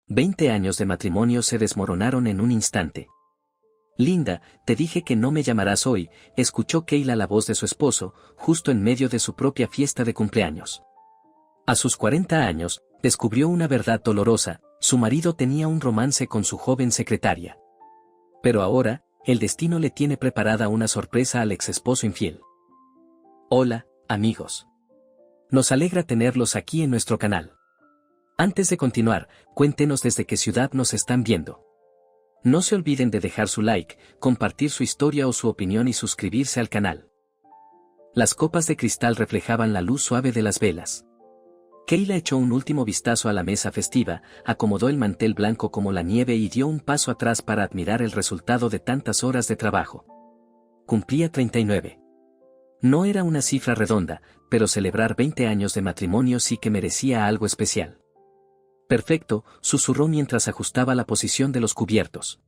20 años de matrimonio se desmoronaron en un instante. Linda, te dije que no me llamarás hoy, escuchó Kayla la voz de su esposo, justo en medio de su propia fiesta de cumpleaños. A sus 40 años, descubrió una verdad dolorosa: su marido tenía un romance con su joven secretaria. Pero ahora, el destino le tiene preparada una sorpresa al exesposo infiel. Hola, amigos. Nos alegra tenerlos aquí en nuestro canal. Antes de continuar, cuéntenos desde qué ciudad nos están viendo. No se olviden de dejar su like, compartir su historia o su opinión y suscribirse al canal. Las copas de cristal reflejaban la luz suave de las velas. Kayla echó un último vistazo a la mesa festiva, acomodó el mantel blanco como la nieve y dio un paso atrás para admirar el resultado de tantas horas de trabajo. Cumplía 39. No era una cifra redonda, pero celebrar 20 años de matrimonio sí que merecía algo especial. Perfecto, susurró mientras ajustaba la posición de los cubiertos.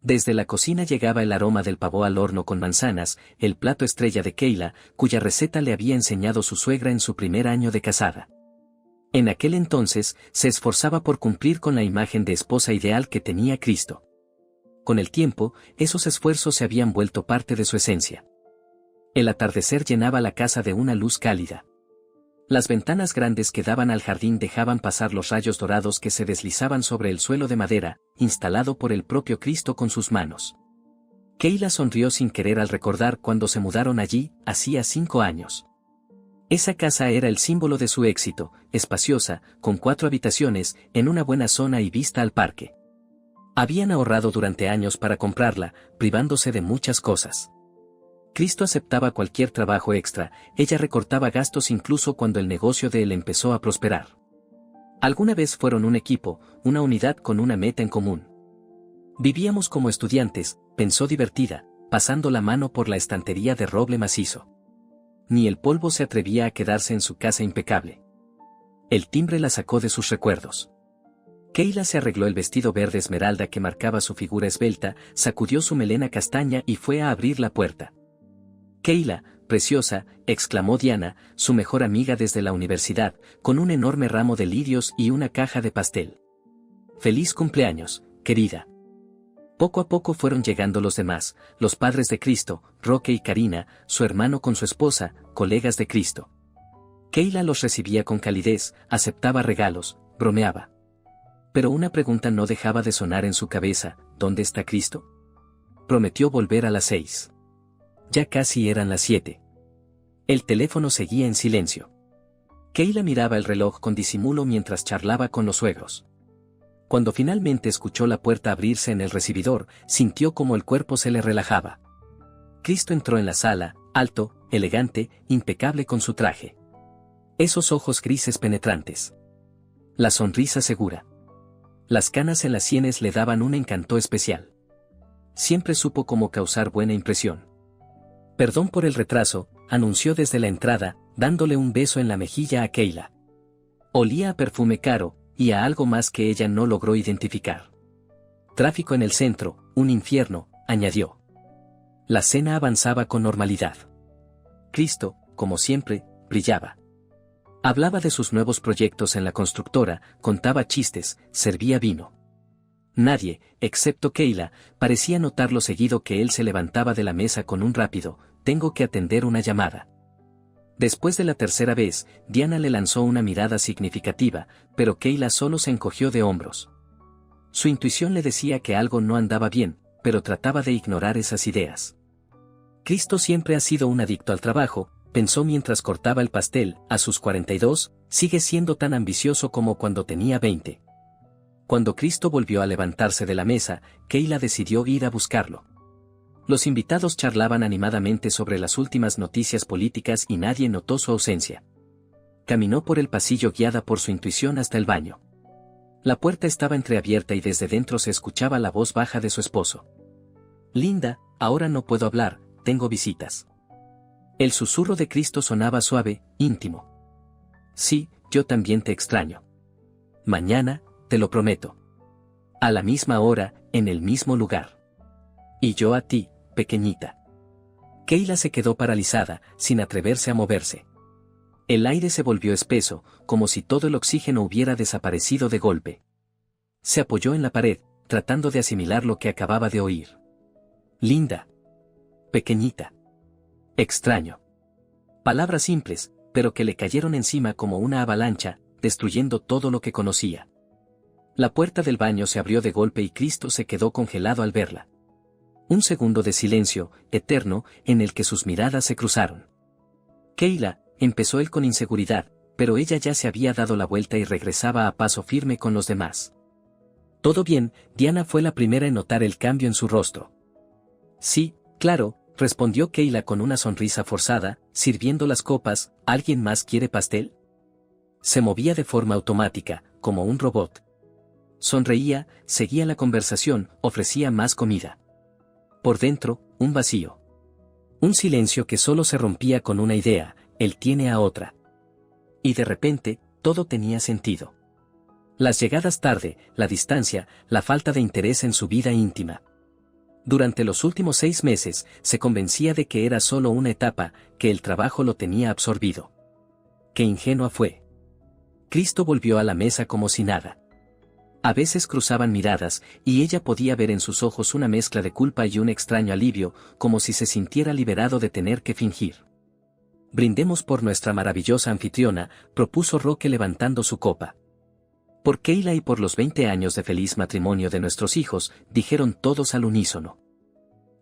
Desde la cocina llegaba el aroma del pavó al horno con manzanas, el plato estrella de Kayla, cuya receta le había enseñado su suegra en su primer año de casada. En aquel entonces, se esforzaba por cumplir con la imagen de esposa ideal que tenía Cristo. Con el tiempo, esos esfuerzos se habían vuelto parte de su esencia. El atardecer llenaba la casa de una luz cálida. Las ventanas grandes que daban al jardín dejaban pasar los rayos dorados que se deslizaban sobre el suelo de madera, instalado por el propio Cristo con sus manos. Kayla sonrió sin querer al recordar cuando se mudaron allí, hacía 5 años. Esa casa era el símbolo de su éxito, espaciosa, con 4 habitaciones, en una buena zona y vista al parque. Habían ahorrado durante años para comprarla, privándose de muchas cosas. Cristo aceptaba cualquier trabajo extra, ella recortaba gastos incluso cuando el negocio de él empezó a prosperar. Alguna vez fueron un equipo, una unidad con una meta en común. Vivíamos como estudiantes, pensó divertida, pasando la mano por la estantería de roble macizo. Ni el polvo se atrevía a quedarse en su casa impecable. El timbre la sacó de sus recuerdos. Kayla se arregló el vestido verde esmeralda que marcaba su figura esbelta, sacudió su melena castaña y fue a abrir la puerta. Kayla, preciosa, exclamó Diana, su mejor amiga desde la universidad, con un enorme ramo de lirios y una caja de pastel. Feliz cumpleaños, querida. Poco a poco fueron llegando los demás, los padres de Cristo, Roque y Karina, su hermano con su esposa, colegas de Cristo. Kayla los recibía con calidez, aceptaba regalos, bromeaba. Pero una pregunta no dejaba de sonar en su cabeza: ¿dónde está Cristo? Prometió volver a las 6. Ya casi eran las 7. El teléfono seguía en silencio. Kayla miraba el reloj con disimulo mientras charlaba con los suegros. Cuando finalmente escuchó la puerta abrirse en el recibidor, sintió como el cuerpo se le relajaba. Cristo entró en la sala, alto, elegante, impecable con su traje. Esos ojos grises penetrantes. La sonrisa segura. Las canas en las sienes le daban un encanto especial. Siempre supo cómo causar buena impresión. Perdón por el retraso, anunció desde la entrada, dándole un beso en la mejilla a Kayla. Olía a perfume caro, y a algo más que ella no logró identificar. Tráfico en el centro, un infierno, añadió. La cena avanzaba con normalidad. Cristo, como siempre, brillaba. Hablaba de sus nuevos proyectos en la constructora, contaba chistes, servía vino. Nadie, excepto Kayla, parecía notar lo seguido que él se levantaba de la mesa con un rápido: tengo que atender una llamada. Después de la tercera vez, Diana le lanzó una mirada significativa, pero Kayla solo se encogió de hombros. Su intuición le decía que algo no andaba bien, pero trataba de ignorar esas ideas. Cristo siempre ha sido un adicto al trabajo, pensó mientras cortaba el pastel. A sus 42, sigue siendo tan ambicioso como cuando tenía 20. Cuando Cristo volvió a levantarse de la mesa, Kayla decidió ir a buscarlo. Los invitados charlaban animadamente sobre las últimas noticias políticas y nadie notó su ausencia. Caminó por el pasillo guiada por su intuición hasta el baño. La puerta estaba entreabierta y desde dentro se escuchaba la voz baja de su esposo. Linda, ahora no puedo hablar, tengo visitas. El susurro de Cristo sonaba suave, íntimo. Sí, yo también te extraño. Mañana, te lo prometo. A la misma hora, en el mismo lugar. Y yo a ti, pequeñita. Kayla se quedó paralizada, sin atreverse a moverse. El aire se volvió espeso, como si todo el oxígeno hubiera desaparecido de golpe. Se apoyó en la pared, tratando de asimilar lo que acababa de oír. Linda. Pequeñita. Extraño. Palabras simples, pero que le cayeron encima como una avalancha, destruyendo todo lo que conocía. La puerta del baño se abrió de golpe y Cristo se quedó congelado al verla. Un segundo de silencio, eterno, en el que sus miradas se cruzaron. Kayla, empezó él con inseguridad, pero ella ya se había dado la vuelta y regresaba a paso firme con los demás. ¿Todo bien? Diana fue la primera en notar el cambio en su rostro. Sí, claro, respondió Kayla con una sonrisa forzada, sirviendo las copas. ¿Alguien más quiere pastel? Se movía de forma automática, como un robot. Sonreía, seguía la conversación, ofrecía más comida. Por dentro, un vacío. Un silencio que solo se rompía con una idea: él tiene a otra. Y de repente, todo tenía sentido. Las llegadas tarde, la distancia, la falta de interés en su vida íntima. Durante los últimos 6 meses, se convencía de que era solo una etapa, que el trabajo lo tenía absorbido. Qué ingenua fue. Cristo volvió a la mesa como si nada. A veces cruzaban miradas, y ella podía ver en sus ojos una mezcla de culpa y un extraño alivio, como si se sintiera liberado de tener que fingir. Brindemos por nuestra maravillosa anfitriona, propuso Roque levantando su copa. Por Kayla y por los 20 años de feliz matrimonio de nuestros hijos, dijeron todos al unísono.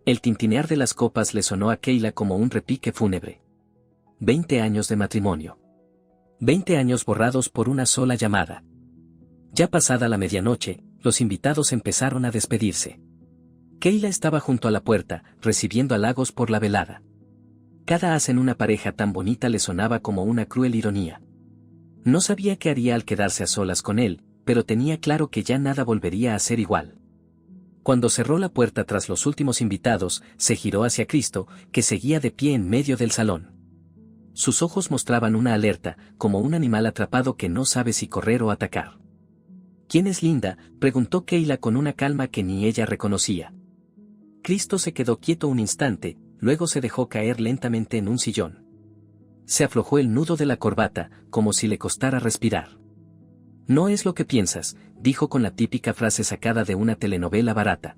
El tintinear de las copas le sonó a Kayla como un repique fúnebre. 20 años de matrimonio. 20 años borrados por una sola llamada. Ya pasada la medianoche, los invitados empezaron a despedirse. Kayla estaba junto a la puerta, recibiendo halagos por la velada. Cada as en una pareja tan bonita le sonaba como una cruel ironía. No sabía qué haría al quedarse a solas con él, pero tenía claro que ya nada volvería a ser igual. Cuando cerró la puerta tras los últimos invitados, se giró hacia Cristo, que seguía de pie en medio del salón. Sus ojos mostraban una alerta, como un animal atrapado que no sabe si correr o atacar. ¿Quién es Linda?, preguntó Kayla con una calma que ni ella reconocía. Cristo se quedó quieto un instante, luego se dejó caer lentamente en un sillón. Se aflojó el nudo de la corbata, como si le costara respirar. No es lo que piensas, dijo con la típica frase sacada de una telenovela barata.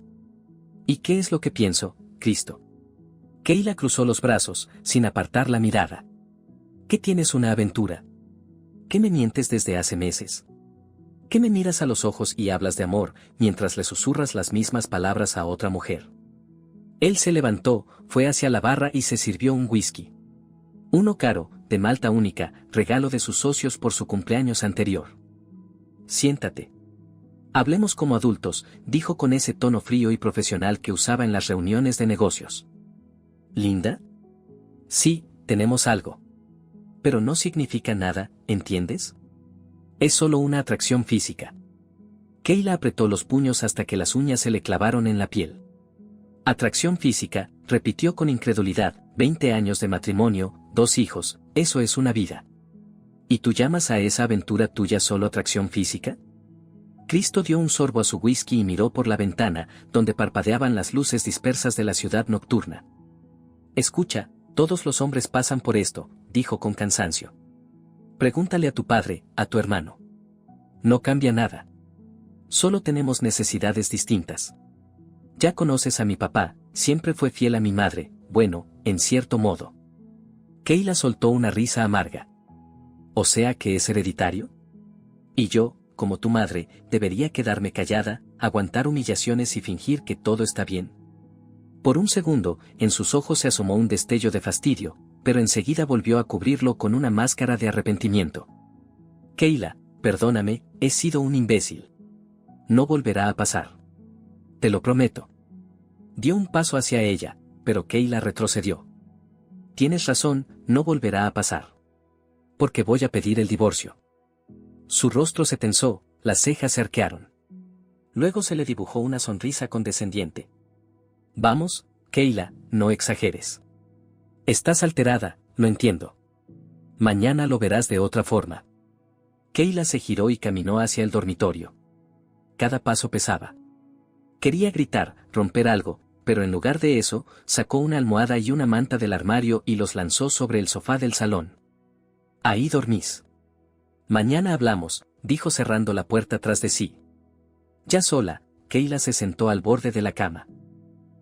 ¿Y qué es lo que pienso, Cristo? Kayla cruzó los brazos, sin apartar la mirada. ¿Qué tienes una aventura? ¿Qué me mientes desde hace meses? ¿Qué me miras a los ojos y hablas de amor, mientras le susurras las mismas palabras a otra mujer? Él se levantó, fue hacia la barra y se sirvió un whisky. Uno caro, de malta única, regalo de sus socios por su cumpleaños anterior. Siéntate. Hablemos como adultos, dijo con ese tono frío y profesional que usaba en las reuniones de negocios. ¿Linda? Sí, tenemos algo. Pero no significa nada, ¿entiendes? Es solo una atracción física. Kayla apretó los puños hasta que las uñas se le clavaron en la piel. Atracción física, repitió con incredulidad. 20 años de matrimonio, 2 hijos, eso es una vida. ¿Y tú llamas a esa aventura tuya solo atracción física? Cristo dio un sorbo a su whisky y miró por la ventana, donde parpadeaban las luces dispersas de la ciudad nocturna. Escucha, todos los hombres pasan por esto, dijo con cansancio. Pregúntale a tu padre, a tu hermano. No cambia nada. Solo tenemos necesidades distintas. Ya conoces a mi papá, siempre fue fiel a mi madre, bueno, en cierto modo. Kayla soltó una risa amarga. ¿O sea que es hereditario? Y yo, como tu madre, debería quedarme callada, aguantar humillaciones y fingir que todo está bien. Por un segundo, en sus ojos se asomó un destello de fastidio, pero enseguida volvió a cubrirlo con una máscara de arrepentimiento. Kayla, perdóname, he sido un imbécil. No volverá a pasar. Te lo prometo. Dio un paso hacia ella, pero Kayla retrocedió. Tienes razón, no volverá a pasar. Porque voy a pedir el divorcio. Su rostro se tensó, las cejas se arquearon. Luego se le dibujó una sonrisa condescendiente. Vamos, Kayla, no exageres. Estás alterada, lo entiendo. Mañana lo verás de otra forma. Kayla se giró y caminó hacia el dormitorio. Cada paso pesaba. Quería gritar, romper algo, pero en lugar de eso, sacó una almohada y una manta del armario y los lanzó sobre el sofá del salón. Ahí dormís. Mañana hablamos, dijo cerrando la puerta tras de sí. Ya sola, Keila se sentó al borde de la cama.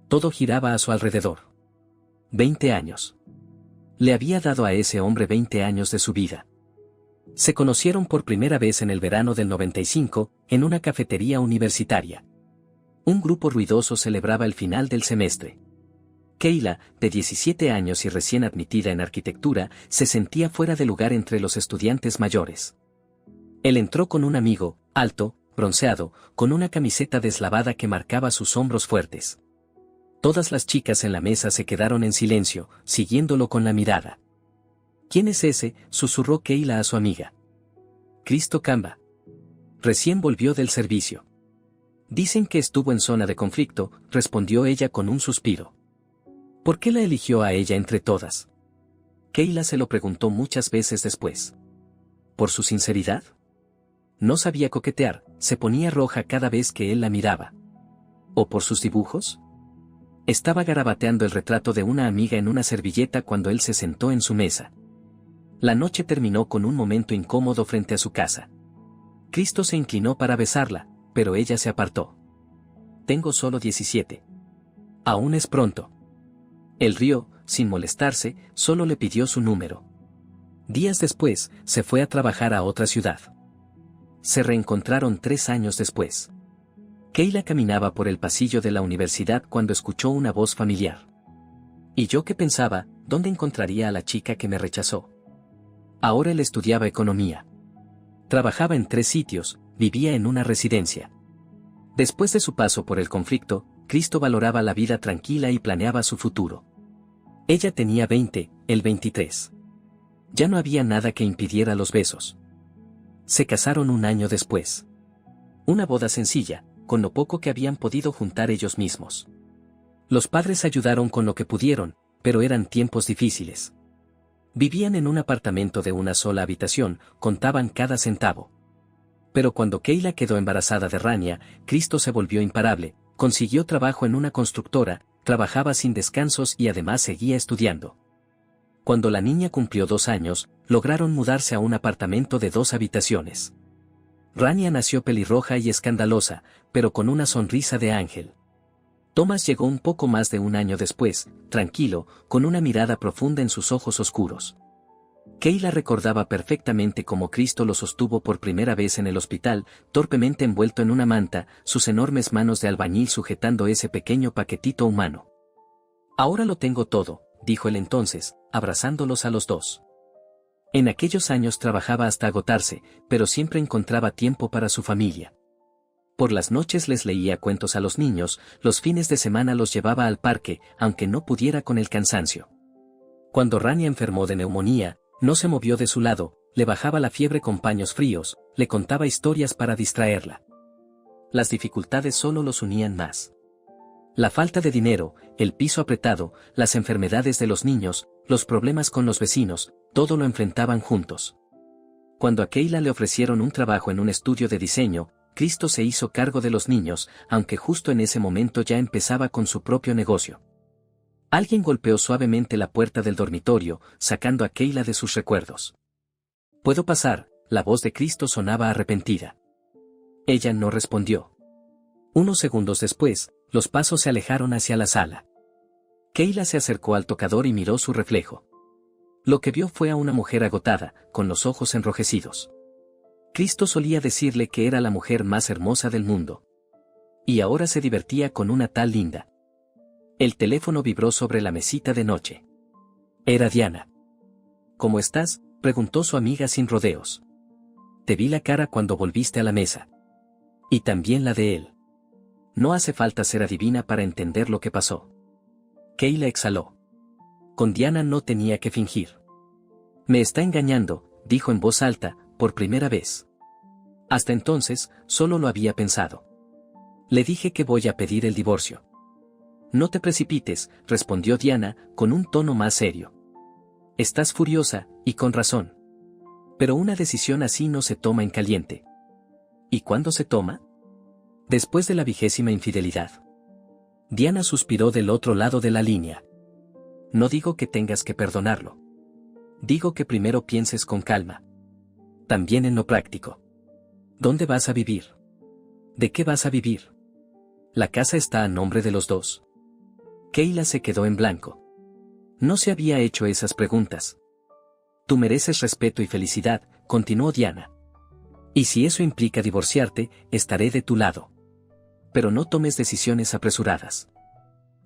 Todo giraba a su alrededor. 20 años. Le había dado a ese hombre 20 años de su vida. Se conocieron por primera vez en el verano del 95, en una cafetería universitaria. Un grupo ruidoso celebraba el final del semestre. Keila, de 17 años y recién admitida en arquitectura, se sentía fuera de lugar entre los estudiantes mayores. Él entró con un amigo, alto, bronceado, con una camiseta deslavada que marcaba sus hombros fuertes. Todas las chicas en la mesa se quedaron en silencio, siguiéndolo con la mirada. ¿Quién es ese?, susurró Keila a su amiga. Cristo Camba. Recién volvió del servicio. Dicen que estuvo en zona de conflicto, respondió ella con un suspiro. ¿Por qué la eligió a ella entre todas? Keila se lo preguntó muchas veces después. ¿Por su sinceridad? No sabía coquetear, se ponía roja cada vez que él la miraba. ¿O por sus dibujos? Estaba garabateando el retrato de una amiga en una servilleta cuando él se sentó en su mesa. La noche terminó con un momento incómodo frente a su casa. Cristo se inclinó para besarla, pero ella se apartó. Tengo solo 17. Aún es pronto. Él rió, sin molestarse, solo le pidió su número. Días después, se fue a trabajar a otra ciudad. Se reencontraron 3 años después. Keila caminaba por el pasillo de la universidad cuando escuchó una voz familiar. ¿Y yo qué pensaba, dónde encontraría a la chica que me rechazó? Ahora él estudiaba economía. Trabajaba en 3 sitios, vivía en una residencia. Después de su paso por el conflicto, Cristo valoraba la vida tranquila y planeaba su futuro. Ella tenía 20, él 23. Ya no había nada que impidiera los besos. Se casaron un año después. Una boda sencilla, con lo poco que habían podido juntar ellos mismos. Los padres ayudaron con lo que pudieron, pero eran tiempos difíciles. Vivían en un apartamento de una sola habitación, contaban cada centavo. Pero cuando Keila quedó embarazada de Rania, Cristo se volvió imparable, consiguió trabajo en una constructora, trabajaba sin descansos y además seguía estudiando. Cuando la niña cumplió 2 años, lograron mudarse a un apartamento de 2 habitaciones. Rania nació pelirroja y escandalosa, pero con una sonrisa de ángel. Thomas llegó un poco más de un año después, tranquilo, con una mirada profunda en sus ojos oscuros. Keila recordaba perfectamente cómo Cristo lo sostuvo por primera vez en el hospital, torpemente envuelto en una manta, sus enormes manos de albañil sujetando ese pequeño paquetito humano. Ahora lo tengo todo, dijo él entonces, abrazándolos a los dos. En aquellos años trabajaba hasta agotarse, pero siempre encontraba tiempo para su familia. Por las noches les leía cuentos a los niños, los fines de semana los llevaba al parque, aunque no pudiera con el cansancio. Cuando Rania enfermó de neumonía, no se movió de su lado, le bajaba la fiebre con paños fríos, le contaba historias para distraerla. Las dificultades solo los unían más. La falta de dinero, el piso apretado, las enfermedades de los niños, los problemas con los vecinos, todo lo enfrentaban juntos. Cuando a Keila le ofrecieron un trabajo en un estudio de diseño, Cristo se hizo cargo de los niños, aunque justo en ese momento ya empezaba con su propio negocio. Alguien golpeó suavemente la puerta del dormitorio, sacando a Keila de sus recuerdos. ¿Puedo pasar? La voz de Cristo sonaba arrepentida. Ella no respondió. Unos segundos después, los pasos se alejaron hacia la sala. Keila se acercó al tocador y miró su reflejo. Lo que vio fue a una mujer agotada, con los ojos enrojecidos. Cristo solía decirle que era la mujer más hermosa del mundo. Y ahora se divertía con una tal Linda. El teléfono vibró sobre la mesita de noche. Era Diana. ¿Cómo estás?, preguntó su amiga sin rodeos. Te vi la cara cuando volviste a la mesa. Y también la de él. No hace falta ser adivina para entender lo que pasó. Keila exhaló. Con Diana no tenía que fingir. Me está engañando, dijo en voz alta, por primera vez. Hasta entonces, solo lo había pensado. Le dije que voy a pedir el divorcio. No te precipites, respondió Diana, con un tono más serio. Estás furiosa, y con razón. Pero una decisión así no se toma en caliente. ¿Y cuándo se toma? Después de la 20ª infidelidad. Diana suspiró del otro lado de la línea. No digo que tengas que perdonarlo. Digo que primero pienses con calma. También en lo práctico. ¿Dónde vas a vivir? ¿De qué vas a vivir? La casa está a nombre de los dos. Kayla se quedó en blanco. No se había hecho esas preguntas. Tú mereces respeto y felicidad, continuó Diana. Y si eso implica divorciarte, estaré de tu lado. Pero no tomes decisiones apresuradas.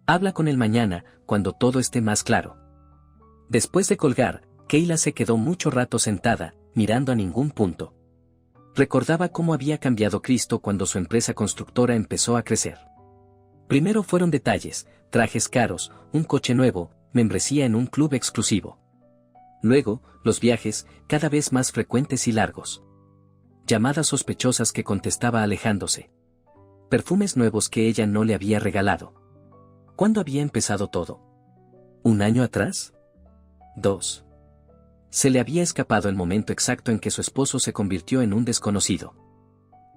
Habla con él mañana, cuando todo esté más claro. Después de colgar, Kayla se quedó mucho rato sentada, mirando a ningún punto. Recordaba cómo había cambiado Cristo cuando su empresa constructora empezó a crecer. Primero fueron detalles, trajes caros, un coche nuevo, membresía en un club exclusivo. Luego, los viajes, cada vez más frecuentes y largos. Llamadas sospechosas que contestaba alejándose. Perfumes nuevos que ella no le había regalado. ¿Cuándo había empezado todo? ¿Un año atrás? 2. Se le había escapado el momento exacto en que su esposo se convirtió en un desconocido.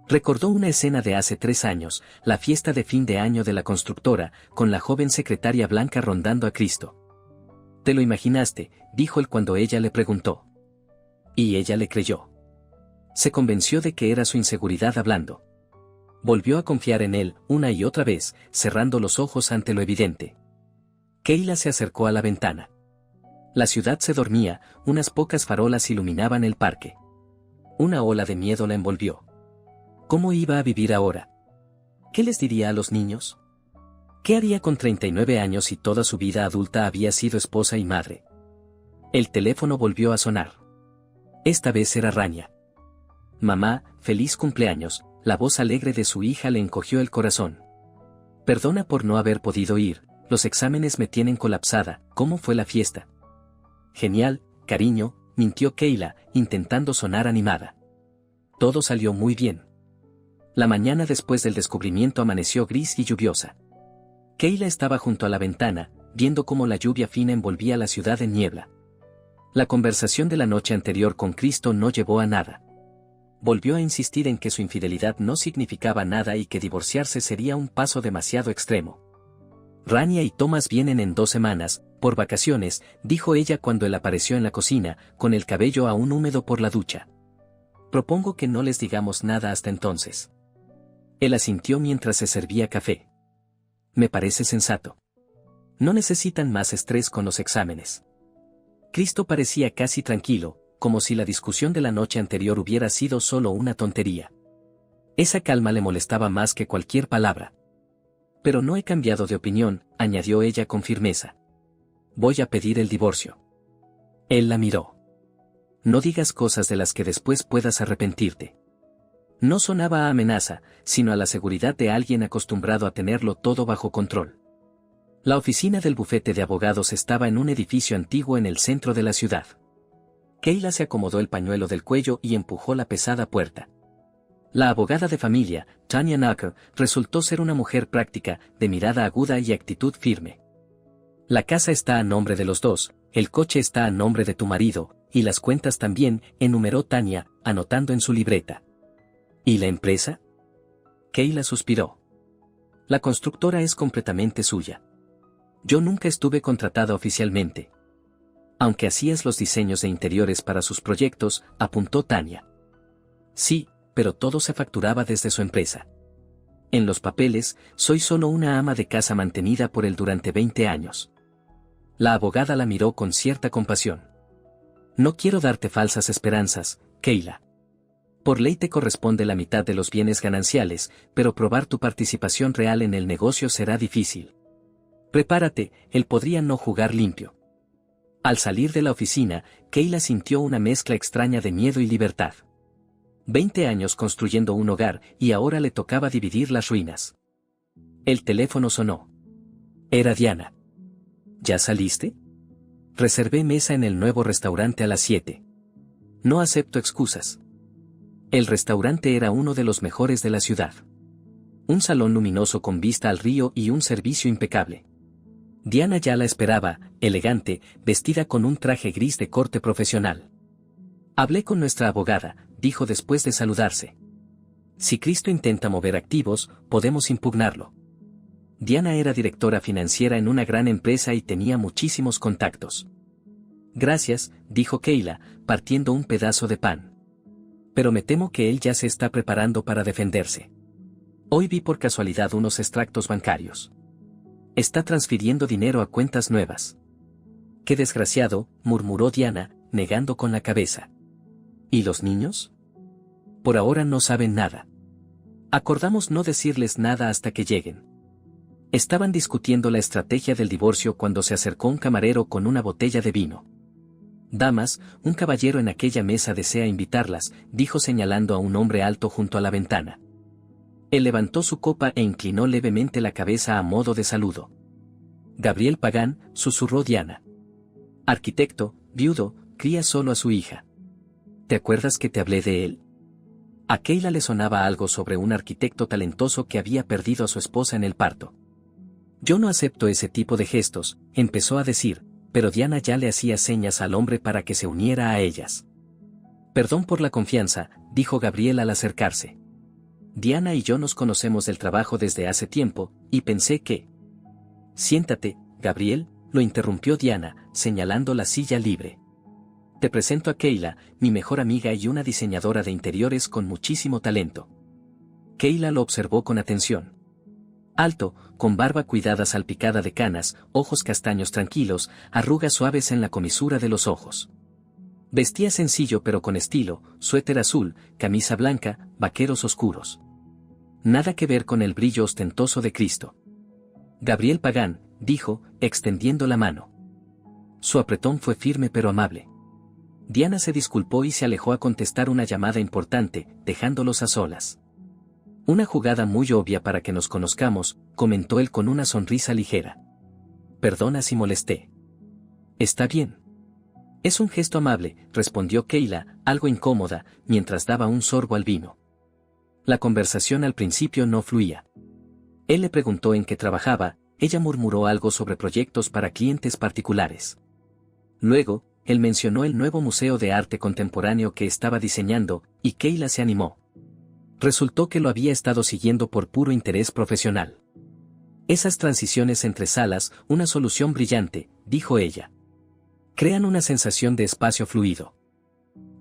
Recordó una escena de hace 3 años, la fiesta de fin de año de la constructora, con la joven secretaria blanca rondando a Cristo. «¿Te lo imaginaste?», dijo él cuando ella le preguntó. Y ella le creyó. Se convenció de que era su inseguridad hablando. Volvió a confiar en él, una y otra vez, cerrando los ojos ante lo evidente. Kayla se acercó a la ventana. La ciudad se dormía, unas pocas farolas iluminaban el parque. Una ola de miedo la envolvió. ¿Cómo iba a vivir ahora? ¿Qué les diría a los niños? ¿Qué haría con 39 años y toda su vida adulta había sido esposa y madre? El teléfono volvió a sonar. Esta vez era Rania. «Mamá, feliz cumpleaños», la voz alegre de su hija le encogió el corazón. «Perdona por no haber podido ir, los exámenes me tienen colapsada, ¿cómo fue la fiesta?» «Genial, cariño», mintió Kayla, intentando sonar animada. Todo salió muy bien. La mañana después del descubrimiento amaneció gris y lluviosa. Kayla estaba junto a la ventana, viendo cómo la lluvia fina envolvía la ciudad en niebla. La conversación de la noche anterior con Cristo no llevó a nada. Volvió a insistir en que su infidelidad no significaba nada y que divorciarse sería un paso demasiado extremo. «Rania y Thomas vienen en 2 semanas, por vacaciones», dijo ella cuando él apareció en la cocina, con el cabello aún húmedo por la ducha. «Propongo que no les digamos nada hasta entonces». Él asintió mientras se servía café. «Me parece sensato. No necesitan más estrés con los exámenes». Cristo parecía casi tranquilo, como si la discusión de la noche anterior hubiera sido solo una tontería. Esa calma le molestaba más que cualquier palabra. «Pero no he cambiado de opinión», añadió ella con firmeza. «Voy a pedir el divorcio». Él la miró. «No digas cosas de las que después puedas arrepentirte». No sonaba a amenaza, sino a la seguridad de alguien acostumbrado a tenerlo todo bajo control. La oficina del bufete de abogados estaba en un edificio antiguo en el centro de la ciudad. Kayla se acomodó el pañuelo del cuello y empujó la pesada puerta. La abogada de familia, Tanya Knuckle, resultó ser una mujer práctica, de mirada aguda y actitud firme. «La casa está a nombre de los dos, el coche está a nombre de tu marido, y las cuentas también», enumeró Tanya, anotando en su libreta. «¿Y la empresa?». Kayla suspiró. «La constructora es completamente suya. Yo nunca estuve contratada oficialmente». «Aunque hacías los diseños de interiores para sus proyectos», apuntó Tanya. «Sí, pero todo se facturaba desde su empresa. En los papeles, soy solo una ama de casa mantenida por él durante 20 años». La abogada la miró con cierta compasión. «No quiero darte falsas esperanzas, Kayla. Por ley te corresponde la mitad de los bienes gananciales, pero probar tu participación real en el negocio será difícil. Prepárate, él podría no jugar limpio». Al salir de la oficina, Kayla sintió una mezcla extraña de miedo y libertad. 20 años construyendo un hogar y ahora le tocaba dividir las ruinas. El teléfono sonó. Era Diana. «¿Ya saliste?». «Reservé mesa en el nuevo restaurante a las 7. No acepto excusas». El restaurante era uno de los mejores de la ciudad. Un salón luminoso con vista al río y un servicio impecable. Diana ya la esperaba, elegante, vestida con un traje gris de corte profesional. «Hablé con nuestra abogada», dijo después de saludarse. «Si Cristo intenta mover activos, podemos impugnarlo». Diana era directora financiera en una gran empresa y tenía muchísimos contactos. «Gracias», dijo Kayla, partiendo un pedazo de pan. «Pero me temo que él ya se está preparando para defenderse». Hoy vi por casualidad unos extractos bancarios. Está transfiriendo dinero a cuentas nuevas. Qué desgraciado, murmuró Diana, negando con la cabeza. ¿Y los niños? Por ahora no saben nada. Acordamos no decirles nada hasta que lleguen. Estaban discutiendo la estrategia del divorcio cuando se acercó un camarero con una botella de vino. Damas, un caballero en aquella mesa desea invitarlas, dijo señalando a un hombre alto junto a la ventana. Él levantó su copa e inclinó levemente la cabeza a modo de saludo. Gabriel Pagán, susurró Diana. Arquitecto, viudo, cría solo a su hija. ¿Te acuerdas que te hablé de él? A Keila le sonaba algo sobre un arquitecto talentoso que había perdido a su esposa en el parto. Yo no acepto ese tipo de gestos, empezó a decir, pero Diana ya le hacía señas al hombre para que se uniera a ellas. Perdón por la confianza, dijo Gabriel al acercarse. Diana y yo nos conocemos del trabajo desde hace tiempo, y pensé que... Siéntate, Gabriel, lo interrumpió Diana, señalando la silla libre. Te presento a Keila, mi mejor amiga y una diseñadora de interiores con muchísimo talento. Keila lo observó con atención. Alto, con barba cuidada salpicada de canas, ojos castaños tranquilos, arrugas suaves en la comisura de los ojos. Vestía sencillo pero con estilo, suéter azul, camisa blanca, vaqueros oscuros. Nada que ver con el brillo ostentoso de Cristo. Gabriel Pagán, dijo, extendiendo la mano. Su apretón fue firme pero amable. Diana se disculpó y se alejó a contestar una llamada importante, dejándolos a solas. Una jugada muy obvia para que nos conozcamos, comentó él con una sonrisa ligera. Perdona si molesté. Está bien. Es un gesto amable, respondió Keila, algo incómoda, mientras daba un sorbo al vino. La conversación al principio no fluía. Él le preguntó en qué trabajaba, ella murmuró algo sobre proyectos para clientes particulares. Luego, él mencionó el nuevo museo de arte contemporáneo que estaba diseñando, y Keila se animó. Resultó que lo había estado siguiendo por puro interés profesional. Esas transiciones entre salas, una solución brillante, dijo ella. Crean una sensación de espacio fluido.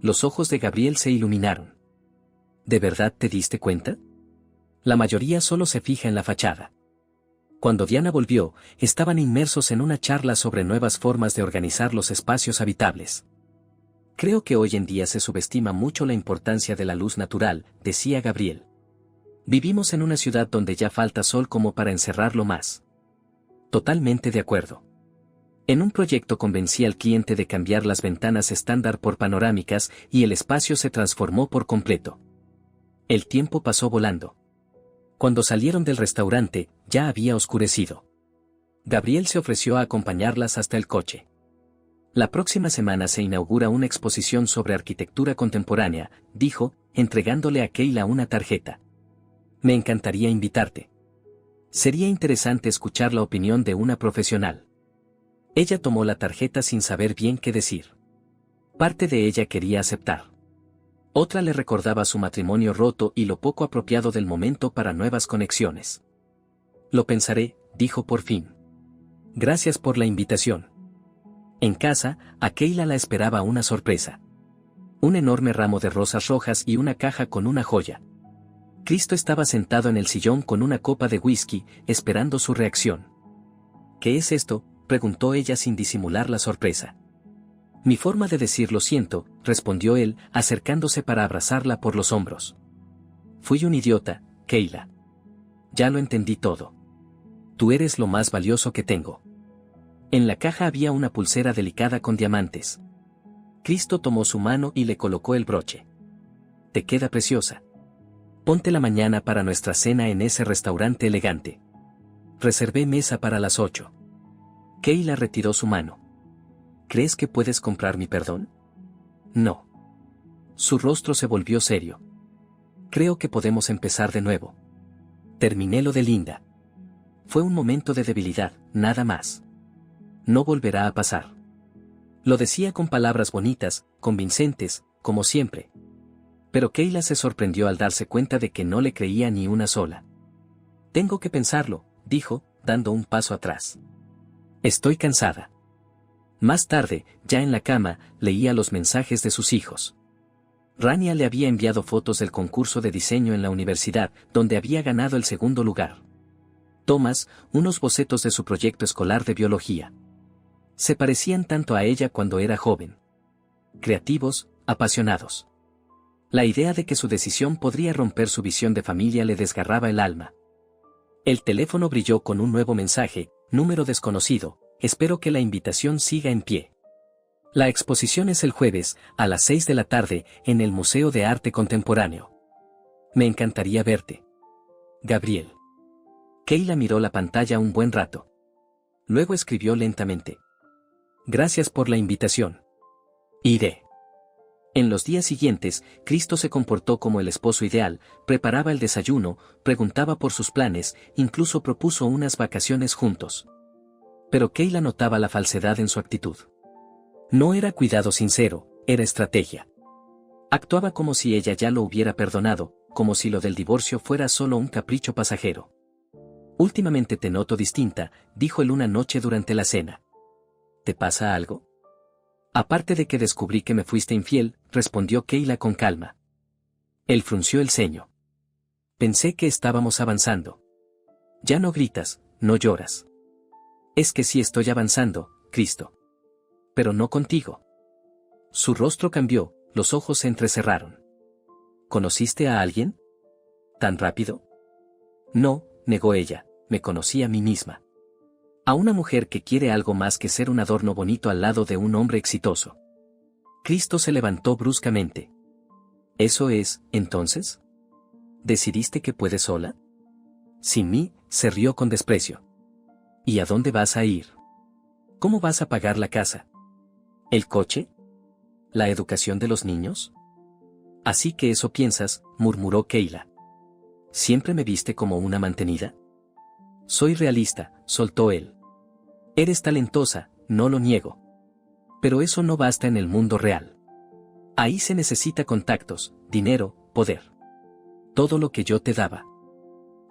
Los ojos de Gabriel se iluminaron. ¿De verdad te diste cuenta? La mayoría solo se fija en la fachada. Cuando Diana volvió, estaban inmersos en una charla sobre nuevas formas de organizar los espacios habitables. Creo que hoy en día se subestima mucho la importancia de la luz natural, decía Gabriel. Vivimos en una ciudad donde ya falta sol como para encerrarlo más. Totalmente de acuerdo. En un proyecto convencí al cliente de cambiar las ventanas estándar por panorámicas y el espacio se transformó por completo. El tiempo pasó volando. Cuando salieron del restaurante, ya había oscurecido. Gabriel se ofreció a acompañarlas hasta el coche. La próxima semana se inaugura una exposición sobre arquitectura contemporánea, dijo, entregándole a Keila una tarjeta. Me encantaría invitarte. Sería interesante escuchar la opinión de una profesional. Ella tomó la tarjeta sin saber bien qué decir. Parte de ella quería aceptar. Otra le recordaba su matrimonio roto y lo poco apropiado del momento para nuevas conexiones. Lo pensaré, dijo por fin. Gracias por la invitación. En casa, a Keila la esperaba una sorpresa. Un enorme ramo de rosas rojas y una caja con una joya. Cristo estaba sentado en el sillón con una copa de whisky, esperando su reacción. ¿Qué es esto?, preguntó ella sin disimular la sorpresa. Mi forma de decir lo siento, respondió él, acercándose para abrazarla por los hombros. Fui un idiota, Keila. Ya lo entendí todo. Tú eres lo más valioso que tengo. En la caja había una pulsera delicada con diamantes. Cristo tomó su mano y le colocó el broche. Te queda preciosa. Póntela mañana para nuestra cena en ese restaurante elegante. Reservé mesa para las 8. Keila retiró su mano. ¿Crees que puedes comprar mi perdón? No. Su rostro se volvió serio. Creo que podemos empezar de nuevo. Terminé lo de Linda. Fue un momento de debilidad, nada más. No volverá a pasar. Lo decía con palabras bonitas, convincentes, como siempre. Pero Keila se sorprendió al darse cuenta de que no le creía ni una sola. Tengo que pensarlo, dijo, dando un paso atrás. Estoy cansada. Más tarde, ya en la cama, leía los mensajes de sus hijos. Rania le había enviado fotos del concurso de diseño en la universidad, donde había ganado el segundo lugar. Thomas, unos bocetos de su proyecto escolar de biología. Se parecían tanto a ella cuando era joven. Creativos, apasionados. La idea de que su decisión podría romper su visión de familia le desgarraba el alma. El teléfono brilló con un nuevo mensaje: número desconocido, espero que la invitación siga en pie. La exposición es el jueves, a las 6 de la tarde, en el Museo de Arte Contemporáneo. Me encantaría verte. Gabriel. Kayla miró la pantalla un buen rato. Luego escribió lentamente: gracias por la invitación. Iré. En los días siguientes, Cristo se comportó como el esposo ideal, preparaba el desayuno, preguntaba por sus planes, incluso propuso unas vacaciones juntos. Pero Kayla notaba la falsedad en su actitud. No era cuidado sincero, era estrategia. Actuaba como si ella ya lo hubiera perdonado, como si lo del divorcio fuera solo un capricho pasajero. Últimamente te noto distinta, dijo él una noche durante la cena. ¿Te pasa algo? Aparte de que descubrí que me fuiste infiel, respondió Kayla con calma. Él frunció el ceño. Pensé que estábamos avanzando. Ya no gritas, no lloras. Es que sí estoy avanzando, Cristo. Pero no contigo. Su rostro cambió, los ojos se entrecerraron. ¿Conociste a alguien? ¿Tan rápido? No, negó ella, me conocí a mí misma. A una mujer que quiere algo más que ser un adorno bonito al lado de un hombre exitoso. Cristo se levantó bruscamente. ¿Eso es, entonces? ¿Decidiste que puedes sola? Sin mí, se rió con desprecio. ¿Y a dónde vas a ir? ¿Cómo vas a pagar la casa? ¿El coche? ¿La educación de los niños? Así que eso piensas, murmuró Kayla. ¿Siempre me viste como una mantenida? Soy realista, soltó él. Eres talentosa, no lo niego. Pero eso no basta en el mundo real. Ahí se necesita contactos, dinero, poder. Todo lo que yo te daba.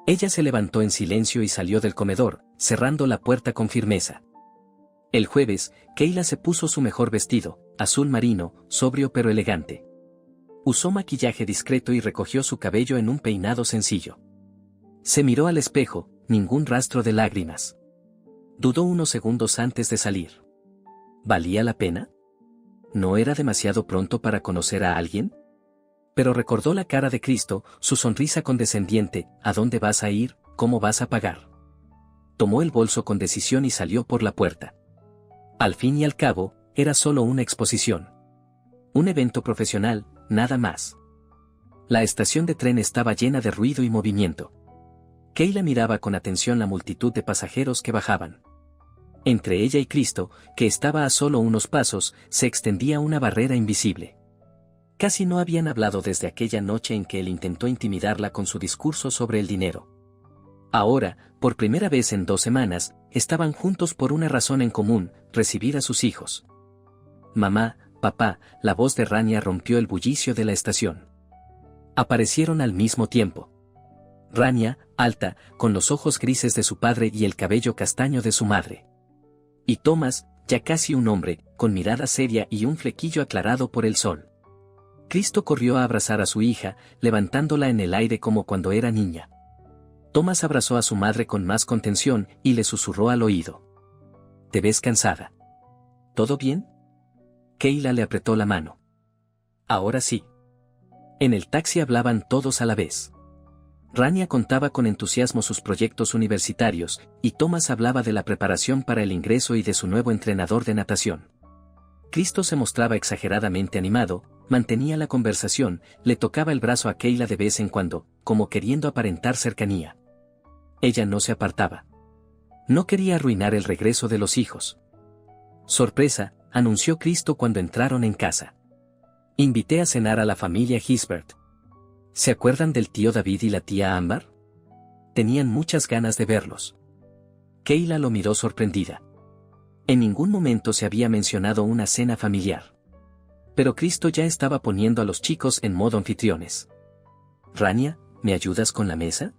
Ella se levantó en silencio y salió del comedor, cerrando la puerta con firmeza. El jueves, Kayla se puso su mejor vestido, azul marino, sobrio pero elegante. Usó maquillaje discreto y recogió su cabello en un peinado sencillo. Se miró al espejo, ningún rastro de lágrimas. Dudó unos segundos antes de salir. ¿Valía la pena? ¿No era demasiado pronto para conocer a alguien? Pero recordó la cara de Cristo, su sonrisa condescendiente: ¿a dónde vas a ir? ¿Cómo vas a pagar? Tomó el bolso con decisión y salió por la puerta. Al fin y al cabo, era solo una exposición. Un evento profesional, nada más. La estación de tren estaba llena de ruido y movimiento. Kayla miraba con atención la multitud de pasajeros que bajaban. Entre ella y Cristo, que estaba a solo unos pasos, se extendía una barrera invisible. Casi no habían hablado desde aquella noche en que él intentó intimidarla con su discurso sobre el dinero. Ahora, por primera vez en 2 semanas, estaban juntos por una razón en común: recibir a sus hijos. Mamá, papá, la voz de Rania rompió el bullicio de la estación. Aparecieron al mismo tiempo. Rania, alta, con los ojos grises de su padre y el cabello castaño de su madre. Y Thomas, ya casi un hombre, con mirada seria y un flequillo aclarado por el sol. Cristo corrió a abrazar a su hija, levantándola en el aire como cuando era niña. Thomas abrazó a su madre con más contención y le susurró al oído. ¿Te ves cansada? ¿Todo bien? Kayla le apretó la mano. Ahora sí. En el taxi hablaban todos a la vez. Rania contaba con entusiasmo sus proyectos universitarios, y Thomas hablaba de la preparación para el ingreso y de su nuevo entrenador de natación. Cristo se mostraba exageradamente animado, mantenía la conversación, le tocaba el brazo a Kayla de vez en cuando, como queriendo aparentar cercanía. Ella no se apartaba. No quería arruinar el regreso de los hijos. Sorpresa, anunció Cristo cuando entraron en casa. Invité a cenar a la familia Gisbert. ¿Se acuerdan del tío David y la tía Ámbar? Tenían muchas ganas de verlos. Kayla lo miró sorprendida. En ningún momento se había mencionado una cena familiar. Pero Cristo ya estaba poniendo a los chicos en modo anfitriones. Rania, ¿me ayudas con la mesa?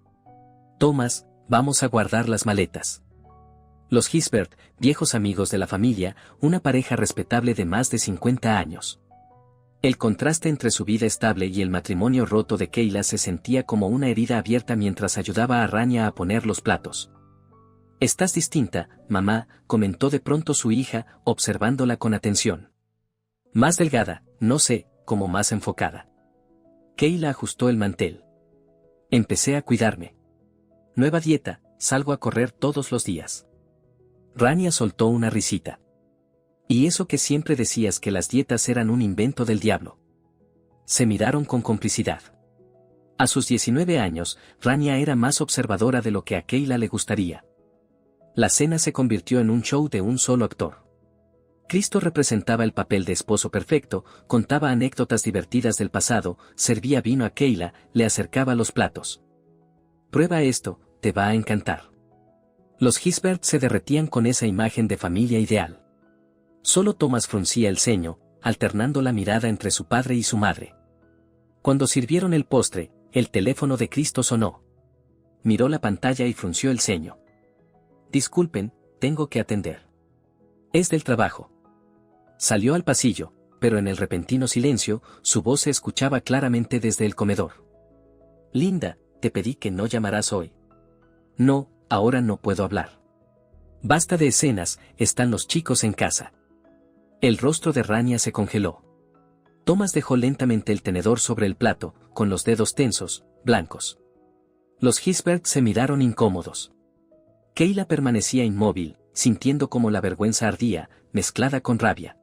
Thomas, vamos a guardar las maletas. Los Gisbert, viejos amigos de la familia, una pareja respetable de más de 50 años. El contraste entre su vida estable y el matrimonio roto de Kayla se sentía como una herida abierta mientras ayudaba a Rania a poner los platos. «Estás distinta, mamá», comentó de pronto su hija, observándola con atención. «Más delgada, no sé, como más enfocada». Kayla ajustó el mantel. «Empecé a cuidarme. Nueva dieta, salgo a correr todos los días». Rania soltó una risita. «¿Y eso que siempre decías que las dietas eran un invento del diablo?» Se miraron con complicidad. A sus 19 años, Rania era más observadora de lo que a Kayla le gustaría. La cena se convirtió en un show de un solo actor. Cristo representaba el papel de esposo perfecto, contaba anécdotas divertidas del pasado, servía vino a Kayla, le acercaba los platos. «Prueba esto, te va a encantar». Los Gisbert se derretían con esa imagen de familia ideal. Solo Thomas fruncía el ceño, alternando la mirada entre su padre y su madre. Cuando sirvieron el postre, el teléfono de Cristo sonó. Miró la pantalla y frunció el ceño. «Disculpen, tengo que atender». «Es del trabajo». Salió al pasillo, pero en el repentino silencio, su voz se escuchaba claramente desde el comedor. «Linda, te pedí que no llamarás hoy». «No, ahora no puedo hablar». «Basta de escenas, están los chicos en casa». El rostro de Rania se congeló. Thomas dejó lentamente el tenedor sobre el plato, con los dedos tensos, blancos. Los Gisbert se miraron incómodos. Kayla permanecía inmóvil, sintiendo como la vergüenza ardía, mezclada con rabia.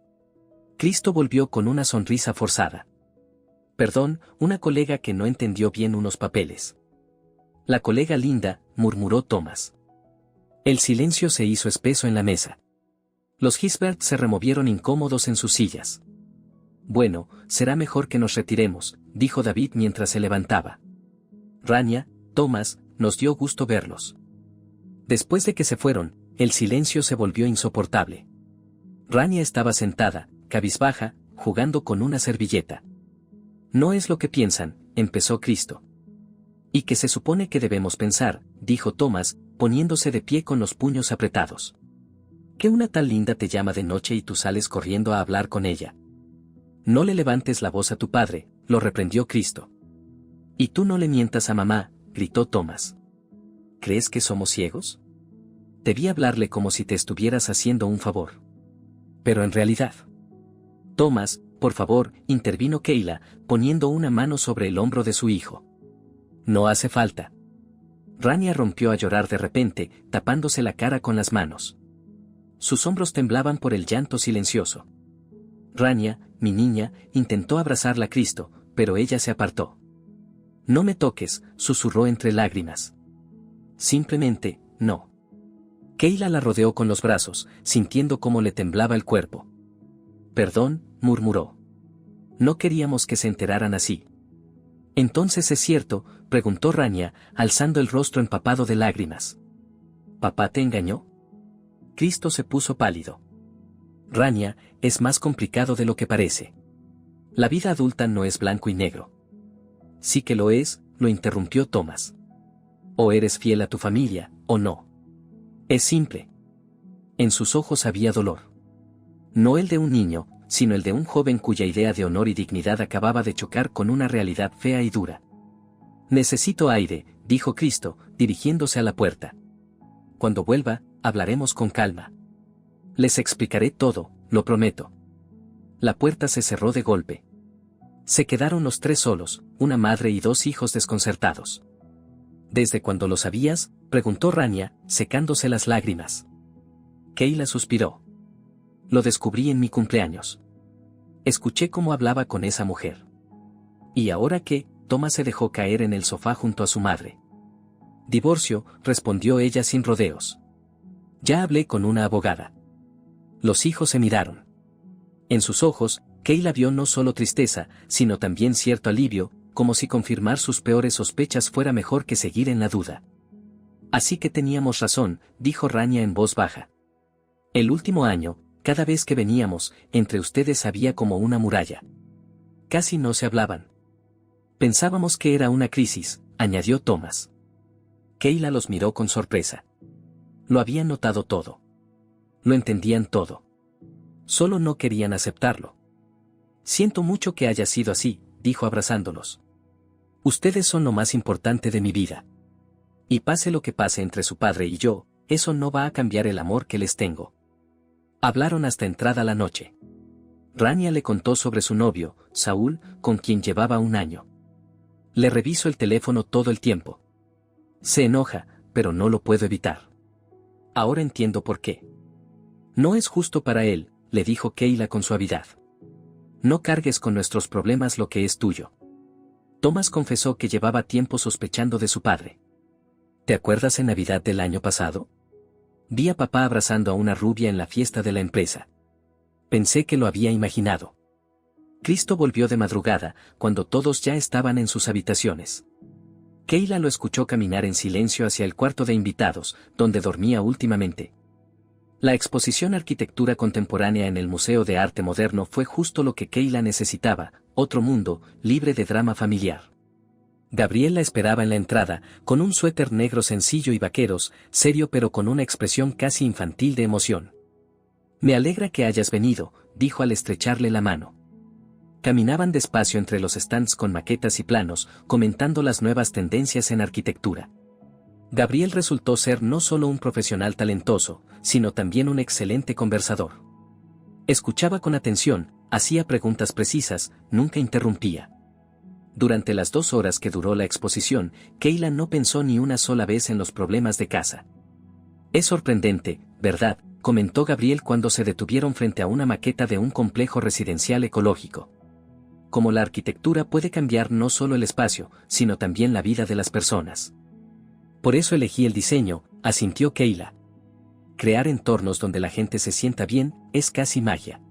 Cristo volvió con una sonrisa forzada. «Perdón, una colega que no entendió bien unos papeles». «La colega linda», murmuró Thomas. El silencio se hizo espeso en la mesa. Los Gisbert se removieron incómodos en sus sillas. «Bueno, será mejor que nos retiremos», dijo David mientras se levantaba. «Rania, Thomas, nos dio gusto verlos». Después de que se fueron, el silencio se volvió insoportable. Rania estaba sentada, cabizbaja, jugando con una servilleta. «No es lo que piensan», empezó Cristo. «¿Y qué se supone que debemos pensar?», dijo Thomas, poniéndose de pie con los puños apretados. «¿Que una tal linda te llama de noche y tú sales corriendo a hablar con ella?» «No le levantes la voz a tu padre», lo reprendió Cristo. «Y tú no le mientas a mamá», gritó Thomas. «¿Crees que somos ciegos? Debí hablarle como si te estuvieras haciendo un favor». «Pero en realidad». «Thomas, por favor», intervino Kayla, poniendo una mano sobre el hombro de su hijo. «No hace falta». Rania rompió a llorar de repente, tapándose la cara con las manos. Sus hombros temblaban por el llanto silencioso. «Rania, mi niña», intentó abrazarla Cristo, pero ella se apartó. «No me toques», susurró entre lágrimas. «Simplemente, no». Kayla la rodeó con los brazos, sintiendo cómo le temblaba el cuerpo. «Perdón», murmuró. «No queríamos que se enteraran así». «Entonces es cierto», preguntó Rania, alzando el rostro empapado de lágrimas. «¿Papá te engañó?» Cristo se puso pálido. «Rania, es más complicado de lo que parece. La vida adulta no es blanco y negro». «Sí que lo es», lo interrumpió Thomas. «O eres fiel a tu familia, o no. Es simple». En sus ojos había dolor. No el de un niño, sino el de un joven cuya idea de honor y dignidad acababa de chocar con una realidad fea y dura. «Necesito aire», dijo Cristo, dirigiéndose a la puerta. «Cuando vuelva, hablaremos con calma. Les explicaré todo, lo prometo». La puerta se cerró de golpe. Se quedaron los tres solos, una madre y dos hijos desconcertados. «¿Desde cuándo lo sabías?», preguntó Rania, secándose las lágrimas. Kayla suspiró. «Lo descubrí en mi cumpleaños. Escuché cómo hablaba con esa mujer». «¿Y ahora qué?», Thomas se dejó caer en el sofá junto a su madre. «Divorcio», respondió ella sin rodeos. «Ya hablé con una abogada». Los hijos se miraron. En sus ojos, Kayla vio no solo tristeza, sino también cierto alivio, como si confirmar sus peores sospechas fuera mejor que seguir en la duda. «Así que teníamos razón», dijo Rania en voz baja. «El último año, cada vez que veníamos, entre ustedes había como una muralla. Casi no se hablaban. Pensábamos que era una crisis», añadió Thomas. Kayla los miró con sorpresa. Lo habían notado todo. Lo entendían todo. Solo no querían aceptarlo. Siento mucho que haya sido así, dijo abrazándolos. Ustedes son lo más importante de mi vida. Y pase lo que pase entre su padre y yo, eso no va a cambiar el amor que les tengo. Hablaron hasta entrada la noche. Rania le contó sobre su novio, Saúl, con quien llevaba un año. Le reviso el teléfono todo el tiempo. Se enoja, pero no lo puedo evitar. Ahora entiendo por qué. No es justo para él, le dijo Kayla con suavidad. No cargues con nuestros problemas lo que es tuyo. Thomas confesó que llevaba tiempo sospechando de su padre. ¿Te acuerdas en Navidad del año pasado? Vi a papá abrazando a una rubia en la fiesta de la empresa. Pensé que lo había imaginado. Cristo volvió de madrugada, cuando todos ya estaban en sus habitaciones. Kayla lo escuchó caminar en silencio hacia el cuarto de invitados, donde dormía últimamente. La exposición Arquitectura Contemporánea en el Museo de Arte Moderno fue justo lo que Kayla necesitaba, otro mundo, libre de drama familiar. Gabriel la esperaba en la entrada, con un suéter negro sencillo y vaqueros, serio pero con una expresión casi infantil de emoción. Me alegra que hayas venido, dijo al estrecharle la mano. Caminaban despacio entre los stands con maquetas y planos, comentando las nuevas tendencias en arquitectura. Gabriel resultó ser no solo un profesional talentoso, sino también un excelente conversador. Escuchaba con atención, hacía preguntas precisas, nunca interrumpía. Durante las 2 horas que duró la exposición, Kayla no pensó ni una sola vez en los problemas de casa. Es sorprendente, ¿verdad?, comentó Gabriel cuando se detuvieron frente a una maqueta de un complejo residencial ecológico. Como la arquitectura puede cambiar no solo el espacio, sino también la vida de las personas. Por eso elegí el diseño, asintió Kayla. Crear entornos donde la gente se sienta bien, es casi magia.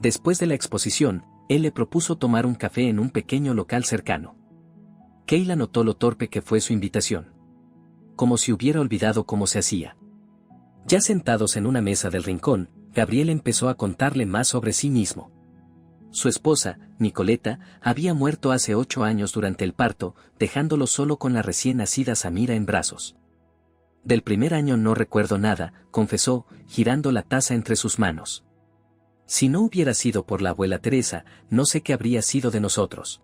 Después de la exposición, él le propuso tomar un café en un pequeño local cercano. Kayla notó lo torpe que fue su invitación. Como si hubiera olvidado cómo se hacía. Ya sentados en una mesa del rincón, Gabriel empezó a contarle más sobre sí mismo. Su esposa, Nicoleta, había muerto hace 8 años durante el parto, dejándolo solo con la recién nacida Samira en brazos. Del primer año no recuerdo nada, confesó, girando la taza entre sus manos. Si no hubiera sido por la abuela Teresa, no sé qué habría sido de nosotros.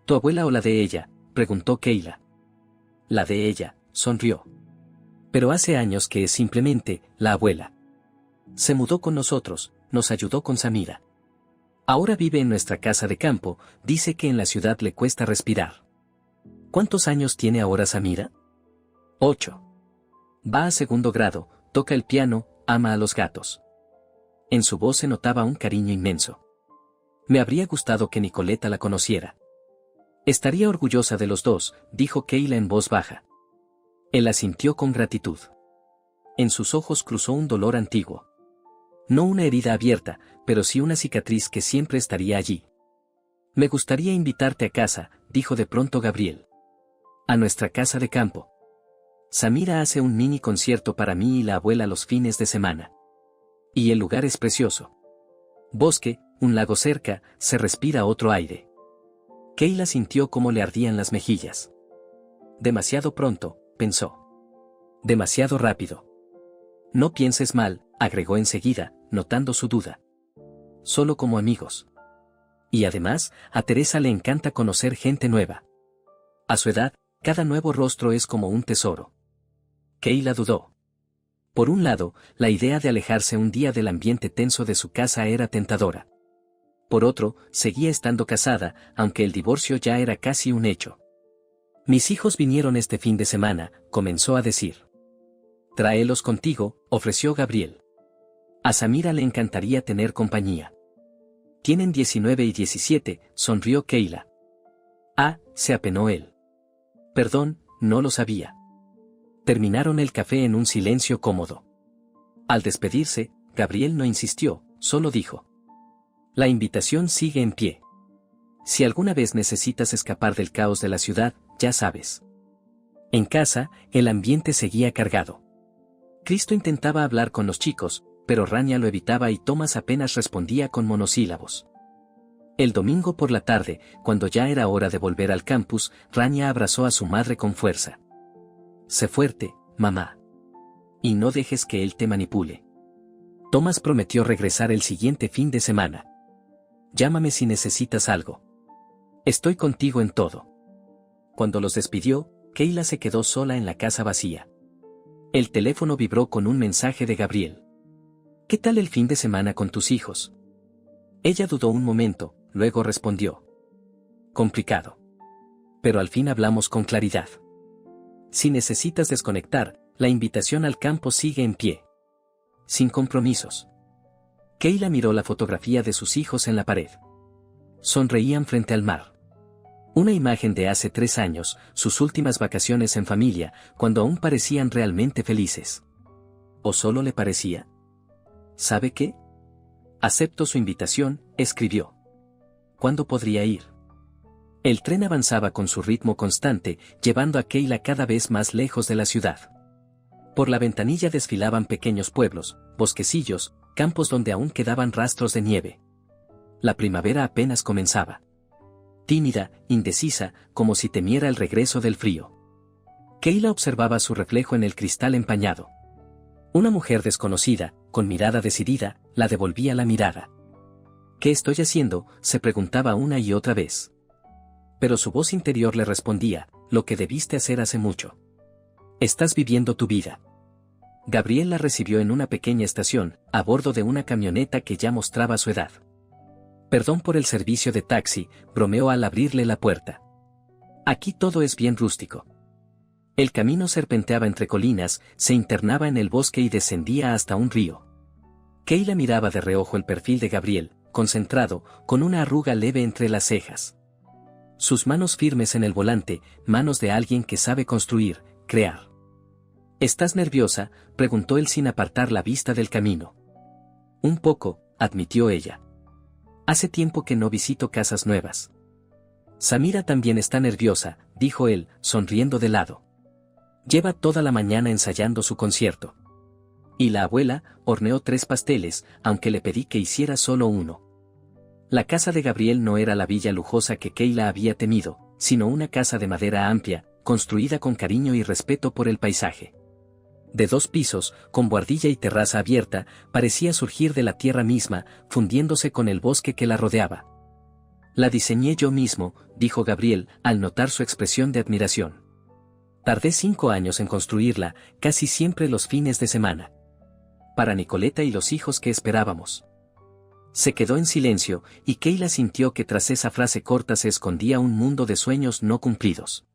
¿Tu abuela o la de ella?, preguntó Kayla. La de ella, sonrió. Pero hace años que es simplemente la abuela. Se mudó con nosotros, nos ayudó con Samira. Ahora vive en nuestra casa de campo, dice que en la ciudad le cuesta respirar. ¿Cuántos años tiene ahora Samira? 8. Va a 2º grado, toca el piano, ama a los gatos. En su voz se notaba un cariño inmenso. Me habría gustado que Nicoleta la conociera. Estaría orgullosa de los dos, dijo Kayla en voz baja. Él asintió con gratitud. En sus ojos cruzó un dolor antiguo. No una herida abierta, pero sí una cicatriz que siempre estaría allí. Me gustaría invitarte a casa, dijo de pronto Gabriel. A nuestra casa de campo. Samira hace un mini concierto para mí y la abuela los fines de semana. Y el lugar es precioso. Bosque, un lago cerca, se respira otro aire. Kayla sintió cómo le ardían las mejillas. Demasiado pronto, pensó. Demasiado rápido. No pienses mal, agregó enseguida, notando su duda. Solo como amigos. Y además, a Teresa le encanta conocer gente nueva. A su edad, cada nuevo rostro es como un tesoro. Kayla dudó. Por un lado, la idea de alejarse un día del ambiente tenso de su casa era tentadora. Por otro, seguía estando casada, aunque el divorcio ya era casi un hecho. Mis hijos vinieron este fin de semana, comenzó a decir. Tráelos contigo, ofreció Gabriel. A Samira le encantaría tener compañía. Tienen 19 y 17, sonrió Kayla. Ah, se apenó él. Perdón, no lo sabía. Terminaron el café en un silencio cómodo. Al despedirse, Gabriel no insistió, solo dijo. La invitación sigue en pie. Si alguna vez necesitas escapar del caos de la ciudad, ya sabes. En casa, el ambiente seguía cargado. Cristo intentaba hablar con los chicos, pero Rania lo evitaba y Thomas apenas respondía con monosílabos. El domingo por la tarde, cuando ya era hora de volver al campus, Rania abrazó a su madre con fuerza. Sé fuerte, mamá. Y no dejes que él te manipule. Thomas prometió regresar el siguiente fin de semana. Llámame si necesitas algo. Estoy contigo en todo. Cuando los despidió, Kayla se quedó sola en la casa vacía. El teléfono vibró con un mensaje de Gabriel. ¿Qué tal el fin de semana con tus hijos? Ella dudó un momento, luego respondió. Complicado. Pero al fin hablamos con claridad. Si necesitas desconectar, la invitación al campo sigue en pie. Sin compromisos. Kayla miró la fotografía de sus hijos en la pared. Sonreían frente al mar. Una imagen de hace 3 años, sus últimas vacaciones en familia, cuando aún parecían realmente felices. ¿O solo le parecía? ¿Sabe qué? Acepto su invitación, escribió. ¿Cuándo podría ir? El tren avanzaba con su ritmo constante, llevando a Kayla cada vez más lejos de la ciudad. Por la ventanilla desfilaban pequeños pueblos, bosquecillos, campos donde aún quedaban rastros de nieve. La primavera apenas comenzaba. Tímida, indecisa, como si temiera el regreso del frío. Kayla observaba su reflejo en el cristal empañado. Una mujer desconocida, con mirada decidida, la devolvía la mirada. ¿Qué estoy haciendo?, se preguntaba una y otra vez. Pero su voz interior le respondía, lo que debiste hacer hace mucho. Estás viviendo tu vida. Gabriel la recibió en una pequeña estación, a bordo de una camioneta que ya mostraba su edad. Perdón por el servicio de taxi, bromeó al abrirle la puerta. Aquí todo es bien rústico. El camino serpenteaba entre colinas, se internaba en el bosque y descendía hasta un río. Kayla miraba de reojo el perfil de Gabriel, concentrado, con una arruga leve entre las cejas. Sus manos firmes en el volante, manos de alguien que sabe construir, crear. ¿Estás nerviosa?, preguntó él sin apartar la vista del camino. Un poco, admitió ella. Hace tiempo que no visito casas nuevas. Samira también está nerviosa, dijo él, sonriendo de lado. Lleva toda la mañana ensayando su concierto. Y la abuela horneó 3 pasteles, aunque le pedí que hiciera solo uno. La casa de Gabriel no era la villa lujosa que Kayla había temido, sino una casa de madera amplia, construida con cariño y respeto por el paisaje. De 2 pisos, con buhardilla y terraza abierta, parecía surgir de la tierra misma, fundiéndose con el bosque que la rodeaba. La diseñé yo mismo, dijo Gabriel, al notar su expresión de admiración. Tardé 5 años en construirla, casi siempre los fines de semana. Para Nicoleta y los hijos que esperábamos. Se quedó en silencio, y Kayla sintió que tras esa frase corta se escondía un mundo de sueños no cumplidos.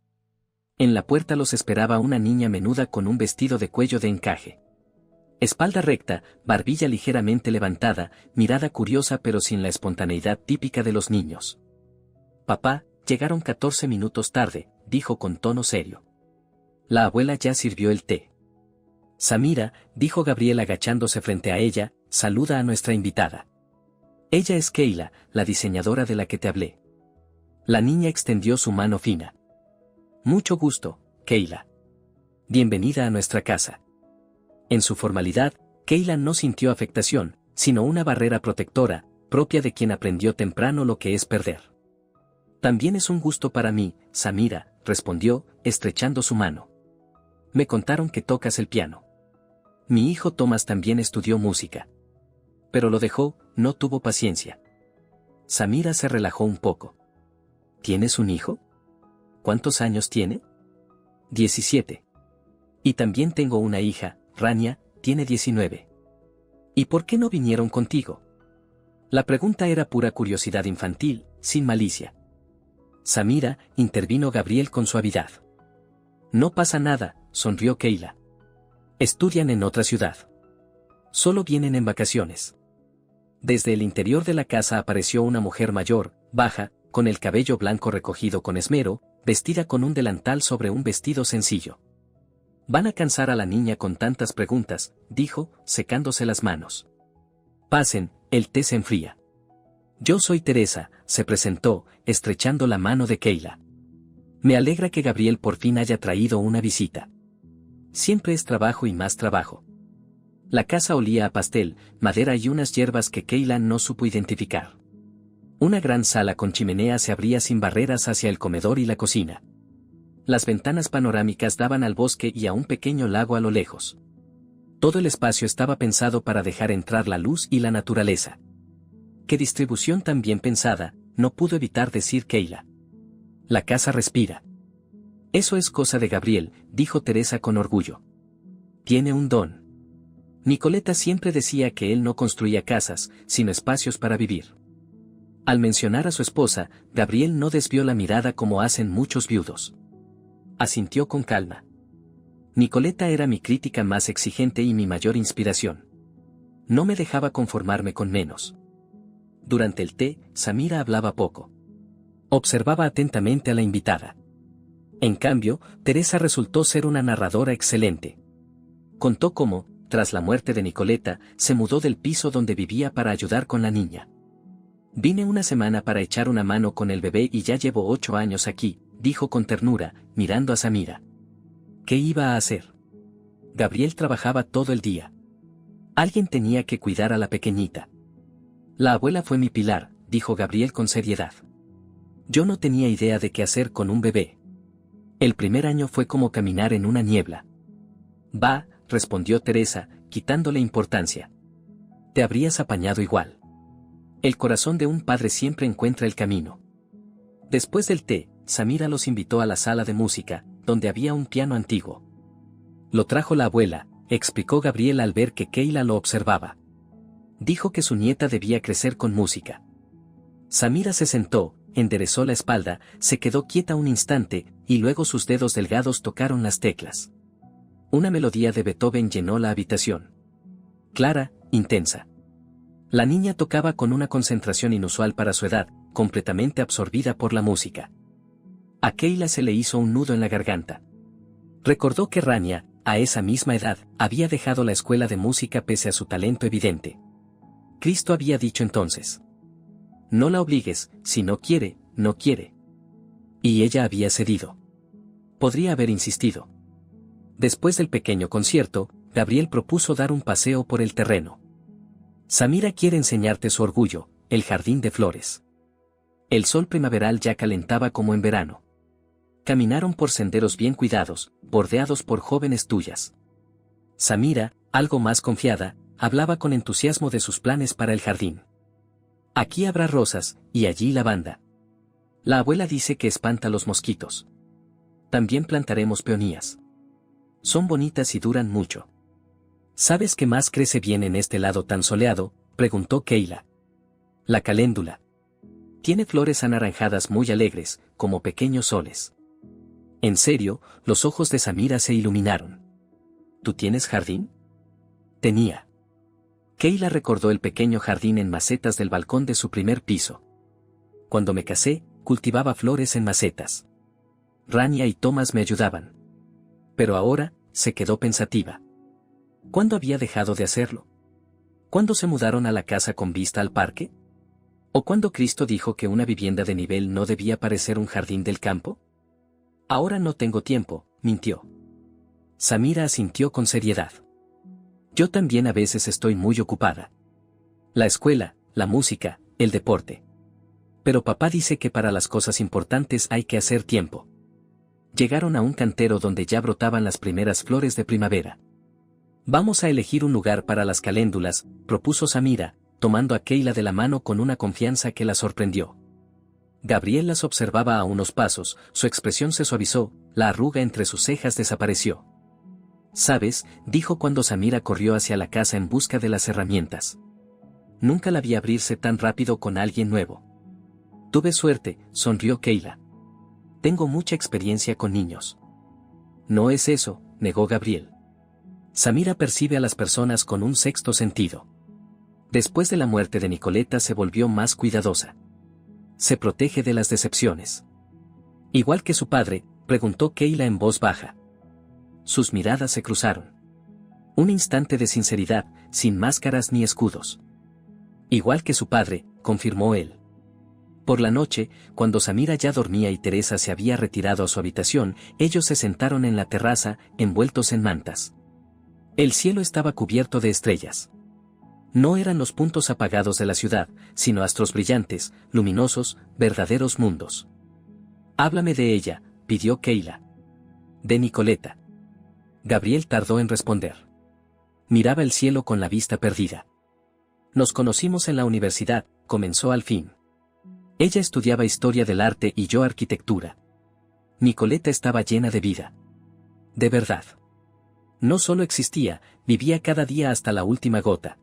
En la puerta los esperaba una niña menuda con un vestido de cuello de encaje. Espalda recta, barbilla ligeramente levantada, mirada curiosa pero sin la espontaneidad típica de los niños. Papá, llegaron 14 minutos tarde, dijo con tono serio. La abuela ya sirvió el té. Samira, dijo Gabriel agachándose frente a ella, saluda a nuestra invitada. Ella es Kayla, la diseñadora de la que te hablé. La niña extendió su mano fina. Mucho gusto, Kayla. Bienvenida a nuestra casa. En su formalidad, Kayla no sintió afectación, sino una barrera protectora, propia de quien aprendió temprano lo que es perder. También es un gusto para mí, Samira, respondió, estrechando su mano. Me contaron que tocas el piano. Mi hijo Tomás también estudió música. Pero lo dejó, no tuvo paciencia. Samira se relajó un poco. ¿Tienes un hijo? ¿Cuántos años tiene? 17. Y también tengo una hija, Rania, tiene 19. ¿Y por qué no vinieron contigo? La pregunta era pura curiosidad infantil, sin malicia. Samira, intervino Gabriel con suavidad. No pasa nada, sonrió Kayla. Estudian en otra ciudad. Solo vienen en vacaciones. Desde el interior de la casa apareció una mujer mayor, baja, con el cabello blanco recogido con esmero, vestida con un delantal sobre un vestido sencillo. Van a cansar a la niña con tantas preguntas, dijo, secándose las manos. Pasen, el té se enfría. Yo soy Teresa, se presentó, estrechando la mano de Kayla. Me alegra que Gabriel por fin haya traído una visita. Siempre es trabajo y más trabajo. La casa olía a pastel, madera y unas hierbas que Kayla no supo identificar. Una gran sala con chimenea se abría sin barreras hacia el comedor y la cocina. Las ventanas panorámicas daban al bosque y a un pequeño lago a lo lejos. Todo el espacio estaba pensado para dejar entrar la luz y la naturaleza. Qué distribución tan bien pensada, no pudo evitar decir Keila. La casa respira. Eso es cosa de Gabriel, dijo Teresa con orgullo. Tiene un don. Nicoleta siempre decía que él no construía casas, sino espacios para vivir. Al mencionar a su esposa, Gabriel no desvió la mirada como hacen muchos viudos. Asintió con calma. Nicoleta era mi crítica más exigente y mi mayor inspiración. No me dejaba conformarme con menos. Durante el té, Samira hablaba poco. Observaba atentamente a la invitada. En cambio, Teresa resultó ser una narradora excelente. Contó cómo, tras la muerte de Nicoleta, se mudó del piso donde vivía para ayudar con la niña. Vine una semana para echar una mano con el bebé y ya llevo 8 años aquí, dijo con ternura, mirando a Samira. ¿Qué iba a hacer? Gabriel trabajaba todo el día. Alguien tenía que cuidar a la pequeñita. La abuela fue mi pilar, dijo Gabriel con seriedad. Yo no tenía idea de qué hacer con un bebé. El primer año fue como caminar en una niebla. Va, respondió Teresa, quitándole importancia. Te habrías apañado igual. El corazón de un padre siempre encuentra el camino. Después del té, Samira los invitó a la sala de música, donde había un piano antiguo. Lo trajo la abuela, explicó Gabriel al ver que Keila lo observaba. Dijo que su nieta debía crecer con música. Samira se sentó, enderezó la espalda, se quedó quieta un instante, y luego sus dedos delgados tocaron las teclas. Una melodía de Beethoven llenó la habitación. Clara, intensa. La niña tocaba con una concentración inusual para su edad, completamente absorbida por la música. A Keila se le hizo un nudo en la garganta. Recordó que Rania, a esa misma edad, había dejado la escuela de música pese a su talento evidente. Cristo había dicho entonces: no la obligues, si no quiere, no quiere. Y ella había cedido. Podría haber insistido. Después del pequeño concierto, Gabriel propuso dar un paseo por el terreno. Samira quiere enseñarte su orgullo, el jardín de flores. El sol primaveral ya calentaba como en verano. Caminaron por senderos bien cuidados, bordeados por jóvenes tuyas. Samira, algo más confiada, hablaba con entusiasmo de sus planes para el jardín. Aquí habrá rosas, y allí lavanda. La abuela dice que espanta los mosquitos. También plantaremos peonías. Son bonitas y duran mucho. ¿Sabes qué más crece bien en este lado tan soleado?, preguntó Keila. La caléndula. Tiene flores anaranjadas muy alegres, como pequeños soles. En serio, los ojos de Samira se iluminaron. ¿Tú tienes jardín? Tenía. Keila recordó el pequeño jardín en macetas del balcón de su primer piso. Cuando me casé, cultivaba flores en macetas. Rania y Thomas me ayudaban. Pero ahora, se quedó pensativa. ¿Cuándo había dejado de hacerlo? ¿Cuándo se mudaron a la casa con vista al parque? ¿O cuándo Cristo dijo que una vivienda de nivel no debía parecer un jardín del campo? Ahora no tengo tiempo, mintió. Samira asintió con seriedad. Yo también a veces estoy muy ocupada. La escuela, la música, el deporte. Pero papá dice que para las cosas importantes hay que hacer tiempo. Llegaron a un cantero donde ya brotaban las primeras flores de primavera. Vamos a elegir un lugar para las caléndulas, propuso Samira, tomando a Keila de la mano con una confianza que la sorprendió. Gabriel las observaba a unos pasos, su expresión se suavizó, la arruga entre sus cejas desapareció. ¿Sabes?, dijo cuando Samira corrió hacia la casa en busca de las herramientas. Nunca la vi abrirse tan rápido con alguien nuevo. Tuve suerte, sonrió Keila. Tengo mucha experiencia con niños. No es eso, negó Gabriel. Samira percibe a las personas con un sexto sentido. Después de la muerte de Nicoleta se volvió más cuidadosa. Se protege de las decepciones. Igual que su padre, preguntó Keila en voz baja. Sus miradas se cruzaron. Un instante de sinceridad, sin máscaras ni escudos. Igual que su padre, confirmó él. Por la noche, cuando Samira ya dormía y Teresa se había retirado a su habitación, ellos se sentaron en la terraza, envueltos en mantas. El cielo estaba cubierto de estrellas. No eran los puntos apagados de la ciudad, sino astros brillantes, luminosos, verdaderos mundos. Háblame de ella, pidió Keila. De Nicoleta. Gabriel tardó en responder. Miraba el cielo con la vista perdida. Nos conocimos en la universidad, comenzó al fin. Ella estudiaba historia del arte y yo arquitectura. Nicoleta estaba llena de vida. De verdad. No solo existía, vivía cada día hasta la última gota.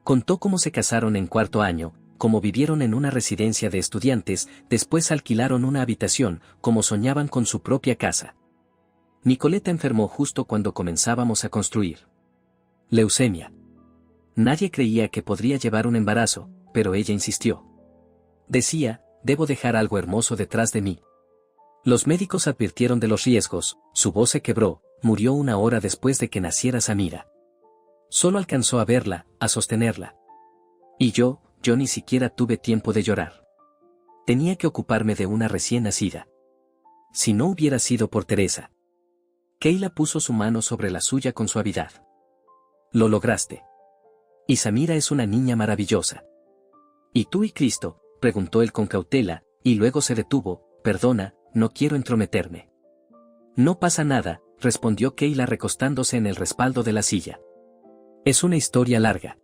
Contó cómo se casaron en cuarto año, cómo vivieron en una residencia de estudiantes, después alquilaron una habitación, cómo soñaban con su propia casa. Nicoleta enfermó justo cuando comenzábamos a construir. Leucemia. Nadie creía que podría llevar un embarazo, pero ella insistió. Decía, debo dejar algo hermoso detrás de mí. Los médicos advirtieron de los riesgos, su voz se quebró, murió una hora después de que naciera Samira. Solo alcanzó a verla, a sostenerla. Y yo ni siquiera tuve tiempo de llorar. Tenía que ocuparme de una recién nacida. Si no hubiera sido por Teresa. Keila puso su mano sobre la suya con suavidad. Lo lograste. Y Samira es una niña maravillosa. ¿Y tú y Cristo? Preguntó él con cautela, y luego se detuvo. Perdona, no quiero entrometerme. No pasa nada, respondió Keila recostándose en el respaldo de la silla. Es una historia larga.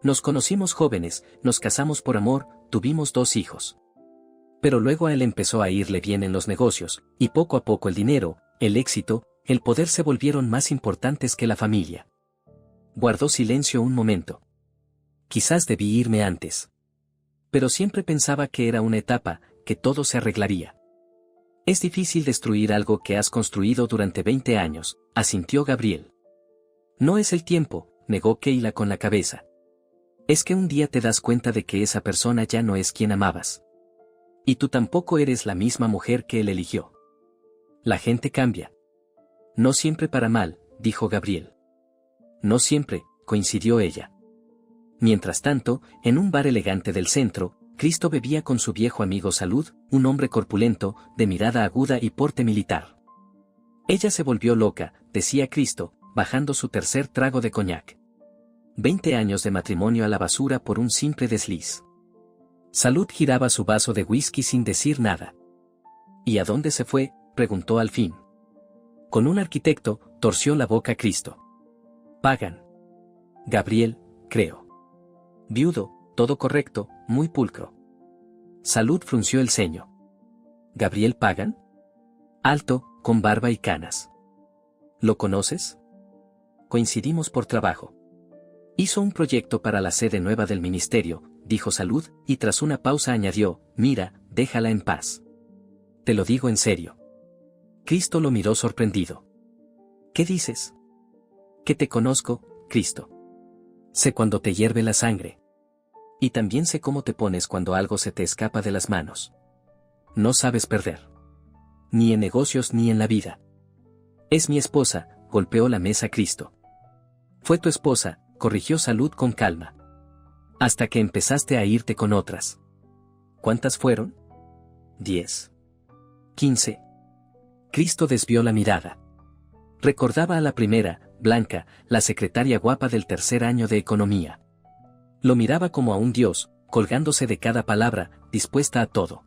Nos conocimos jóvenes, nos casamos por amor, tuvimos 2 hijos. Pero luego a él empezó a irle bien en los negocios, y poco a poco el dinero, el éxito, el poder se volvieron más importantes que la familia. Guardó silencio un momento. Quizás debí irme antes. Pero siempre pensaba que era una etapa, que todo se arreglaría. Es difícil destruir algo que has construido durante 20 años, asintió Gabriel. No es el tiempo, negó Keila con la cabeza. Es que un día te das cuenta de que esa persona ya no es quien amabas. Y tú tampoco eres la misma mujer que él eligió. La gente cambia. No siempre para mal, dijo Gabriel. No siempre, coincidió ella. Mientras tanto, en un bar elegante del centro, Cristo bebía con su viejo amigo Salud, un hombre corpulento, de mirada aguda y porte militar. Ella se volvió loca, decía Cristo, bajando su tercer trago de coñac. 20 años de matrimonio a la basura por un simple desliz. Salud giraba su vaso de whisky sin decir nada. ¿Y a dónde se fue?, preguntó al fin. Con un arquitecto, torció la boca Cristo. Pagan. Gabriel, creo. Viudo, todo correcto, muy pulcro. Salud frunció el ceño. ¿Gabriel Pagan? Alto, con barba y canas. ¿Lo conoces? Coincidimos por trabajo. Hizo un proyecto para la sede nueva del ministerio, dijo Salud, y tras una pausa añadió, mira, déjala en paz. Te lo digo en serio. Cristo lo miró sorprendido. ¿Qué dices? Que te conozco, Cristo. Sé cuando te hierve la sangre. Y también sé cómo te pones cuando algo se te escapa de las manos. No sabes perder. Ni en negocios ni en la vida. Es mi esposa, golpeó la mesa Cristo. Fue tu esposa, corrigió Salud con calma. Hasta que empezaste a irte con otras. ¿Cuántas fueron? 10. 15. Cristo desvió la mirada. Recordaba a la primera, Blanca, la secretaria guapa del tercer año de economía. Lo miraba como a un dios, colgándose de cada palabra, dispuesta a todo.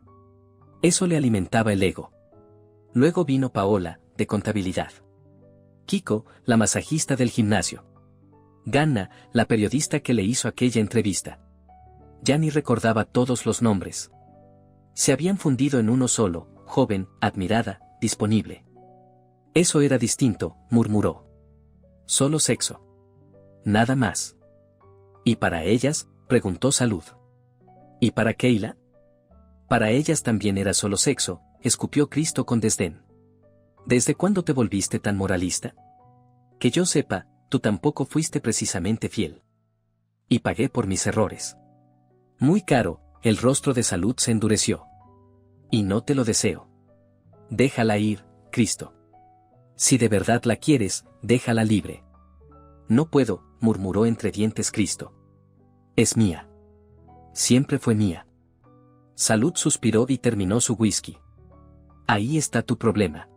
Eso le alimentaba el ego. Luego vino Paola, de contabilidad. Kiko, la masajista del gimnasio. Ganna, la periodista que le hizo aquella entrevista. Ya ni recordaba todos los nombres. Se habían fundido en uno solo, joven, admirada, disponible. Eso era distinto, murmuró. Solo sexo. Nada más. ¿Y para ellas?, preguntó Salud. ¿Y para Keila? Para ellas también era solo sexo, escupió Cristo con desdén. ¿Desde cuándo te volviste tan moralista? Que yo sepa, tú tampoco fuiste precisamente fiel. Y pagué por mis errores. Muy caro, el rostro de Salud se endureció. Y no te lo deseo. Déjala ir, Cristo. Si de verdad la quieres, déjala libre. No puedo, murmuró entre dientes Cristo. Es mía. Siempre fue mía. Salud suspiró y terminó su whisky. Ahí está tu problema.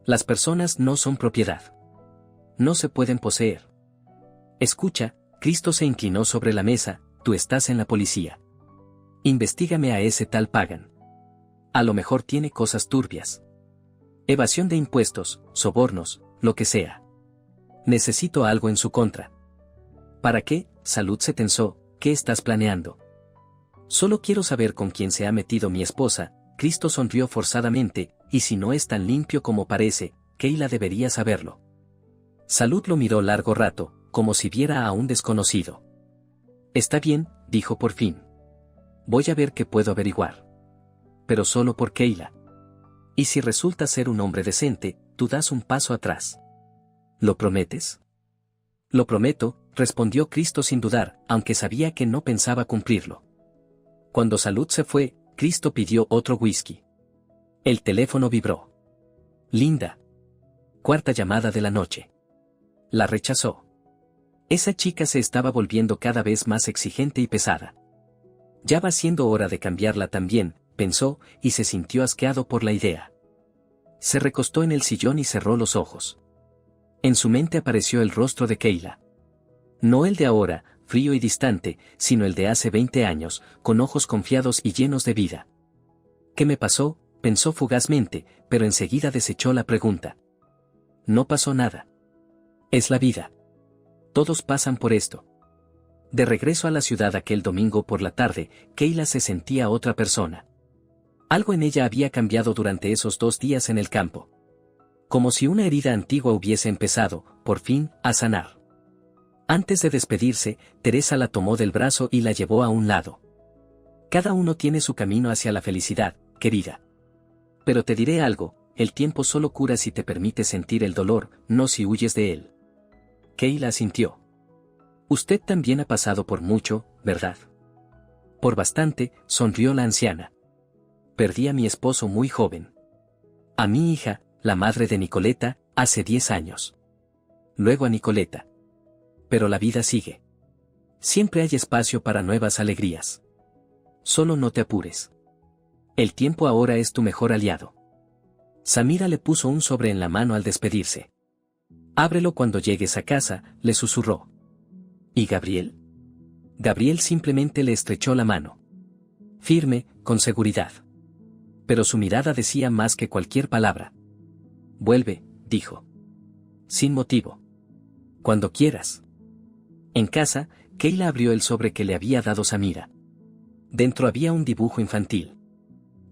Las personas no son propiedad. No se pueden poseer. Escucha, Cristo se inclinó sobre la mesa, tú estás en la policía. Investígame a ese tal Pagan. A lo mejor tiene cosas turbias. Evasión de impuestos, sobornos, lo que sea. Necesito algo en su contra. ¿Para qué? Salud se tensó, ¿qué estás planeando? Solo quiero saber con quién se ha metido mi esposa. Cristo sonrió forzadamente, y si no es tan limpio como parece, Kayla debería saberlo. Salud lo miró largo rato, como si viera a un desconocido. Está bien, dijo por fin. Voy a ver qué puedo averiguar. Pero solo por Kayla. Y si resulta ser un hombre decente, tú das un paso atrás. ¿Lo prometes? Lo prometo, respondió Cristo sin dudar, aunque sabía que no pensaba cumplirlo. Cuando Salud se fue, Cristo pidió otro whisky. El teléfono vibró. Linda. Cuarta llamada de la noche. La rechazó. Esa chica se estaba volviendo cada vez más exigente y pesada. Ya va siendo hora de cambiarla también, pensó, y se sintió asqueado por la idea. Se recostó en el sillón y cerró los ojos. En su mente apareció el rostro de Kayla. No el de ahora, frío y distante, sino el de hace 20 años, con ojos confiados y llenos de vida. ¿Qué me pasó?, pensó fugazmente, pero enseguida desechó la pregunta. No pasó nada. Es la vida. Todos pasan por esto. De regreso a la ciudad aquel domingo por la tarde, Kayla se sentía otra persona. Algo en ella había cambiado durante esos 2 días en el campo. Como si una herida antigua hubiese empezado, por fin, a sanar. Antes de despedirse, Teresa la tomó del brazo y la llevó a un lado. Cada uno tiene su camino hacia la felicidad, querida. Pero te diré algo, el tiempo solo cura si te permite sentir el dolor, no si huyes de él. Kayla asintió. Usted también ha pasado por mucho, ¿verdad? Por bastante, sonrió la anciana. Perdí a mi esposo muy joven. A mi hija, la madre de Nicoleta, hace 10 años. Luego a Nicoleta. Pero la vida sigue. Siempre hay espacio para nuevas alegrías. Solo no te apures. El tiempo ahora es tu mejor aliado. Samira le puso un sobre en la mano al despedirse. Ábrelo cuando llegues a casa, le susurró. ¿Y Gabriel? Gabriel simplemente le estrechó la mano. Firme, con seguridad. Pero su mirada decía más que cualquier palabra. Vuelve, dijo. Sin motivo. Cuando quieras. En casa, Kayla abrió el sobre que le había dado Samira. Dentro había un dibujo infantil.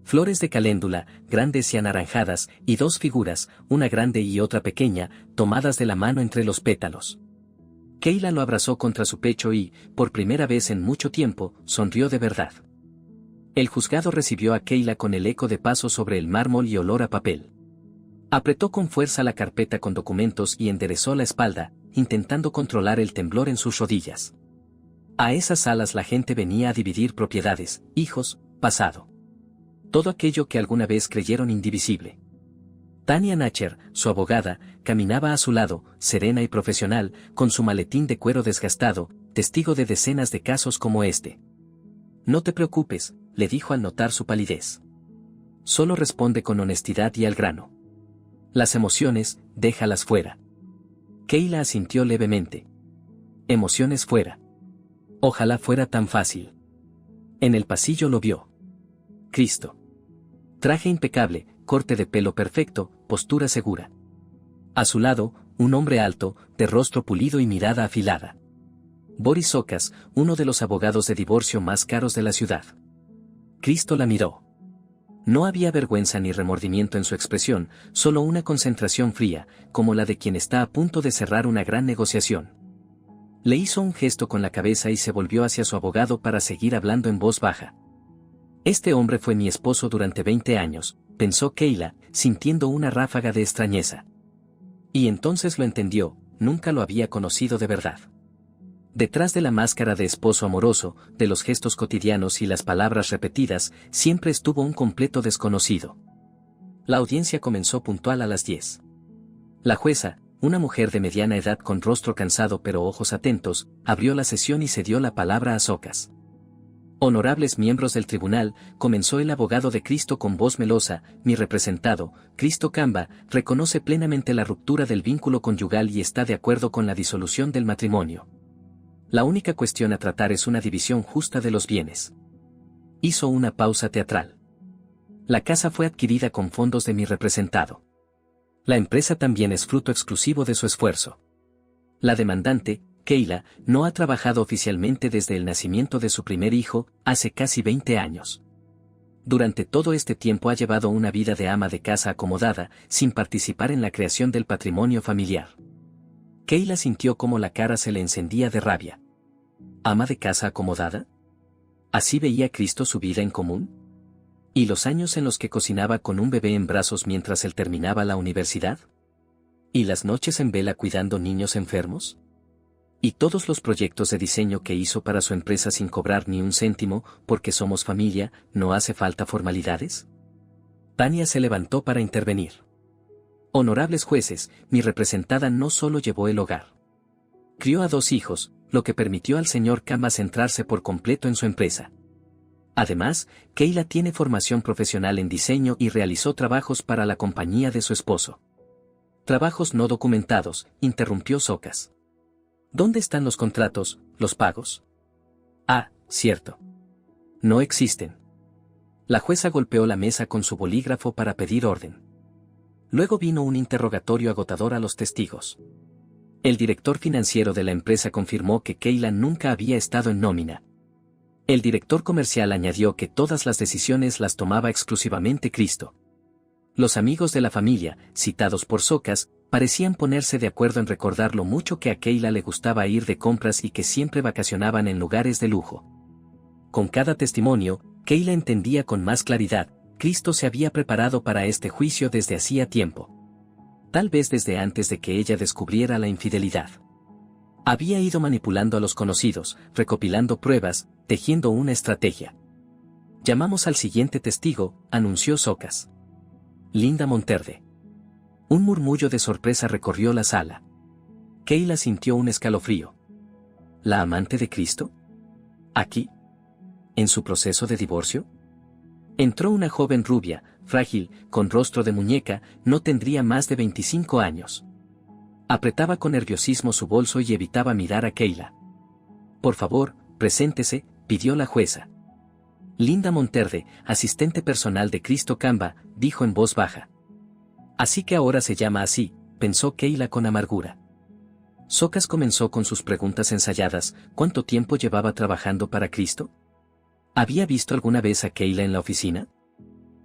Flores de caléndula, grandes y anaranjadas, y 2 figuras, una grande y otra pequeña, tomadas de la mano entre los pétalos. Kayla lo abrazó contra su pecho y, por primera vez en mucho tiempo, sonrió de verdad. El juzgado recibió a Kayla con el eco de pasos sobre el mármol y olor a papel. Apretó con fuerza la carpeta con documentos y enderezó la espalda, intentando controlar el temblor en sus rodillas. A esas salas la gente venía a dividir propiedades, hijos, pasado. Todo aquello que alguna vez creyeron indivisible. Tania Nacher, su abogada, caminaba a su lado, serena y profesional, con su maletín de cuero desgastado, testigo de decenas de casos como este. No te preocupes, le dijo al notar su palidez. Solo responde con honestidad y al grano. Las emociones, déjalas fuera. Kayla asintió levemente. Emociones fuera. Ojalá fuera tan fácil. En el pasillo lo vio. Cristo. Traje impecable, corte de pelo perfecto, postura segura. A su lado, un hombre alto, de rostro pulido y mirada afilada. Boris Sokas, uno de los abogados de divorcio más caros de la ciudad. Cristo la miró. No había vergüenza ni remordimiento en su expresión, solo una concentración fría, como la de quien está a punto de cerrar una gran negociación. Le hizo un gesto con la cabeza y se volvió hacia su abogado para seguir hablando en voz baja. Este hombre fue mi esposo durante 20 años, pensó Kayla, sintiendo una ráfaga de extrañeza. Y entonces lo entendió, nunca lo había conocido de verdad. Detrás de la máscara de esposo amoroso, de los gestos cotidianos y las palabras repetidas, siempre estuvo un completo desconocido. La audiencia comenzó puntual a las 10. La jueza, una mujer de mediana edad con rostro cansado pero ojos atentos, abrió la sesión y cedió la palabra a Sokas. Honorables miembros del tribunal, comenzó el abogado de Cristo con voz melosa, mi representado, Cristo Camba, reconoce plenamente la ruptura del vínculo conyugal y está de acuerdo con la disolución del matrimonio. La única cuestión a tratar es una división justa de los bienes. Hizo una pausa teatral. La casa fue adquirida con fondos de mi representado. La empresa también es fruto exclusivo de su esfuerzo. La demandante, Keila no ha trabajado oficialmente desde el nacimiento de su primer hijo, hace casi 20 años. Durante todo este tiempo ha llevado una vida de ama de casa acomodada, sin participar en la creación del patrimonio familiar. Keila sintió cómo la cara se le encendía de rabia. ¿Ama de casa acomodada? ¿Así veía Cristo su vida en común? ¿Y los años en los que cocinaba con un bebé en brazos mientras él terminaba la universidad? ¿Y las noches en vela cuidando niños enfermos? ¿Y todos los proyectos de diseño que hizo para su empresa sin cobrar ni un céntimo, porque somos familia, no hace falta formalidades? Tania se levantó para intervenir. Honorables jueces, mi representada no solo llevó el hogar. Crió a 2 hijos, lo que permitió al señor Kamba centrarse por completo en su empresa. Además, Keila tiene formación profesional en diseño y realizó trabajos para la compañía de su esposo. Trabajos no documentados, interrumpió Socas. ¿Dónde están los contratos, los pagos? Ah, cierto. No existen. La jueza golpeó la mesa con su bolígrafo para pedir orden. Luego vino un interrogatorio agotador a los testigos. El director financiero de la empresa confirmó que Keila nunca había estado en nómina. El director comercial añadió que todas las decisiones las tomaba exclusivamente Cristo. Los amigos de la familia, citados por Socas, parecían ponerse de acuerdo en recordar lo mucho que a Keila le gustaba ir de compras y que siempre vacacionaban en lugares de lujo. Con cada testimonio, Keila entendía con más claridad, Cristo se había preparado para este juicio desde hacía tiempo. Tal vez desde antes de que ella descubriera la infidelidad. Había ido manipulando a los conocidos, recopilando pruebas, tejiendo una estrategia. Llamamos al siguiente testigo, anunció Socas. Linda Monterde. Un murmullo de sorpresa recorrió la sala. Keila sintió un escalofrío. ¿La amante de Cristo? ¿Aquí? ¿En su proceso de divorcio? Entró una joven rubia, frágil, con rostro de muñeca, no tendría más de 25 años. Apretaba con nerviosismo su bolso y evitaba mirar a Keila. Por favor, preséntese, pidió la jueza. Linda Monterde, asistente personal de Cristo Kamba, dijo en voz baja. Así que ahora se llama así, pensó Keila con amargura. Socas comenzó con sus preguntas ensayadas. ¿Cuánto tiempo llevaba trabajando para Cristo? ¿Había visto alguna vez a Keila en la oficina?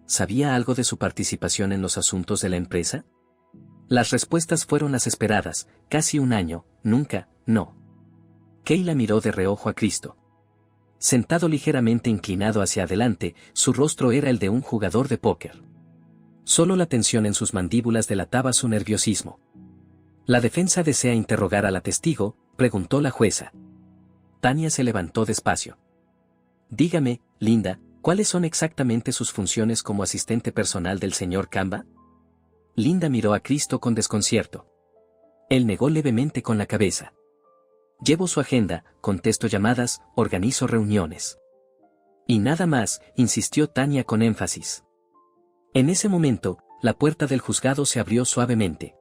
¿Sabía algo de su participación en los asuntos de la empresa? Las respuestas fueron las esperadas, casi un año, nunca, no. Keila miró de reojo a Cristo. Sentado ligeramente inclinado hacia adelante, su rostro era el de un jugador de póker. Solo la tensión en sus mandíbulas delataba su nerviosismo. ¿La defensa desea interrogar a la testigo?, preguntó la jueza. Tania se levantó despacio. Dígame, Linda, ¿cuáles son exactamente sus funciones como asistente personal del señor Kamba? Linda miró a Cristo con desconcierto. Él negó levemente con la cabeza. Llevo su agenda, contesto llamadas, organizo reuniones. Y nada más, insistió Tania con énfasis. En ese momento, la puerta del juzgado se abrió suavemente.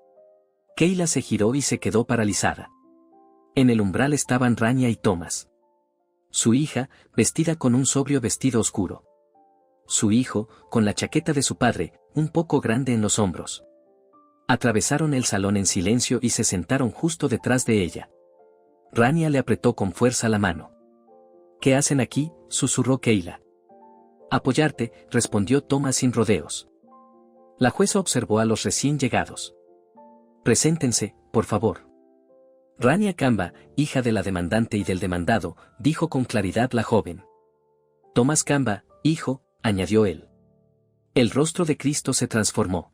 Keila se giró y se quedó paralizada. En el umbral estaban Rania y Thomas. Su hija, vestida con un sobrio vestido oscuro. Su hijo, con la chaqueta de su padre, un poco grande en los hombros. Atravesaron el salón en silencio y se sentaron justo detrás de ella. Rania le apretó con fuerza la mano. ¿Qué hacen aquí?, susurró Keila. Apoyarte, respondió Thomas sin rodeos. La jueza observó a los recién llegados. Preséntense, por favor. Rania Kamba, hija de la demandante y del demandado, dijo con claridad la joven. Thomas Kamba, hijo, añadió él. El rostro de Cristo se transformó.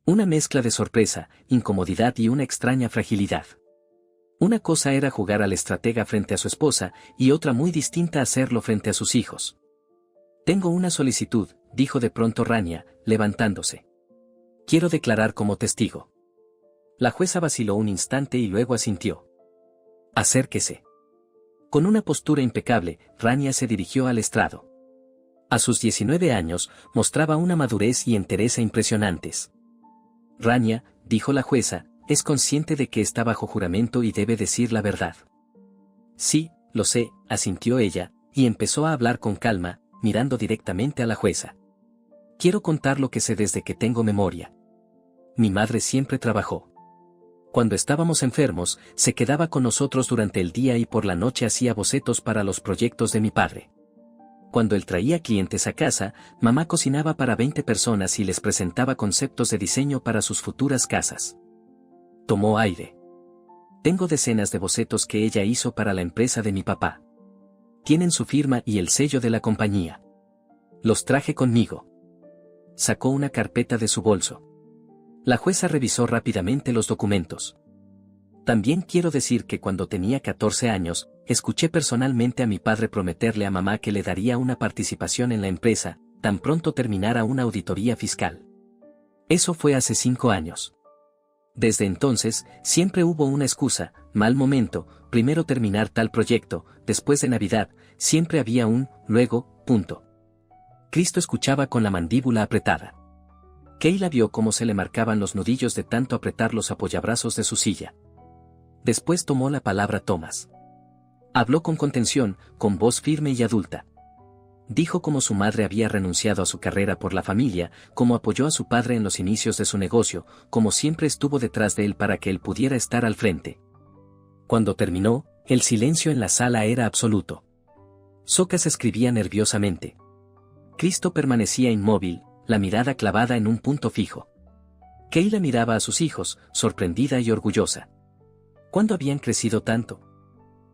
Una mezcla de sorpresa, incomodidad y una extraña fragilidad. Una cosa era jugar al estratega frente a su esposa, y otra muy distinta hacerlo frente a sus hijos. Tengo una solicitud, dijo de pronto Rania, levantándose. Quiero declarar como testigo. La jueza vaciló un instante y luego asintió. Acérquese. Con una postura impecable, Rania se dirigió al estrado. A sus 19 años, mostraba una madurez y entereza impresionantes. Rania, dijo la jueza, es consciente de que está bajo juramento y debe decir la verdad. Sí, lo sé, asintió ella, y empezó a hablar con calma, mirando directamente a la jueza. Quiero contar lo que sé desde que tengo memoria. Mi madre siempre trabajó. Cuando estábamos enfermos, se quedaba con nosotros durante el día y por la noche hacía bocetos para los proyectos de mi padre. Cuando él traía clientes a casa, mamá cocinaba para 20 personas y les presentaba conceptos de diseño para sus futuras casas. Tomó aire. Tengo decenas de bocetos que ella hizo para la empresa de mi papá. Tienen su firma y el sello de la compañía. Los traje conmigo. Sacó una carpeta de su bolso. La jueza revisó rápidamente los documentos. También quiero decir que cuando tenía 14 años, escuché personalmente a mi padre prometerle a mamá que le daría una participación en la empresa, tan pronto terminara una auditoría fiscal. Eso fue hace 5 años. Desde entonces, siempre hubo una excusa, mal momento, primero terminar tal proyecto, después de Navidad, siempre había un, luego, punto. Cristo escuchaba con la mandíbula apretada. Kayla vio cómo se le marcaban los nudillos de tanto apretar los apoyabrazos de su silla. Después tomó la palabra Thomas. Habló con contención, con voz firme y adulta. Dijo cómo su madre había renunciado a su carrera por la familia, cómo apoyó a su padre en los inicios de su negocio, cómo siempre estuvo detrás de él para que él pudiera estar al frente. Cuando terminó, el silencio en la sala era absoluto. Socas escribía nerviosamente. Cristo permanecía inmóvil, la mirada clavada en un punto fijo. Kayla miraba a sus hijos, sorprendida y orgullosa. ¿Cuándo habían crecido tanto?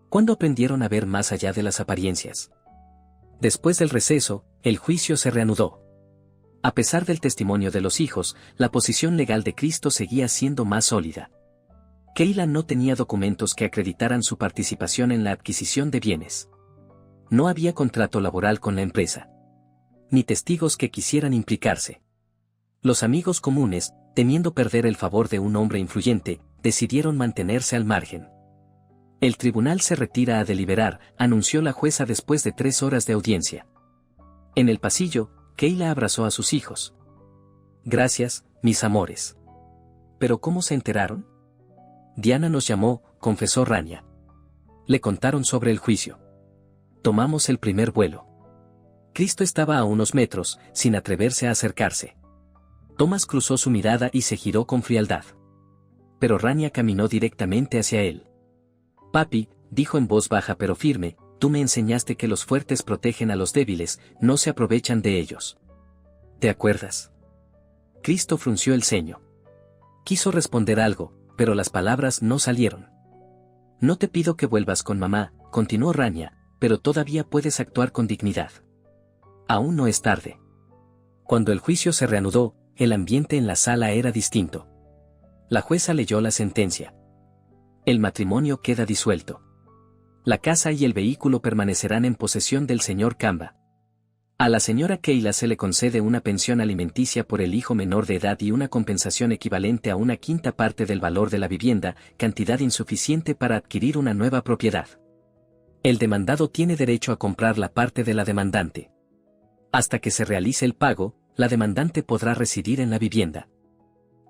¿Cuándo aprendieron a ver más allá de las apariencias? Después del receso, el juicio se reanudó. A pesar del testimonio de los hijos, la posición legal de Cristo seguía siendo más sólida. Kayla no tenía documentos que acreditaran su participación en la adquisición de bienes. No había contrato laboral con la empresa. Ni testigos que quisieran implicarse. Los amigos comunes, temiendo perder el favor de un hombre influyente, decidieron mantenerse al margen. El tribunal se retira a deliberar, anunció la jueza después de 3 horas de audiencia. En el pasillo, Kayla abrazó a sus hijos. Gracias, mis amores. ¿Pero cómo se enteraron? Diana nos llamó, confesó Rania. Le contaron sobre el juicio. Tomamos el primer vuelo. Cristo estaba a unos metros, sin atreverse a acercarse. Thomas cruzó su mirada y se giró con frialdad. Pero Rania caminó directamente hacia él. Papi, dijo en voz baja pero firme, tú me enseñaste que los fuertes protegen a los débiles, no se aprovechan de ellos. ¿Te acuerdas? Cristo frunció el ceño. Quiso responder algo, pero las palabras no salieron. No te pido que vuelvas con mamá, continuó Rania, pero todavía puedes actuar con dignidad. Aún no es tarde. Cuando el juicio se reanudó, el ambiente en la sala era distinto. La jueza leyó la sentencia. El matrimonio queda disuelto. La casa y el vehículo permanecerán en posesión del señor Kamba. A la señora Kayla se le concede una pensión alimenticia por el hijo menor de edad y una compensación equivalente a 1/5 parte del valor de la vivienda, cantidad insuficiente para adquirir una nueva propiedad. El demandado tiene derecho a comprar la parte de la demandante. Hasta que se realice el pago, la demandante podrá residir en la vivienda.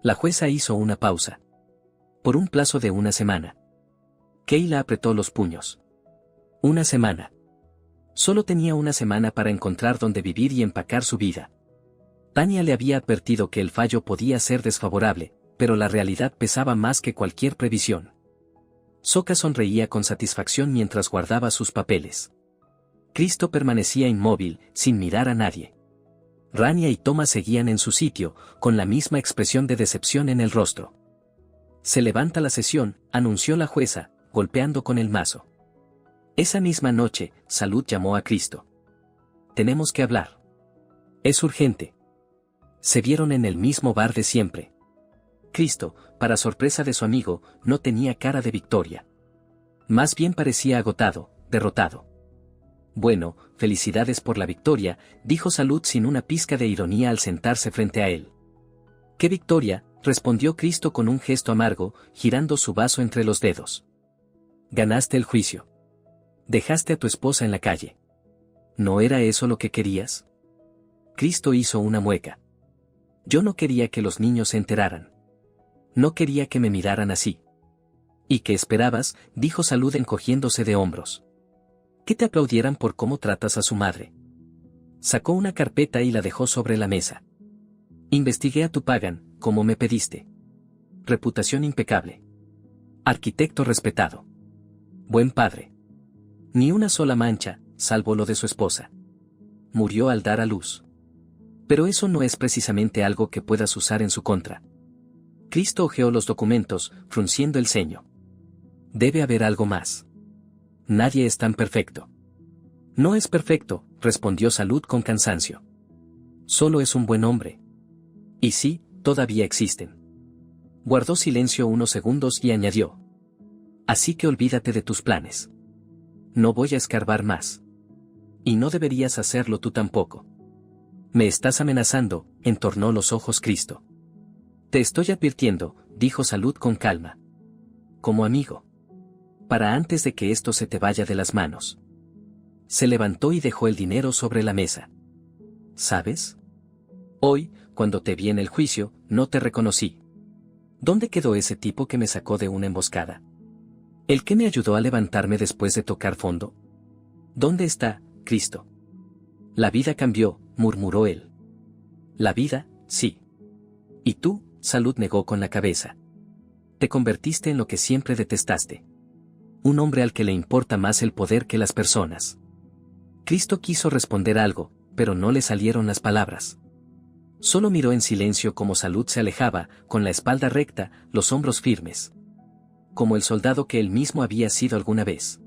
La jueza hizo una pausa. Por un plazo de 1 semana. Kayla apretó los puños. 1 semana. Solo tenía 1 semana para encontrar dónde vivir y empacar su vida. Tania le había advertido que el fallo podía ser desfavorable, pero la realidad pesaba más que cualquier previsión. Soka sonreía con satisfacción mientras guardaba sus papeles. Cristo permanecía inmóvil, sin mirar a nadie. Rania y Thomas seguían en su sitio, con la misma expresión de decepción en el rostro. Se levanta la sesión, anunció la jueza, golpeando con el mazo. Esa misma noche, Salud llamó a Cristo. Tenemos que hablar. Es urgente. Se vieron en el mismo bar de siempre. Cristo, para sorpresa de su amigo, no tenía cara de victoria. Más bien parecía agotado, derrotado. Bueno, felicidades por la victoria, dijo Salud sin una pizca de ironía al sentarse frente a él. ¿Qué victoria?, respondió Cristo con un gesto amargo, girando su vaso entre los dedos. Ganaste el juicio. Dejaste a tu esposa en la calle. ¿No era eso lo que querías? Cristo hizo una mueca. Yo no quería que los niños se enteraran. No quería que me miraran así. ¿Y qué esperabas?, dijo Salud encogiéndose de hombros. Que te aplaudieran por cómo tratas a su madre. Sacó una carpeta y la dejó sobre la mesa. Investigué a tu Pagan, como me pediste. Reputación impecable. Arquitecto respetado. Buen padre. Ni una sola mancha, salvo lo de su esposa. Murió al dar a luz. Pero eso no es precisamente algo que puedas usar en su contra. Cristo hojeó los documentos, frunciendo el ceño. Debe haber algo más. Nadie es tan perfecto. No es perfecto, respondió Salud con cansancio. Solo es un buen hombre. Y sí, todavía existen. Guardó silencio unos segundos y añadió. Así que olvídate de tus planes. No voy a escarbar más. Y no deberías hacerlo tú tampoco. Me estás amenazando, entornó los ojos Cristo. Te estoy advirtiendo, dijo Salud con calma. Como amigo. Para antes de que esto se te vaya de las manos. Se levantó y dejó el dinero sobre la mesa. ¿Sabes? Hoy, cuando te vi en el juicio, no te reconocí. ¿Dónde quedó ese tipo que me sacó de una emboscada? ¿El que me ayudó a levantarme después de tocar fondo? ¿Dónde está, Cristo? La vida cambió, murmuró él. La vida, sí. Y tú, Salud negó con la cabeza. Te convertiste en lo que siempre detestaste. Un hombre al que le importa más el poder que las personas. Cristo quiso responder algo, pero no le salieron las palabras. Solo miró en silencio como Salud se alejaba, con la espalda recta, los hombros firmes. Como el soldado que él mismo había sido alguna vez.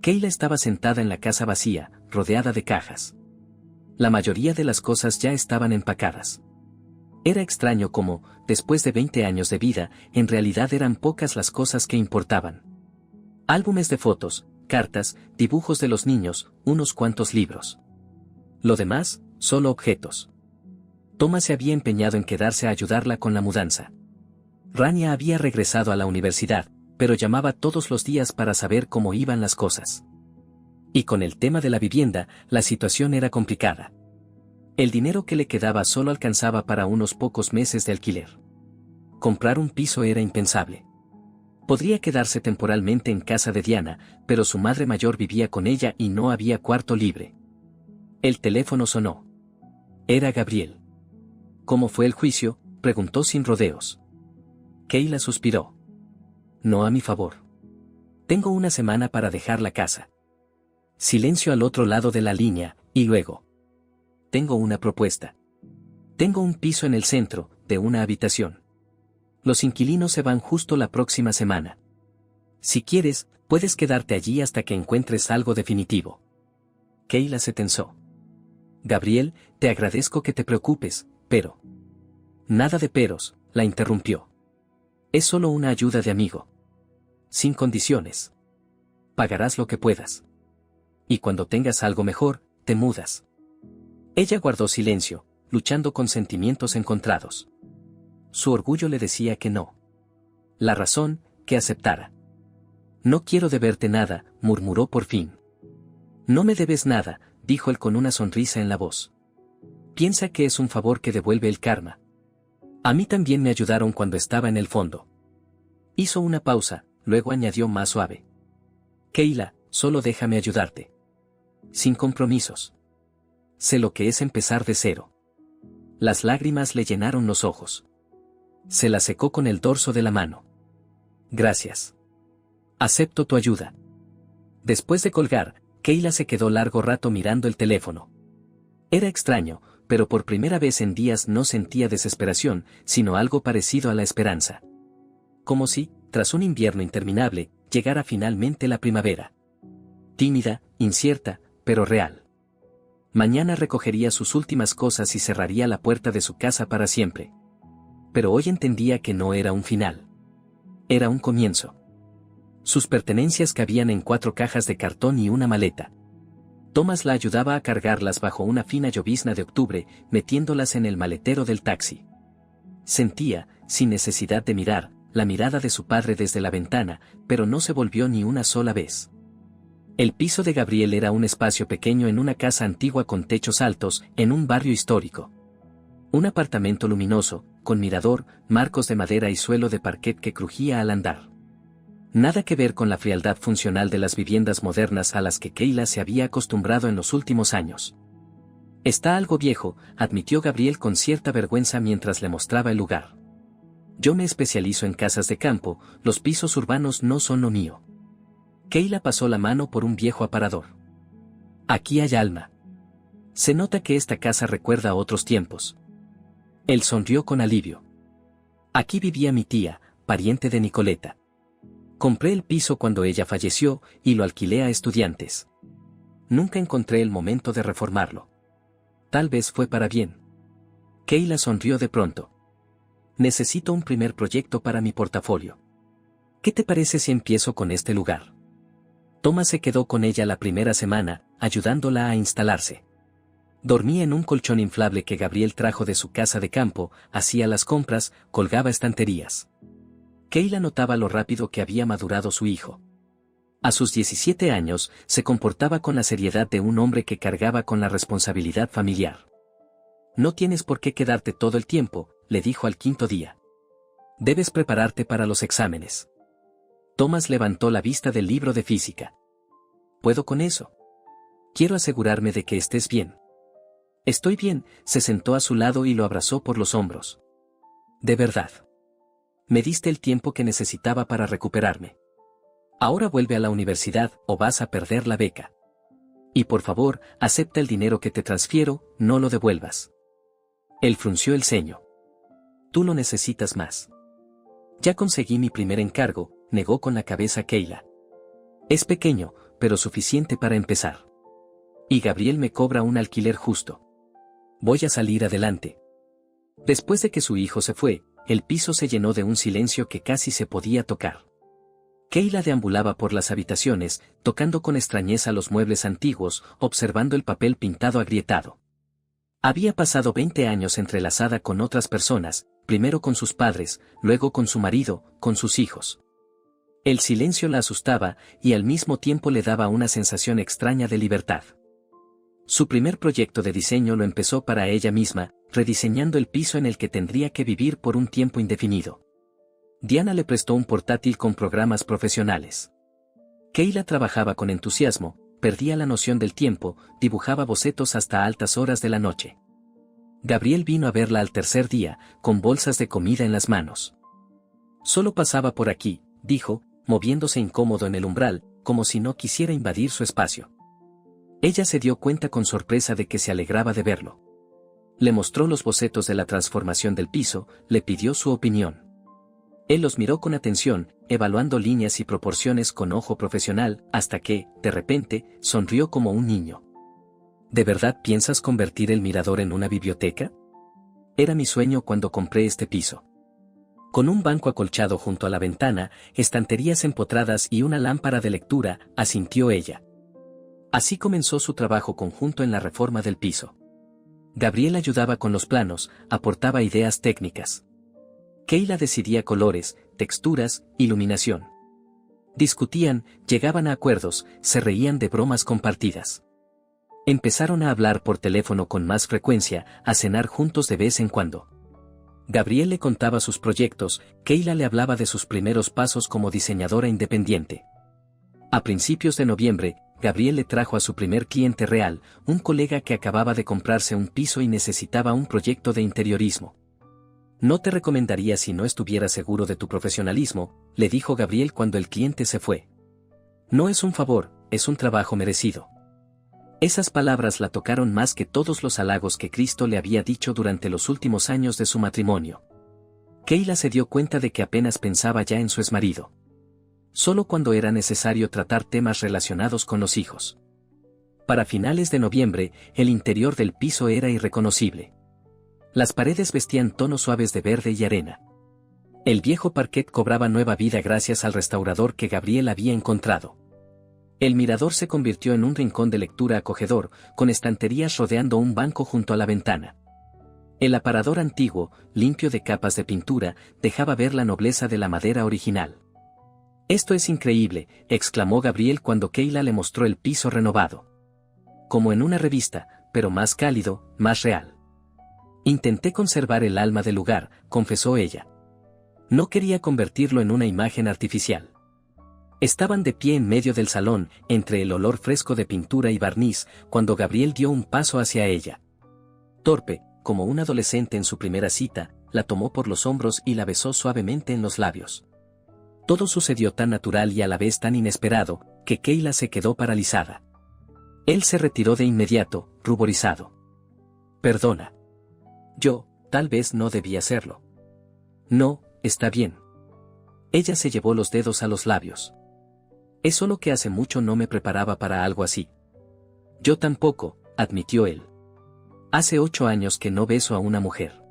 Kayla estaba sentada en la casa vacía, rodeada de cajas. La mayoría de las cosas ya estaban empacadas. Era extraño cómo, después de 20 años de vida, en realidad eran pocas las cosas que importaban. Álbumes de fotos, cartas, dibujos de los niños, unos cuantos libros. Lo demás, solo objetos. Thomas se había empeñado en quedarse a ayudarla con la mudanza. Rania había regresado a la universidad, pero llamaba todos los días para saber cómo iban las cosas. Y con el tema de la vivienda, la situación era complicada. El dinero que le quedaba solo alcanzaba para unos pocos meses de alquiler. Comprar un piso era impensable. Podría quedarse temporalmente en casa de Diana, pero su madre mayor vivía con ella y no había cuarto libre. El teléfono sonó. Era Gabriel. ¿Cómo fue el juicio?, preguntó sin rodeos. Kayla suspiró. No a mi favor. Tengo una semana para dejar la casa. Silencio al otro lado de la línea, y luego. Tengo una propuesta. Tengo un piso en el centro, de una habitación. Los inquilinos se van justo la próxima semana. Si quieres, puedes quedarte allí hasta que encuentres algo definitivo. Kayla se tensó. Gabriel, te agradezco que te preocupes, pero... Nada de peros, la interrumpió. Es solo una ayuda de amigo. Sin condiciones. Pagarás lo que puedas. Y cuando tengas algo mejor, te mudas. Ella guardó silencio, luchando con sentimientos encontrados. Su orgullo le decía que no. La razón, que aceptara. No quiero deberte nada, murmuró por fin. No me debes nada, dijo él con una sonrisa en la voz. Piensa que es un favor que devuelve el karma. A mí también me ayudaron cuando estaba en el fondo. Hizo una pausa, luego añadió más suave. Kayla, solo déjame ayudarte. Sin compromisos. Sé lo que es empezar de cero. Las lágrimas le llenaron los ojos. Se la secó con el dorso de la mano. Gracias. Acepto tu ayuda. Después de colgar, Kayla se quedó largo rato mirando el teléfono. Era extraño, pero por primera vez en días no sentía desesperación, sino algo parecido a la esperanza. Como si, tras un invierno interminable, llegara finalmente la primavera. Tímida, incierta, pero real. Mañana recogería sus últimas cosas y cerraría la puerta de su casa para siempre. Pero hoy entendía que no era un final. Era un comienzo. Sus pertenencias cabían en 4 cajas de cartón y una maleta. Thomas la ayudaba a cargarlas bajo una fina llovizna de octubre, metiéndolas en el maletero del taxi. Sentía, sin necesidad de mirar, la mirada de su padre desde la ventana, pero no se volvió ni una sola vez. El piso de Gabriel era un espacio pequeño en una casa antigua con techos altos, en un barrio histórico. Un apartamento luminoso, con mirador, marcos de madera y suelo de parquet que crujía al andar. Nada que ver con la frialdad funcional de las viviendas modernas a las que Kayla se había acostumbrado en los últimos años. Está algo viejo, admitió Gabriel con cierta vergüenza mientras le mostraba el lugar. Yo me especializo en casas de campo, los pisos urbanos no son lo mío. Keila pasó la mano por un viejo aparador. Aquí hay alma. Se nota que esta casa recuerda a otros tiempos. Él sonrió con alivio. Aquí vivía mi tía, pariente de Nicoleta. Compré el piso cuando ella falleció y lo alquilé a estudiantes. Nunca encontré el momento de reformarlo. Tal vez fue para bien. Keila sonrió de pronto. Necesito un primer proyecto para mi portafolio. ¿Qué te parece si empiezo con este lugar? Thomas se quedó con ella la primera semana, ayudándola a instalarse. Dormía en un colchón inflable que Gabriel trajo de su casa de campo, hacía las compras, colgaba estanterías. Keila notaba lo rápido que había madurado su hijo. A sus 17 años, se comportaba con la seriedad de un hombre que cargaba con la responsabilidad familiar. No tienes por qué quedarte todo el tiempo, le dijo al quinto día. Debes prepararte para los exámenes. Thomas levantó la vista del libro de física. ¿Puedo con eso? Quiero asegurarme de que estés bien. Estoy bien, se sentó a su lado y lo abrazó por los hombros. De verdad. Me diste el tiempo que necesitaba para recuperarme. Ahora vuelve a la universidad o vas a perder la beca. Y por favor, acepta el dinero que te transfiero, no lo devuelvas. Él frunció el ceño. Tú lo necesitas más. Ya conseguí mi primer encargo, negó con la cabeza Keila. Es pequeño, pero suficiente para empezar. Y Gabriel me cobra un alquiler justo. Voy a salir adelante. Después de que su hijo se fue, el piso se llenó de un silencio que casi se podía tocar. Keila deambulaba por las habitaciones, tocando con extrañeza los muebles antiguos, observando el papel pintado agrietado. Había pasado 20 años entrelazada con otras personas, primero con sus padres, luego con su marido, con sus hijos. El silencio la asustaba y al mismo tiempo le daba una sensación extraña de libertad. Su primer proyecto de diseño lo empezó para ella misma, rediseñando el piso en el que tendría que vivir por un tiempo indefinido. Diana le prestó un portátil con programas profesionales. Keila trabajaba con entusiasmo, perdía la noción del tiempo, dibujaba bocetos hasta altas horas de la noche. Gabriel vino a verla al tercer día, con bolsas de comida en las manos. Solo pasaba por aquí, dijo, moviéndose incómodo en el umbral, como si no quisiera invadir su espacio. Ella se dio cuenta con sorpresa de que se alegraba de verlo. Le mostró los bocetos de la transformación del piso, le pidió su opinión. Él los miró con atención, evaluando líneas y proporciones con ojo profesional, hasta que, de repente, sonrió como un niño. ¿De verdad piensas convertir el mirador en una biblioteca? Era mi sueño cuando compré este piso. Con un banco acolchado junto a la ventana, estanterías empotradas y una lámpara de lectura, asintió ella. Así comenzó su trabajo conjunto en la reforma del piso. Gabriel ayudaba con los planos, aportaba ideas técnicas. Keila decidía colores, texturas, iluminación. Discutían, llegaban a acuerdos, se reían de bromas compartidas. Empezaron a hablar por teléfono con más frecuencia, a cenar juntos de vez en cuando. Gabriel le contaba sus proyectos, Keila le hablaba de sus primeros pasos como diseñadora independiente. A principios de noviembre, Gabriel le trajo a su primer cliente real, un colega que acababa de comprarse un piso y necesitaba un proyecto de interiorismo. No te recomendaría si no estuvieras seguro de tu profesionalismo, le dijo Gabriel cuando el cliente se fue. No es un favor, es un trabajo merecido. Esas palabras la tocaron más que todos los halagos que Cristo le había dicho durante los últimos años de su matrimonio. Keila se dio cuenta de que apenas pensaba ya en su exmarido. Solo cuando era necesario tratar temas relacionados con los hijos. Para finales de noviembre, el interior del piso era irreconocible. Las paredes vestían tonos suaves de verde y arena. El viejo parquet cobraba nueva vida gracias al restaurador que Gabriel había encontrado. El mirador se convirtió en un rincón de lectura acogedor, con estanterías rodeando un banco junto a la ventana. El aparador antiguo, limpio de capas de pintura, dejaba ver la nobleza de la madera original. «Esto es increíble», exclamó Gabriel cuando Keila le mostró el piso renovado. Como en una revista, pero más cálido, más real. Intenté conservar el alma del lugar, confesó ella. No quería convertirlo en una imagen artificial. Estaban de pie en medio del salón, entre el olor fresco de pintura y barniz, cuando Gabriel dio un paso hacia ella. Torpe, como un adolescente en su primera cita, la tomó por los hombros y la besó suavemente en los labios. Todo sucedió tan natural y a la vez tan inesperado, que Kayla se quedó paralizada. Él se retiró de inmediato, ruborizado. Perdona. Yo, tal vez no debía hacerlo. No, está bien. Ella se llevó los dedos a los labios. Es solo que hace mucho no me preparaba para algo así. Yo tampoco, admitió él. Hace 8 años que no beso a una mujer.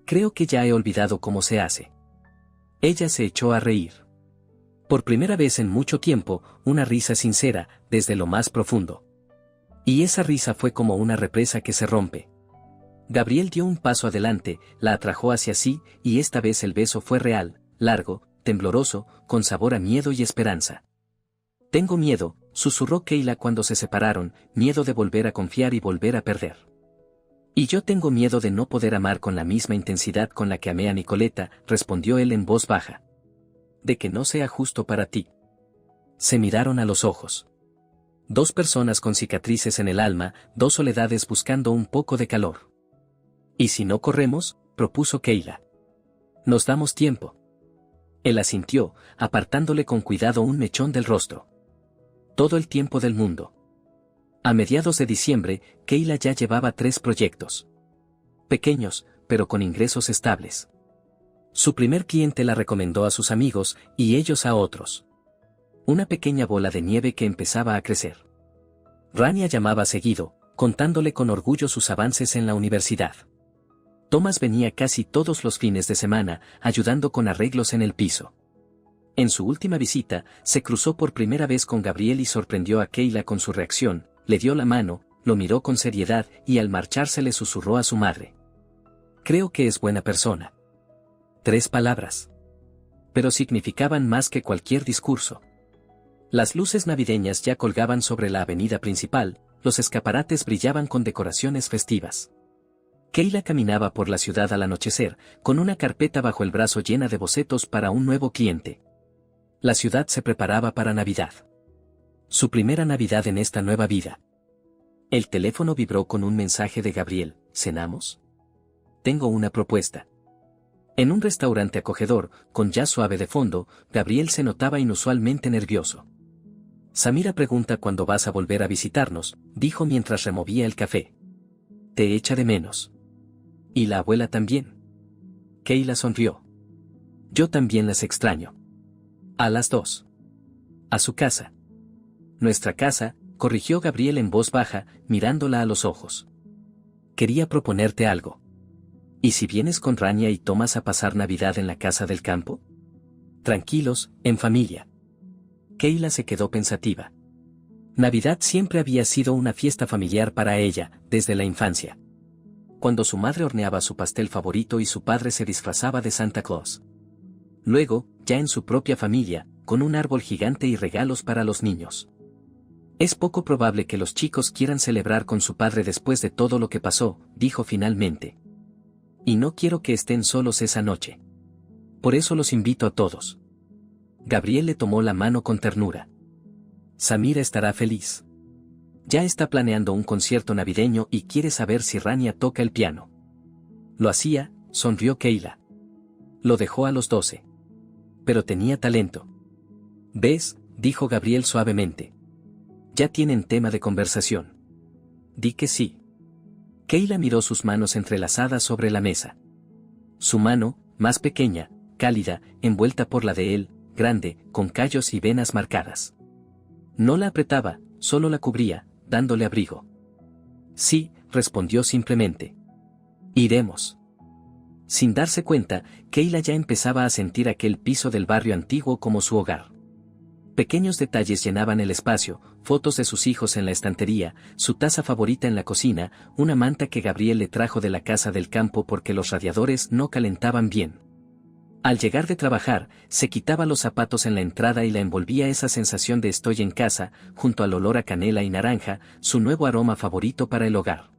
Creo que ya he olvidado cómo se hace. Ella se echó a reír. Por primera vez en mucho tiempo, una risa sincera, desde lo más profundo. Y esa risa fue como una represa que se rompe. Gabriel dio un paso adelante, la atrajo hacia sí, y esta vez el beso fue real, largo, tembloroso, con sabor a miedo y esperanza. Tengo miedo, susurró Kayla cuando se separaron, miedo de volver a confiar y volver a perder. Y yo tengo miedo de no poder amar con la misma intensidad con la que amé a Nicoleta, respondió él en voz baja. De que no sea justo para ti. Se miraron a los ojos. 2 personas con cicatrices en el alma, 2 soledades buscando un poco de calor. ¿Y si no corremos?, propuso Kayla. Nos damos tiempo. Él asintió, apartándole con cuidado un mechón del rostro. Todo el tiempo del mundo. A mediados de diciembre, Kayla ya llevaba 3 proyectos. Pequeños, pero con ingresos estables. Su primer cliente la recomendó a sus amigos, y ellos a otros. Una pequeña bola de nieve que empezaba a crecer. Rania llamaba seguido, contándole con orgullo sus avances en la universidad. Thomas venía casi todos los fines de semana, ayudando con arreglos en el piso. En su última visita, se cruzó por primera vez con Gabriel y sorprendió a Kayla con su reacción, le dio la mano, lo miró con seriedad y al marcharse le susurró a su madre. Creo que es buena persona. 3 palabras. Pero significaban más que cualquier discurso. Las luces navideñas ya colgaban sobre la avenida principal, los escaparates brillaban con decoraciones festivas. Kayla caminaba por la ciudad al anochecer, con una carpeta bajo el brazo llena de bocetos para un nuevo cliente. La ciudad se preparaba para Navidad. Su primera Navidad en esta nueva vida. El teléfono vibró con un mensaje de Gabriel. ¿Cenamos? Tengo una propuesta. En un restaurante acogedor, con jazz suave de fondo, Gabriel se notaba inusualmente nervioso. Samira pregunta cuándo vas a volver a visitarnos, dijo mientras removía el café. Te echa de menos. ¿Y la abuela también? Kayla sonrió. Yo también las extraño. A las 2. A su casa. Nuestra casa, corrigió Gabriel en voz baja, mirándola a los ojos. Quería proponerte algo. ¿Y si vienes con Rania y Thomas a pasar Navidad en la casa del campo? Tranquilos, en familia. Kayla se quedó pensativa. Navidad siempre había sido una fiesta familiar para ella, desde la infancia. Cuando su madre horneaba su pastel favorito y su padre se disfrazaba de Santa Claus. Luego, ya en su propia familia, con un árbol gigante y regalos para los niños. Es poco probable que los chicos quieran celebrar con su padre después de todo lo que pasó, dijo finalmente. Y no quiero que estén solos esa noche. Por eso los invito a todos. Gabriel le tomó la mano con ternura. Samira estará feliz. Ya está planeando un concierto navideño y quiere saber si Rania toca el piano. Lo hacía, sonrió Kayla. Lo dejó a los 12. Pero tenía talento. ¿Ves?, dijo Gabriel suavemente. Ya tienen tema de conversación. Di que sí. Kayla miró sus manos entrelazadas sobre la mesa. Su mano, más pequeña, cálida, envuelta por la de él, grande, con callos y venas marcadas. No la apretaba, solo la cubría, dándole abrigo. Sí, respondió simplemente. Iremos. Sin darse cuenta, Kayla ya empezaba a sentir aquel piso del barrio antiguo como su hogar. Pequeños detalles llenaban el espacio, fotos de sus hijos en la estantería, su taza favorita en la cocina, una manta que Gabriel le trajo de la casa del campo porque los radiadores no calentaban bien. Al llegar de trabajar, se quitaba los zapatos en la entrada y la envolvía esa sensación de estoy en casa, junto al olor a canela y naranja, su nuevo aroma favorito para el hogar.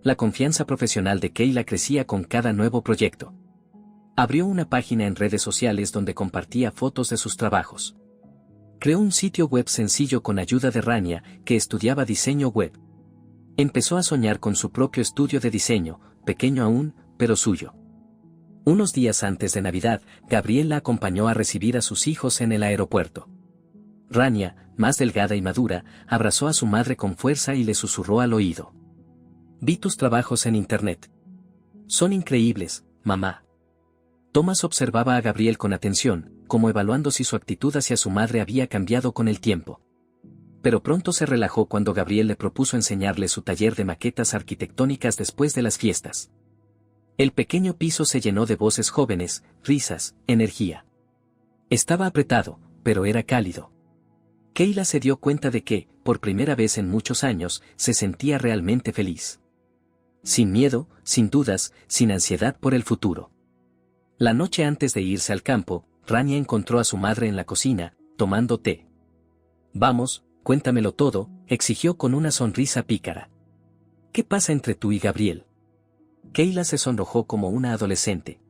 La confianza profesional de Kayla crecía con cada nuevo proyecto. Abrió una página en redes sociales donde compartía fotos de sus trabajos. Creó un sitio web sencillo con ayuda de Rania, que estudiaba diseño web. Empezó a soñar con su propio estudio de diseño, pequeño aún, pero suyo. Unos días antes de Navidad, Gabriel la acompañó a recibir a sus hijos en el aeropuerto. Rania, más delgada y madura, abrazó a su madre con fuerza y le susurró al oído. Vi tus trabajos en internet. Son increíbles, mamá. Thomas observaba a Gabriel con atención, como evaluando si su actitud hacia su madre había cambiado con el tiempo. Pero pronto se relajó cuando Gabriel le propuso enseñarle su taller de maquetas arquitectónicas después de las fiestas. El pequeño piso se llenó de voces jóvenes, risas, energía. Estaba apretado, pero era cálido. Kayla se dio cuenta de que, por primera vez en muchos años, se sentía realmente feliz. Sin miedo, sin dudas, sin ansiedad por el futuro. La noche antes de irse al campo, Rania encontró a su madre en la cocina, tomando té. Vamos, cuéntamelo todo, exigió con una sonrisa pícara. ¿Qué pasa entre tú y Gabriel? Kayla se sonrojó como una adolescente.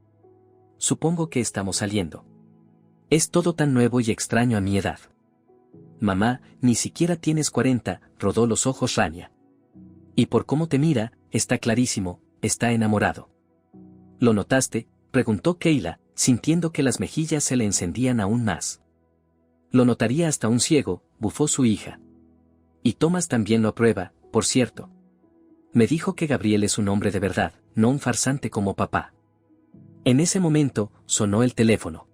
Supongo que estamos saliendo. Es todo tan nuevo y extraño a mi edad. Mamá, ni siquiera tienes 40, rodó los ojos Rania. Y por cómo te mira, está clarísimo, está enamorado. ¿Lo notaste?, preguntó Kayla, sintiendo que las mejillas se le encendían aún más. Lo notaría hasta un ciego, bufó su hija. Y Thomas también lo aprueba, por cierto. Me dijo que Gabriel es un hombre de verdad, no un farsante como papá. En ese momento, sonó el teléfono.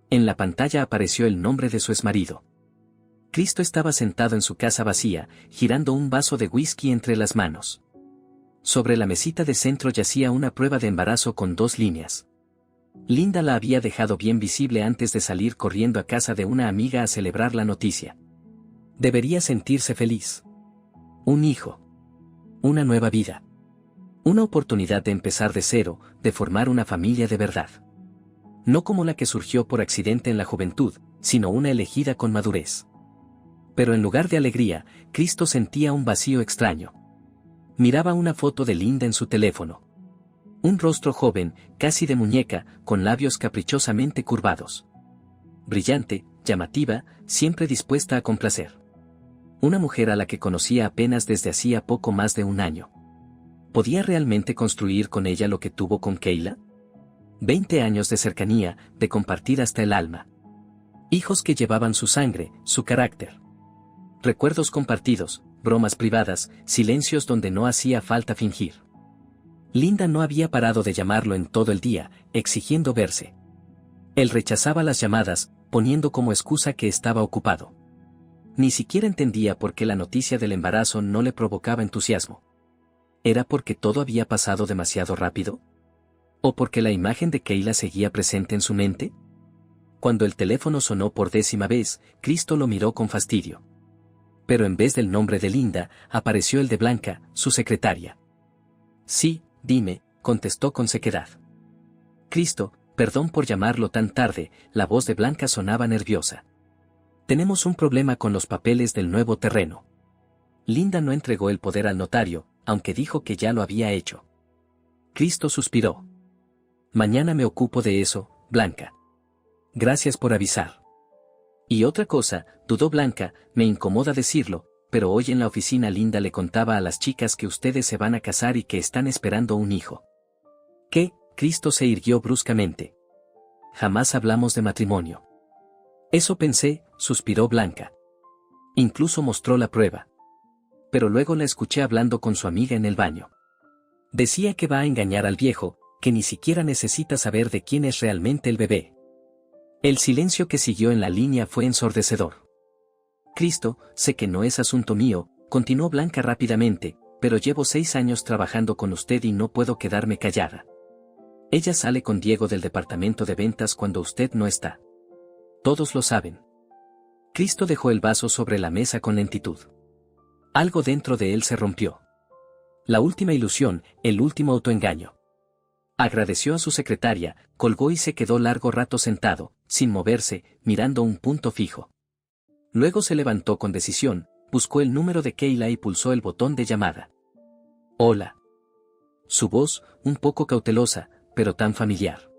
En la pantalla apareció el nombre de su exmarido. Cristo estaba sentado en su casa vacía, girando un vaso de whisky entre las manos. Sobre la mesita de centro yacía una prueba de embarazo con 2 líneas. Linda la había dejado bien visible antes de salir corriendo a casa de una amiga a celebrar la noticia. Debería sentirse feliz. Un hijo. Una nueva vida. Una oportunidad de empezar de cero, de formar una familia de verdad. No como la que surgió por accidente en la juventud, sino una elegida con madurez. Pero en lugar de alegría, Cristo sentía un vacío extraño. Miraba una foto de Linda en su teléfono. Un rostro joven, casi de muñeca, con labios caprichosamente curvados. Brillante, llamativa, siempre dispuesta a complacer. Una mujer a la que conocía apenas desde hacía poco más de un año. ¿Podía realmente construir con ella lo que tuvo con Kayla? 20 años de cercanía, de compartir hasta el alma. Hijos que llevaban su sangre, su carácter. Recuerdos compartidos, bromas privadas, silencios donde no hacía falta fingir. Linda no había parado de llamarlo en todo el día, exigiendo verse. Él rechazaba las llamadas, poniendo como excusa que estaba ocupado. Ni siquiera entendía por qué la noticia del embarazo no le provocaba entusiasmo. ¿Era porque todo había pasado demasiado rápido? ¿O porque la imagen de Kayla seguía presente en su mente? Cuando el teléfono sonó por 10ª vez, Cristo lo miró con fastidio. Pero en vez del nombre de Linda, apareció el de Blanca, su secretaria. Sí, dime, contestó con sequedad. Cristo, perdón por llamarlo tan tarde, la voz de Blanca sonaba nerviosa. Tenemos un problema con los papeles del nuevo terreno. Linda no entregó el poder al notario, aunque dijo que ya lo había hecho. Cristo suspiró. Mañana me ocupo de eso, Blanca. Gracias por avisar. Y otra cosa, dudó Blanca, me incomoda decirlo, pero hoy en la oficina Linda le contaba a las chicas que ustedes se van a casar y que están esperando un hijo. ¿Qué? Cristo se irguió bruscamente. Jamás hablamos de matrimonio. Eso pensé, suspiró Blanca. Incluso mostró la prueba. Pero luego la escuché hablando con su amiga en el baño. Decía que va a engañar al viejo, que ni siquiera necesita saber de quién es realmente el bebé. El silencio que siguió en la línea fue ensordecedor. Cristo, sé que no es asunto mío, continuó Blanca rápidamente, pero llevo 6 años trabajando con usted y no puedo quedarme callada. Ella sale con Diego del departamento de ventas cuando usted no está. Todos lo saben. Cristo dejó el vaso sobre la mesa con lentitud. Algo dentro de él se rompió. La última ilusión, el último autoengaño. Agradeció a su secretaria, colgó y se quedó largo rato sentado, sin moverse, mirando un punto fijo. Luego se levantó con decisión, buscó el número de Kayla y pulsó el botón de llamada. Hola. Su voz, un poco cautelosa, pero tan familiar.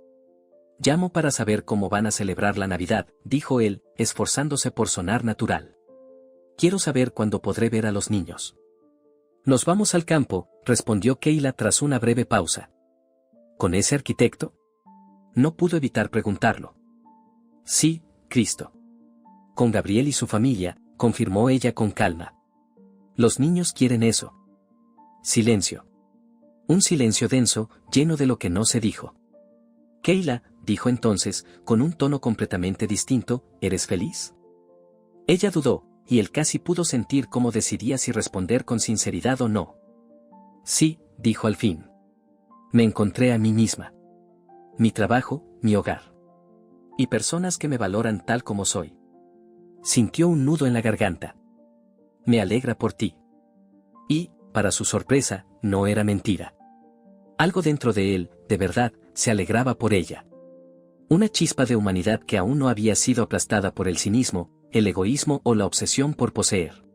Llamo para saber cómo van a celebrar la Navidad, dijo él, esforzándose por sonar natural. Quiero saber cuándo podré ver a los niños. Nos vamos al campo, respondió Keila tras una breve pausa. ¿Con ese arquitecto? No pudo evitar preguntarlo. Sí, Cristo. Con Gabriel y su familia, confirmó ella con calma. Los niños quieren eso. Silencio. Un silencio denso, lleno de lo que no se dijo. Keila, dijo entonces, con un tono completamente distinto, ¿eres feliz? Ella dudó, y él casi pudo sentir cómo decidía si responder con sinceridad o no. Sí, dijo al fin. Me encontré a mí misma. Mi trabajo, mi hogar. Y personas que me valoran tal como soy. Sintió un nudo en la garganta. Me alegra por ti. Y, para su sorpresa, no era mentira. Algo dentro de él, de verdad, se alegraba por ella. Una chispa de humanidad que aún no había sido aplastada por el cinismo, el egoísmo o la obsesión por poseer.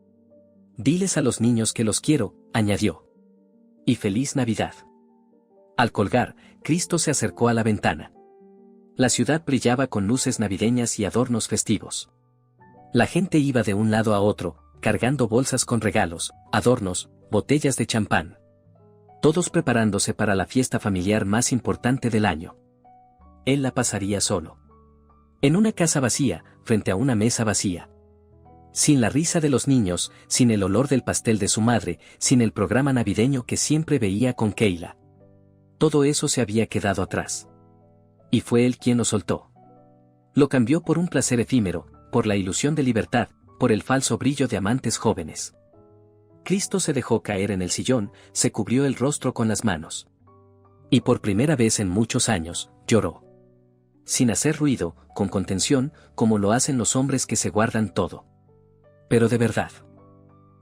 Diles a los niños que los quiero, añadió. Y feliz Navidad. Al colgar, Cristo se acercó a la ventana. La ciudad brillaba con luces navideñas y adornos festivos. La gente iba de un lado a otro, cargando bolsas con regalos, adornos, botellas de champán. Todos preparándose para la fiesta familiar más importante del año. Él la pasaría solo. En una casa vacía, frente a una mesa vacía. Sin la risa de los niños, sin el olor del pastel de su madre, sin el programa navideño que siempre veía con Keila. Todo eso se había quedado atrás. Y fue él quien lo soltó. Lo cambió por un placer efímero, por la ilusión de libertad, por el falso brillo de amantes jóvenes. Cristo se dejó caer en el sillón, se cubrió el rostro con las manos. Y por primera vez en muchos años, lloró. Sin hacer ruido, con contención, como lo hacen los hombres que se guardan todo. Pero de verdad.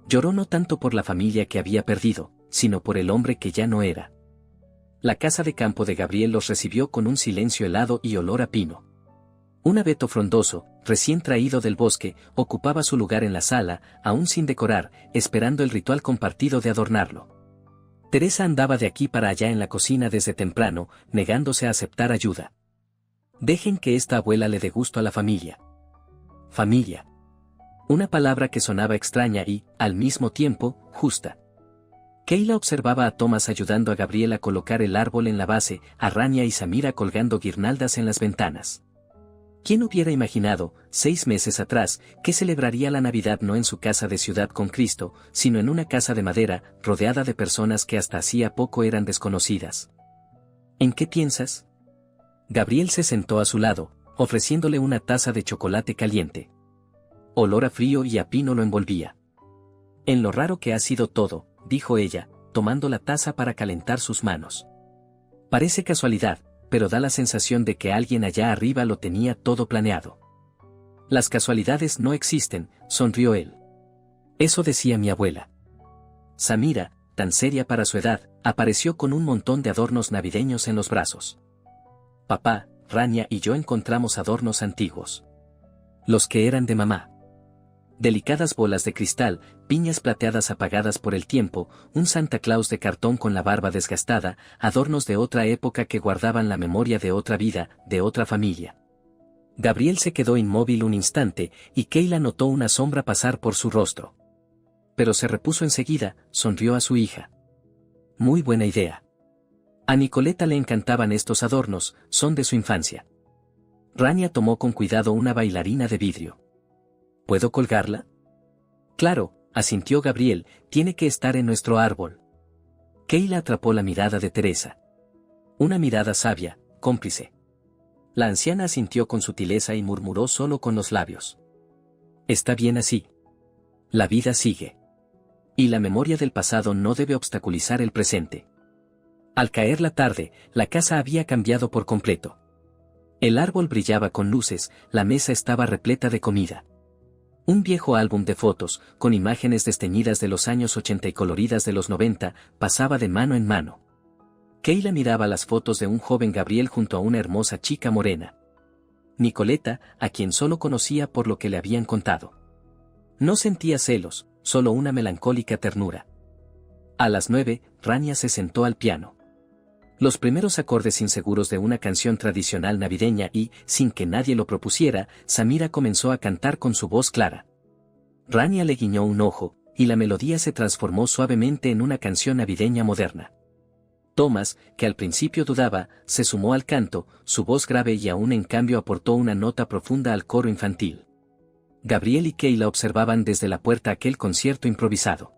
Lloró no tanto por la familia que había perdido, sino por el hombre que ya no era. La casa de campo de Gabriel los recibió con un silencio helado y olor a pino. Un abeto frondoso, recién traído del bosque, ocupaba su lugar en la sala, aún sin decorar, esperando el ritual compartido de adornarlo. Teresa andaba de aquí para allá en la cocina desde temprano, negándose a aceptar ayuda. Dejen que esta abuela le dé gusto a la familia. Familia. Una palabra que sonaba extraña y, al mismo tiempo, justa. Keila observaba a Thomas ayudando a Gabriel a colocar el árbol en la base, a Rania y Samira colgando guirnaldas en las ventanas. ¿Quién hubiera imaginado, 6 meses atrás, que celebraría la Navidad no en su casa de ciudad con Cristo, sino en una casa de madera, rodeada de personas que hasta hacía poco eran desconocidas? ¿En qué piensas? Gabriel se sentó a su lado, ofreciéndole una taza de chocolate caliente. Olor a frío y a pino lo envolvía. En lo raro que ha sido todo, dijo ella, tomando la taza para calentar sus manos. Parece casualidad, pero da la sensación de que alguien allá arriba lo tenía todo planeado. Las casualidades no existen, sonrió él. Eso decía mi abuela. Samira, tan seria para su edad, apareció con un montón de adornos navideños en los brazos. Papá, Rania y yo encontramos adornos antiguos. Los que eran de mamá. Delicadas bolas de cristal, piñas plateadas apagadas por el tiempo, un Santa Claus de cartón con la barba desgastada, adornos de otra época que guardaban la memoria de otra vida, de otra familia. Gabriel se quedó inmóvil un instante, y Keila notó una sombra pasar por su rostro. Pero se repuso enseguida, sonrió a su hija. Muy buena idea. A Nicoleta le encantaban estos adornos, son de su infancia. Rania tomó con cuidado una bailarina de vidrio. ¿Puedo colgarla? Claro, asintió Gabriel, tiene que estar en nuestro árbol. Keila atrapó la mirada de Teresa. Una mirada sabia, cómplice. La anciana asintió con sutileza y murmuró solo con los labios. Está bien así. La vida sigue. Y la memoria del pasado no debe obstaculizar el presente. Al caer la tarde, la casa había cambiado por completo. El árbol brillaba con luces, la mesa estaba repleta de comida. Un viejo álbum de fotos, con imágenes desteñidas de los años 80 y coloridas de los 90, pasaba de mano en mano. Keila miraba las fotos de un joven Gabriel junto a una hermosa chica morena. Nicoleta, a quien solo conocía por lo que le habían contado. No sentía celos, solo una melancólica ternura. A las 9, Rania se sentó al piano. Los primeros acordes inseguros de una canción tradicional navideña y, sin que nadie lo propusiera, Samira comenzó a cantar con su voz clara. Rania le guiñó un ojo, y la melodía se transformó suavemente en una canción navideña moderna. Thomas, que al principio dudaba, se sumó al canto, su voz grave y aún en cambio aportó una nota profunda al coro infantil. Gabriel y Kayla observaban desde la puerta aquel concierto improvisado.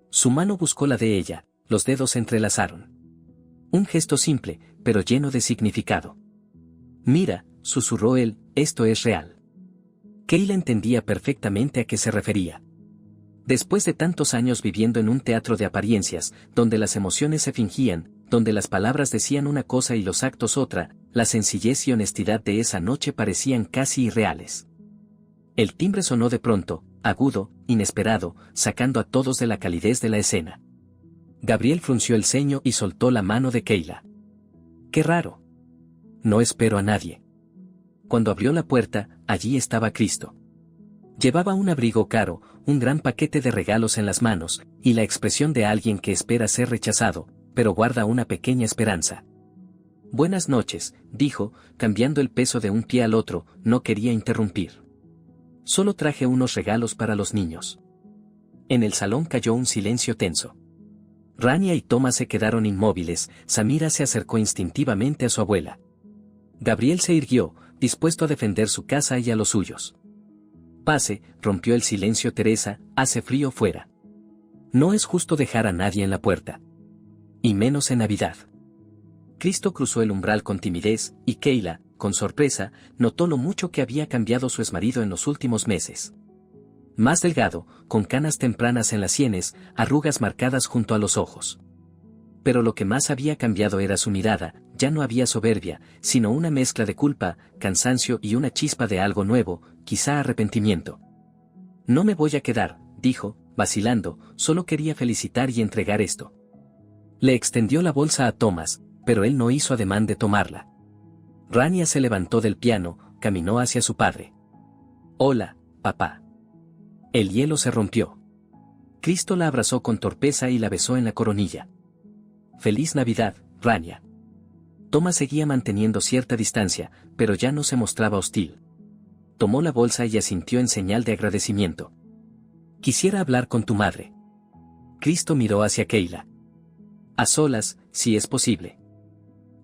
Su mano buscó la de ella, los dedos se entrelazaron. Un gesto simple, pero lleno de significado. «Mira», susurró él, «esto es real». Kayla entendía perfectamente a qué se refería. Después de tantos años viviendo en un teatro de apariencias, donde las emociones se fingían, donde las palabras decían una cosa y los actos otra, la sencillez y honestidad de esa noche parecían casi irreales. El timbre sonó de pronto, agudo, inesperado, sacando a todos de la calidez de la escena. Gabriel frunció el ceño y soltó la mano de Kayla. «Qué raro. No espero a nadie». Cuando abrió la puerta, allí estaba Cristo. Llevaba un abrigo caro, un gran paquete de regalos en las manos, y la expresión de alguien que espera ser rechazado, pero guarda una pequeña esperanza. «Buenas noches», dijo, cambiando el peso de un pie al otro, no quería interrumpir. «Solo traje unos regalos para los niños». En el salón cayó un silencio tenso. Rania y Thomas se quedaron inmóviles, Samira se acercó instintivamente a su abuela. Gabriel se irguió, dispuesto a defender su casa y a los suyos. «Pase», rompió el silencio Teresa, «hace frío fuera. No es justo dejar a nadie en la puerta. Y menos en Navidad». Cristo cruzó el umbral con timidez, y Kayla, con sorpresa, notó lo mucho que había cambiado su exmarido en los últimos meses. Más delgado, con canas tempranas en las sienes, arrugas marcadas junto a los ojos. Pero lo que más había cambiado era su mirada, ya no había soberbia, sino una mezcla de culpa, cansancio y una chispa de algo nuevo, quizá arrepentimiento. «No me voy a quedar», dijo, vacilando, «solo quería felicitar y entregar esto». Le extendió la bolsa a Thomas, pero él no hizo ademán de tomarla. Rania se levantó del piano, caminó hacia su padre. «Hola, papá». El hielo se rompió. Cristo la abrazó con torpeza y la besó en la coronilla. «Feliz Navidad, Rania». Thomas seguía manteniendo cierta distancia, pero ya no se mostraba hostil. Tomó la bolsa y asintió en señal de agradecimiento. «Quisiera hablar con tu madre». Cristo miró hacia Kayla. «A solas, si es posible».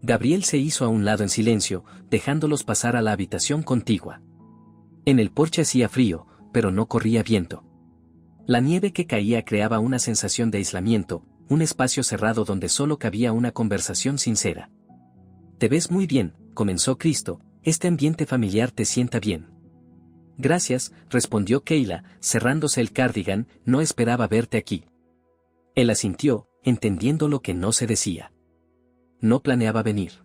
Gabriel se hizo a un lado en silencio, dejándolos pasar a la habitación contigua. En el porche hacía frío, pero no corría viento. La nieve que caía creaba una sensación de aislamiento, un espacio cerrado donde solo cabía una conversación sincera. «Te ves muy bien», comenzó Cristo, «este ambiente familiar te sienta bien». «Gracias», respondió Kayla, cerrándose el cardigan, «no esperaba verte aquí». Él asintió, entendiendo lo que no se decía. «No planeaba venir.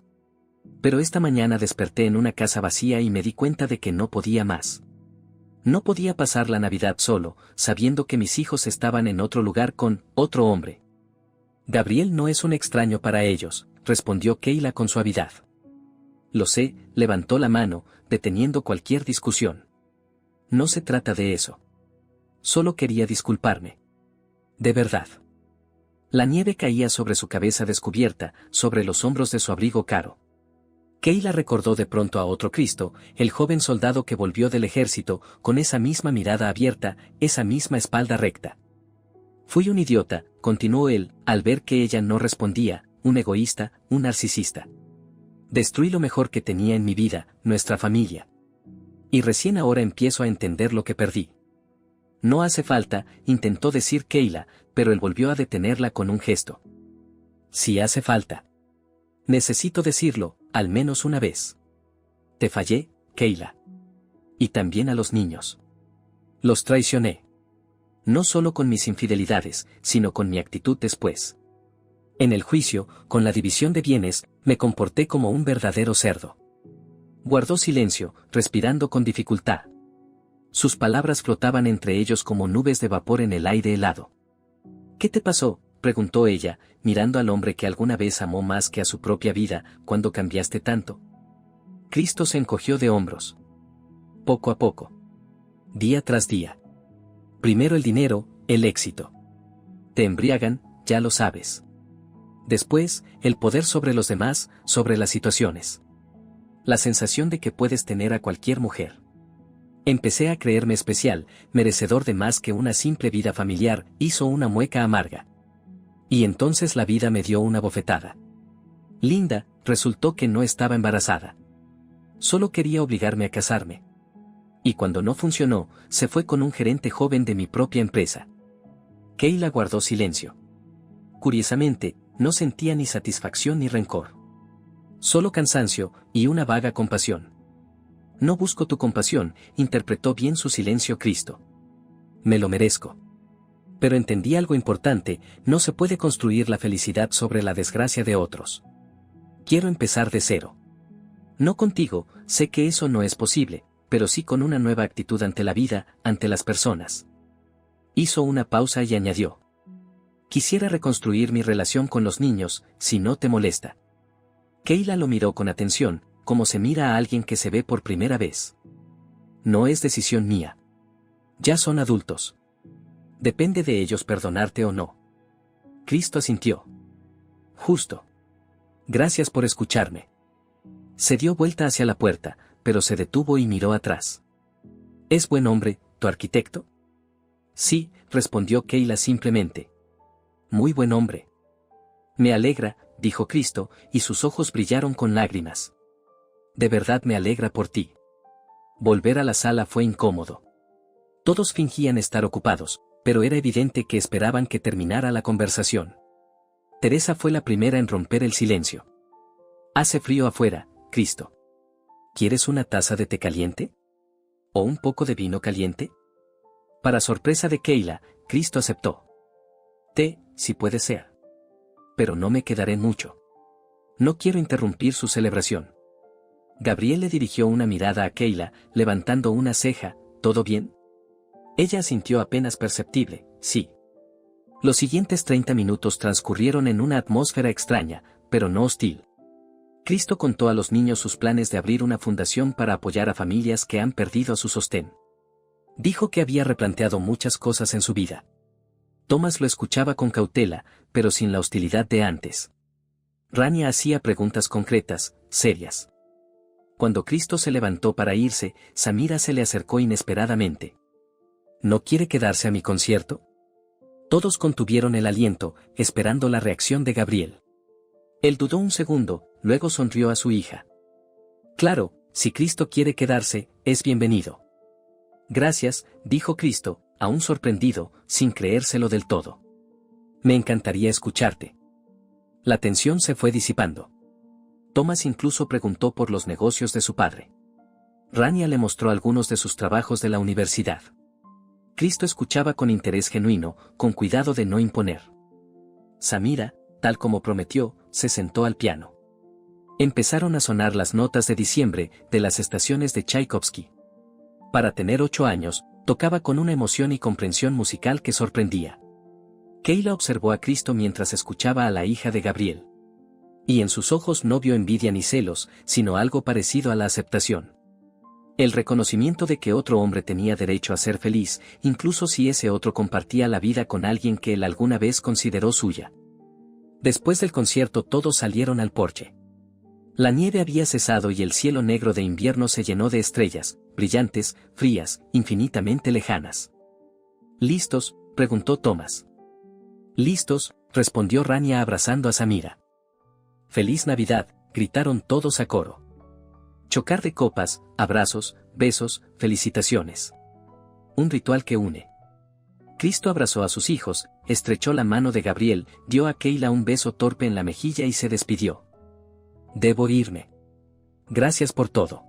Pero esta mañana desperté en una casa vacía y me di cuenta de que no podía más. No podía pasar la Navidad solo, sabiendo que mis hijos estaban en otro lugar con otro hombre». «Gabriel no es un extraño para ellos», respondió Kayla con suavidad. «Lo sé», levantó la mano, deteniendo cualquier discusión. «No se trata de eso. Solo quería disculparme. De verdad». La nieve caía sobre su cabeza descubierta, sobre los hombros de su abrigo caro. Kayla recordó de pronto a otro Cristo, el joven soldado que volvió del ejército, con esa misma mirada abierta, esa misma espalda recta. «Fui un idiota», continuó él, al ver que ella no respondía, «un egoísta, un narcisista. Destruí lo mejor que tenía en mi vida, nuestra familia. Y recién ahora empiezo a entender lo que perdí». «No hace falta», intentó decir Kayla, pero él volvió a detenerla con un gesto. «Sí hace falta. Necesito decirlo, al menos una vez. Te fallé, Kayla. Y también a los niños. Los traicioné. No solo con mis infidelidades, sino con mi actitud después. En el juicio, con la división de bienes, me comporté como un verdadero cerdo». Guardó silencio, respirando con dificultad. Sus palabras flotaban entre ellos como nubes de vapor en el aire helado. «¿Qué te pasó?», preguntó ella, mirando al hombre que alguna vez amó más que a su propia vida, «¿cuándo cambiaste tanto?». Cristo se encogió de hombros. «Poco a poco. Día tras día. Primero el dinero, el éxito. Te embriagan, ya lo sabes. Después, el poder sobre los demás, sobre las situaciones. La sensación de que puedes tener a cualquier mujer. Empecé a creerme especial, merecedor de más que una simple vida familiar. Hizo una mueca amarga. Y entonces la vida me dio una bofetada. Linda, resultó que no estaba embarazada. Solo quería obligarme a casarme. Y cuando no funcionó, se fue con un gerente joven de mi propia empresa. Kayla guardó silencio. Curiosamente, no sentía ni satisfacción ni rencor. Solo cansancio y una vaga compasión. No busco tu compasión, interpretó bien su silencio Cristo. Me lo merezco. Pero entendí algo importante, no se puede construir la felicidad sobre la desgracia de otros. Quiero empezar de cero. No contigo, sé que eso no es posible, pero sí con una nueva actitud ante la vida, ante las personas. Hizo una pausa y añadió. Quisiera reconstruir mi relación con los niños, si no te molesta. Kayla lo miró con atención, como se mira a alguien que se ve por primera vez. No es decisión mía. Ya son adultos. Depende de ellos perdonarte o no. Cristo asintió. Justo. Gracias por escucharme. Se dio vuelta hacia la puerta, pero se detuvo y miró atrás. ¿Es buen hombre, tu arquitecto? Sí, respondió Kayla simplemente. Muy buen hombre. Me alegra, dijo Cristo, y sus ojos brillaron con lágrimas. De verdad me alegra por ti. Volver a la sala fue incómodo. Todos fingían estar ocupados, pero era evidente que esperaban que terminara la conversación. Teresa fue la primera en romper el silencio. Hace frío afuera, Cristo. ¿Quieres una taza de té caliente? ¿O un poco de vino caliente? Para sorpresa de Kayla, Cristo aceptó. Té, si puede ser. Pero no me quedaré mucho. No quiero interrumpir su celebración. Gabriel le dirigió una mirada a Kayla, levantando una ceja. ¿Todo bien? Ella asintió apenas perceptible, sí. Los siguientes 30 minutos transcurrieron en una atmósfera extraña, pero no hostil. Cristo contó a los niños sus planes de abrir una fundación para apoyar a familias que han perdido a su sostén. Dijo que había replanteado muchas cosas en su vida. Thomas lo escuchaba con cautela, pero sin la hostilidad de antes. Rania hacía preguntas concretas, serias. Cuando Cristo se levantó para irse, Samira se le acercó inesperadamente. ¿No quiere quedarse a mi concierto? Todos contuvieron el aliento, esperando la reacción de Gabriel. Él dudó un segundo, luego sonrió a su hija. Claro, si Cristo quiere quedarse, es bienvenido. Gracias, dijo Cristo, aún sorprendido, sin creérselo del todo. Me encantaría escucharte. La tensión se fue disipando. Thomas incluso preguntó por los negocios de su padre. Rania le mostró algunos de sus trabajos de la universidad. Cristo escuchaba con interés genuino, con cuidado de no imponer. Samira, tal como prometió, se sentó al piano. Empezaron a sonar las notas de diciembre de las estaciones de Tchaikovsky. Para tener 8 años, tocaba con una emoción y comprensión musical que sorprendía. Kayla observó a Cristo mientras escuchaba a la hija de Gabriel. Y en sus ojos no vio envidia ni celos, sino algo parecido a la aceptación. El reconocimiento de que otro hombre tenía derecho a ser feliz, incluso si ese otro compartía la vida con alguien que él alguna vez consideró suya. Después del concierto todos salieron al porche. La nieve había cesado y el cielo negro de invierno se llenó de estrellas, brillantes, frías, infinitamente lejanas. ¿Listos?, preguntó Thomas. Listos, respondió Rania abrazando a Samira. Feliz Navidad, gritaron todos a coro. Chocar de copas, abrazos, besos, felicitaciones. Un ritual que une. Cristo abrazó a sus hijos, estrechó la mano de Gabriel, dio a Kayla un beso torpe en la mejilla y se despidió. Debo irme. Gracias por todo.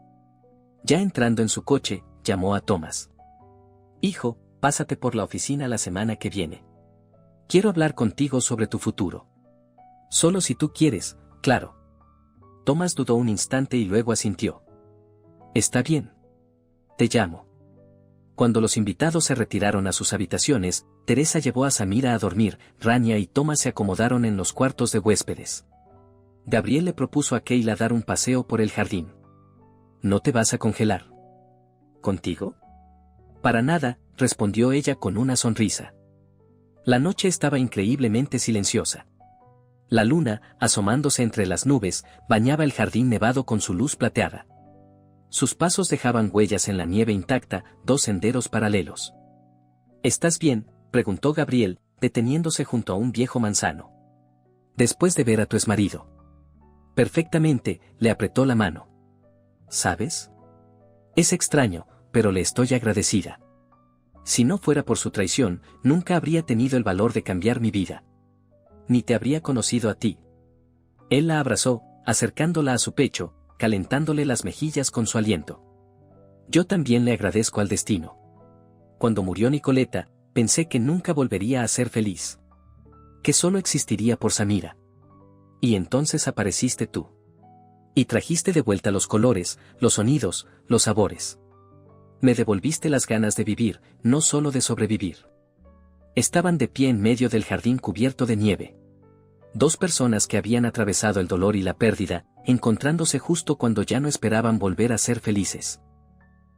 Ya entrando en su coche, llamó a Thomas. Hijo, pásate por la oficina la semana que viene. Quiero hablar contigo sobre tu futuro. Solo si tú quieres, claro. Thomas dudó un instante y luego asintió. Está bien. Te llamo. Cuando los invitados se retiraron a sus habitaciones, Teresa llevó a Samira a dormir, Rania y Thomas se acomodaron en los cuartos de huéspedes. Gabriel le propuso a Kayla dar un paseo por el jardín. ¿No te vas a congelar? ¿Contigo? Para nada, respondió ella con una sonrisa. La noche estaba increíblemente silenciosa. La luna, asomándose entre las nubes, bañaba el jardín nevado con su luz plateada. Sus pasos dejaban huellas en la nieve intacta, dos senderos paralelos. ¿Estás bien?, preguntó Gabriel, deteniéndose junto a un viejo manzano. Después de ver a tu exmarido. Perfectamente, le apretó la mano. ¿Sabes? Es extraño, pero le estoy agradecida. Si no fuera por su traición, nunca habría tenido el valor de cambiar mi vida. Ni te habría conocido a ti. Él la abrazó, acercándola a su pecho, calentándole las mejillas con su aliento. Yo también le agradezco al destino. Cuando murió Nicoleta, pensé que nunca volvería a ser feliz. Que solo existiría por Samira. Y entonces apareciste tú. Y trajiste de vuelta los colores, los sonidos, los sabores. Me devolviste las ganas de vivir, no solo de sobrevivir. Estaban de pie en medio del jardín cubierto de nieve. Dos personas que habían atravesado el dolor y la pérdida, encontrándose justo cuando ya no esperaban volver a ser felices.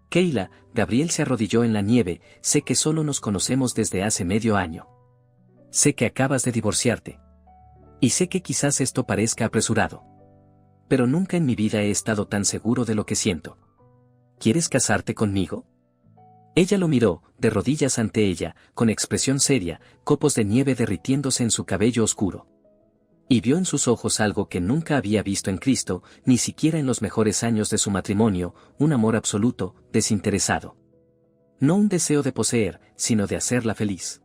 Keila, Gabriel se arrodilló en la nieve, sé que solo nos conocemos desde hace medio año. Sé que acabas de divorciarte. Y sé que quizás esto parezca apresurado. Pero nunca en mi vida he estado tan seguro de lo que siento. ¿Quieres casarte conmigo? Ella lo miró, de rodillas ante ella, con expresión seria, copos de nieve derritiéndose en su cabello oscuro. Y vio en sus ojos algo que nunca había visto en Cristo, ni siquiera en los mejores años de su matrimonio, un amor absoluto, desinteresado. No un deseo de poseer, sino de hacerla feliz.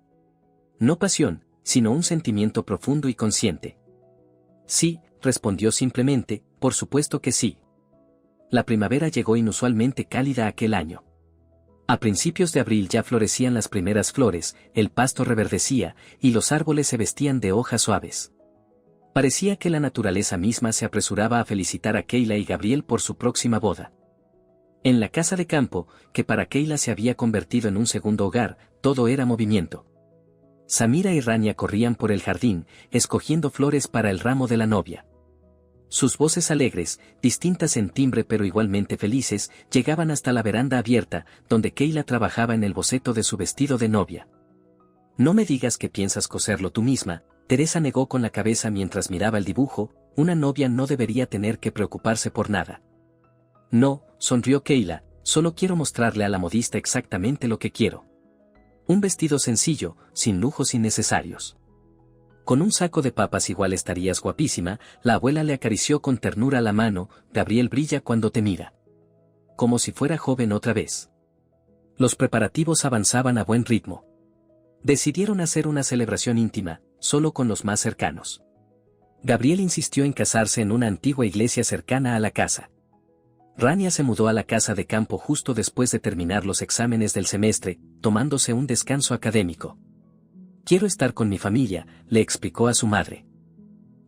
No pasión, sino un sentimiento profundo y consciente. Sí, respondió simplemente, por supuesto que sí. La primavera llegó inusualmente cálida aquel año. A principios de abril ya florecían las primeras flores, el pasto reverdecía, y los árboles se vestían de hojas suaves. Parecía que la naturaleza misma se apresuraba a felicitar a Keila y Gabriel por su próxima boda. En la casa de campo, que para Keila se había convertido en un segundo hogar, todo era movimiento. Samira y Rania corrían por el jardín, escogiendo flores para el ramo de la novia. Sus voces alegres, distintas en timbre pero igualmente felices, llegaban hasta la veranda abierta, donde Keila trabajaba en el boceto de su vestido de novia. No me digas que piensas coserlo tú misma, Teresa negó con la cabeza mientras miraba el dibujo, una novia no debería tener que preocuparse por nada. No, sonrió Keila, solo quiero mostrarle a la modista exactamente lo que quiero. Un vestido sencillo, sin lujos innecesarios. Con un saco de papas igual estarías guapísima, la abuela le acarició con ternura la mano, Gabriel brilla cuando te mira. Como si fuera joven otra vez. Los preparativos avanzaban a buen ritmo. Decidieron hacer una celebración íntima, solo con los más cercanos. Gabriel insistió en casarse en una antigua iglesia cercana a la casa. Rania se mudó a la casa de campo justo después de terminar los exámenes del semestre, tomándose un descanso académico. Quiero estar con mi familia, le explicó a su madre.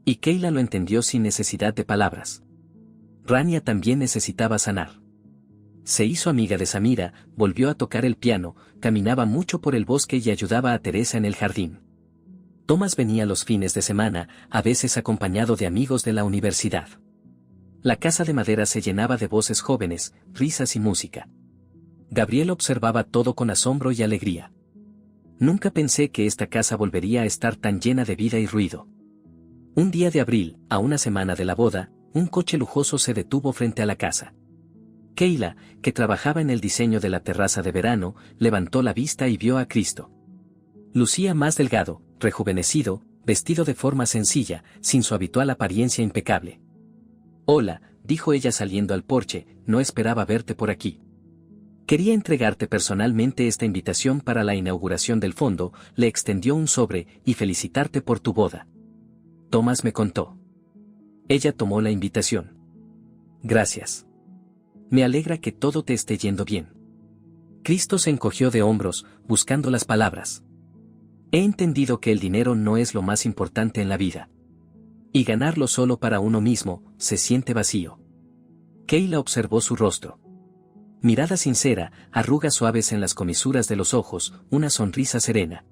Y Keila lo entendió sin necesidad de palabras. Rania también necesitaba sanar. Se hizo amiga de Samira, volvió a tocar el piano, caminaba mucho por el bosque y ayudaba a Teresa en el jardín. Tomás venía los fines de semana, a veces acompañado de amigos de la universidad. La casa de madera se llenaba de voces jóvenes, risas y música. Gabriel observaba todo con asombro y alegría. Nunca pensé que esta casa volvería a estar tan llena de vida y ruido. Un día de abril, a una semana de la boda, un coche lujoso se detuvo frente a la casa. Keila, que trabajaba en el diseño de la terraza de verano, levantó la vista y vio a Cristo. Lucía más delgado, rejuvenecido, vestido de forma sencilla, sin su habitual apariencia impecable. Hola, dijo ella saliendo al porche, no esperaba verte por aquí. Quería entregarte personalmente esta invitación para la inauguración del fondo, le extendió un sobre, y felicitarte por tu boda. Tomás me contó. Ella tomó la invitación. Gracias. Me alegra que todo te esté yendo bien. Cristo se encogió de hombros, buscando las palabras. He entendido que el dinero no es lo más importante en la vida. Y ganarlo solo para uno mismo, se siente vacío. Keila observó su rostro. Mirada sincera, arrugas suaves en las comisuras de los ojos, una sonrisa serena.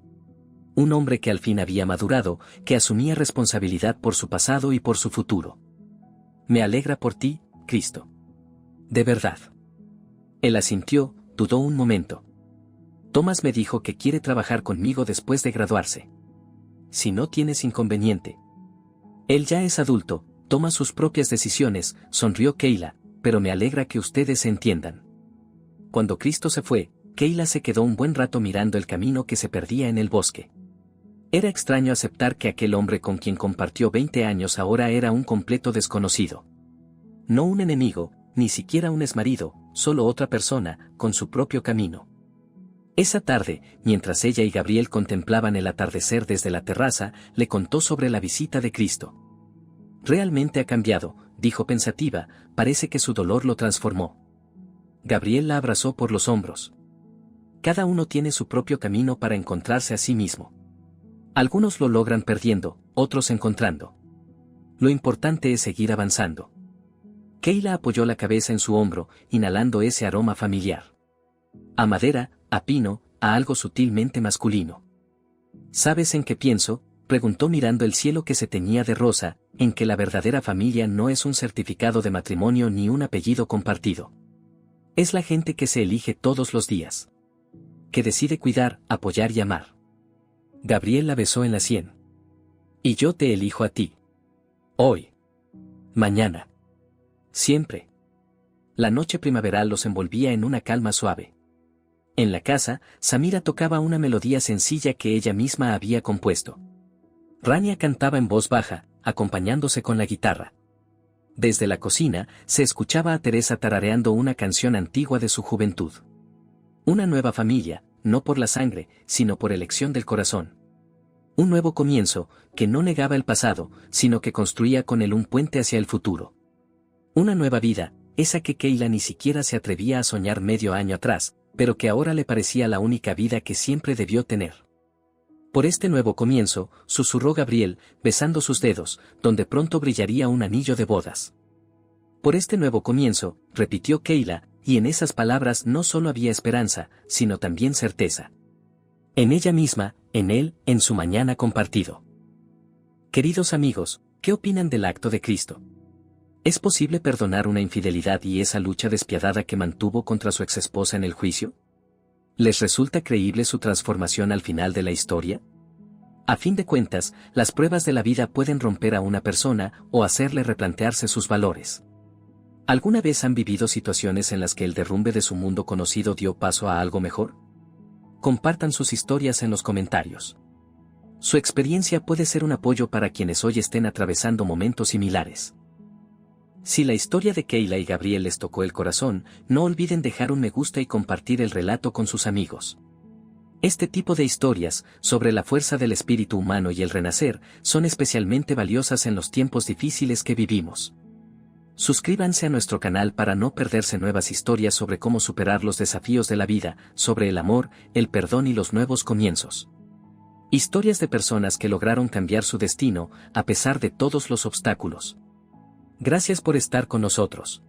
Un hombre que al fin había madurado, que asumía responsabilidad por su pasado y por su futuro. Me alegra por ti, Cristo. De verdad. Él asintió, dudó un momento. Tomás me dijo que quiere trabajar conmigo después de graduarse. Si no tienes inconveniente. Él ya es adulto, toma sus propias decisiones, sonrió Keila, pero me alegra que ustedes se entiendan. Cuando Cristo se fue, Kayla se quedó un buen rato mirando el camino que se perdía en el bosque. Era extraño aceptar que aquel hombre con quien compartió 20 años ahora era un completo desconocido. No un enemigo, ni siquiera un exmarido, solo otra persona, con su propio camino. Esa tarde, mientras ella y Gabriel contemplaban el atardecer desde la terraza, le contó sobre la visita de Cristo. Realmente ha cambiado, dijo pensativa, parece que su dolor lo transformó. Gabriel la abrazó por los hombros. Cada uno tiene su propio camino para encontrarse a sí mismo. Algunos lo logran perdiendo, otros encontrando. Lo importante es seguir avanzando. Kayla apoyó la cabeza en su hombro, inhalando ese aroma familiar. A madera, a pino, a algo sutilmente masculino. ¿Sabes en qué pienso?, preguntó mirando el cielo que se teñía de rosa, en que la verdadera familia no es un certificado de matrimonio ni un apellido compartido. Es la gente que se elige todos los días. Que decide cuidar, apoyar y amar. Gabriel la besó en la sien. Y yo te elijo a ti. Hoy. Mañana. Siempre. La noche primaveral los envolvía en una calma suave. En la casa, Samira tocaba una melodía sencilla que ella misma había compuesto. Rania cantaba en voz baja, acompañándose con la guitarra. Desde la cocina, se escuchaba a Teresa tarareando una canción antigua de su juventud. Una nueva familia, no por la sangre, sino por elección del corazón. Un nuevo comienzo, que no negaba el pasado, sino que construía con él un puente hacia el futuro. Una nueva vida, esa que Kayla ni siquiera se atrevía a soñar medio año atrás, pero que ahora le parecía la única vida que siempre debió tener. Por este nuevo comienzo, susurró Gabriel, besando sus dedos, donde pronto brillaría un anillo de bodas. Por este nuevo comienzo, repitió Kayla, y en esas palabras no solo había esperanza, sino también certeza. En ella misma, en él, en su mañana compartido. Queridos amigos, ¿qué opinan del acto de Cristo? ¿Es posible perdonar una infidelidad y esa lucha despiadada que mantuvo contra su exesposa en el juicio? ¿Les resulta creíble su transformación al final de la historia? A fin de cuentas, las pruebas de la vida pueden romper a una persona o hacerle replantearse sus valores. ¿Alguna vez han vivido situaciones en las que el derrumbe de su mundo conocido dio paso a algo mejor? Compartan sus historias en los comentarios. Su experiencia puede ser un apoyo para quienes hoy estén atravesando momentos similares. Si la historia de Kayla y Gabriel les tocó el corazón, no olviden dejar un me gusta y compartir el relato con sus amigos. Este tipo de historias, sobre la fuerza del espíritu humano y el renacer, son especialmente valiosas en los tiempos difíciles que vivimos. Suscríbanse a nuestro canal para no perderse nuevas historias sobre cómo superar los desafíos de la vida, sobre el amor, el perdón y los nuevos comienzos. Historias de personas que lograron cambiar su destino, a pesar de todos los obstáculos. Gracias por estar con nosotros.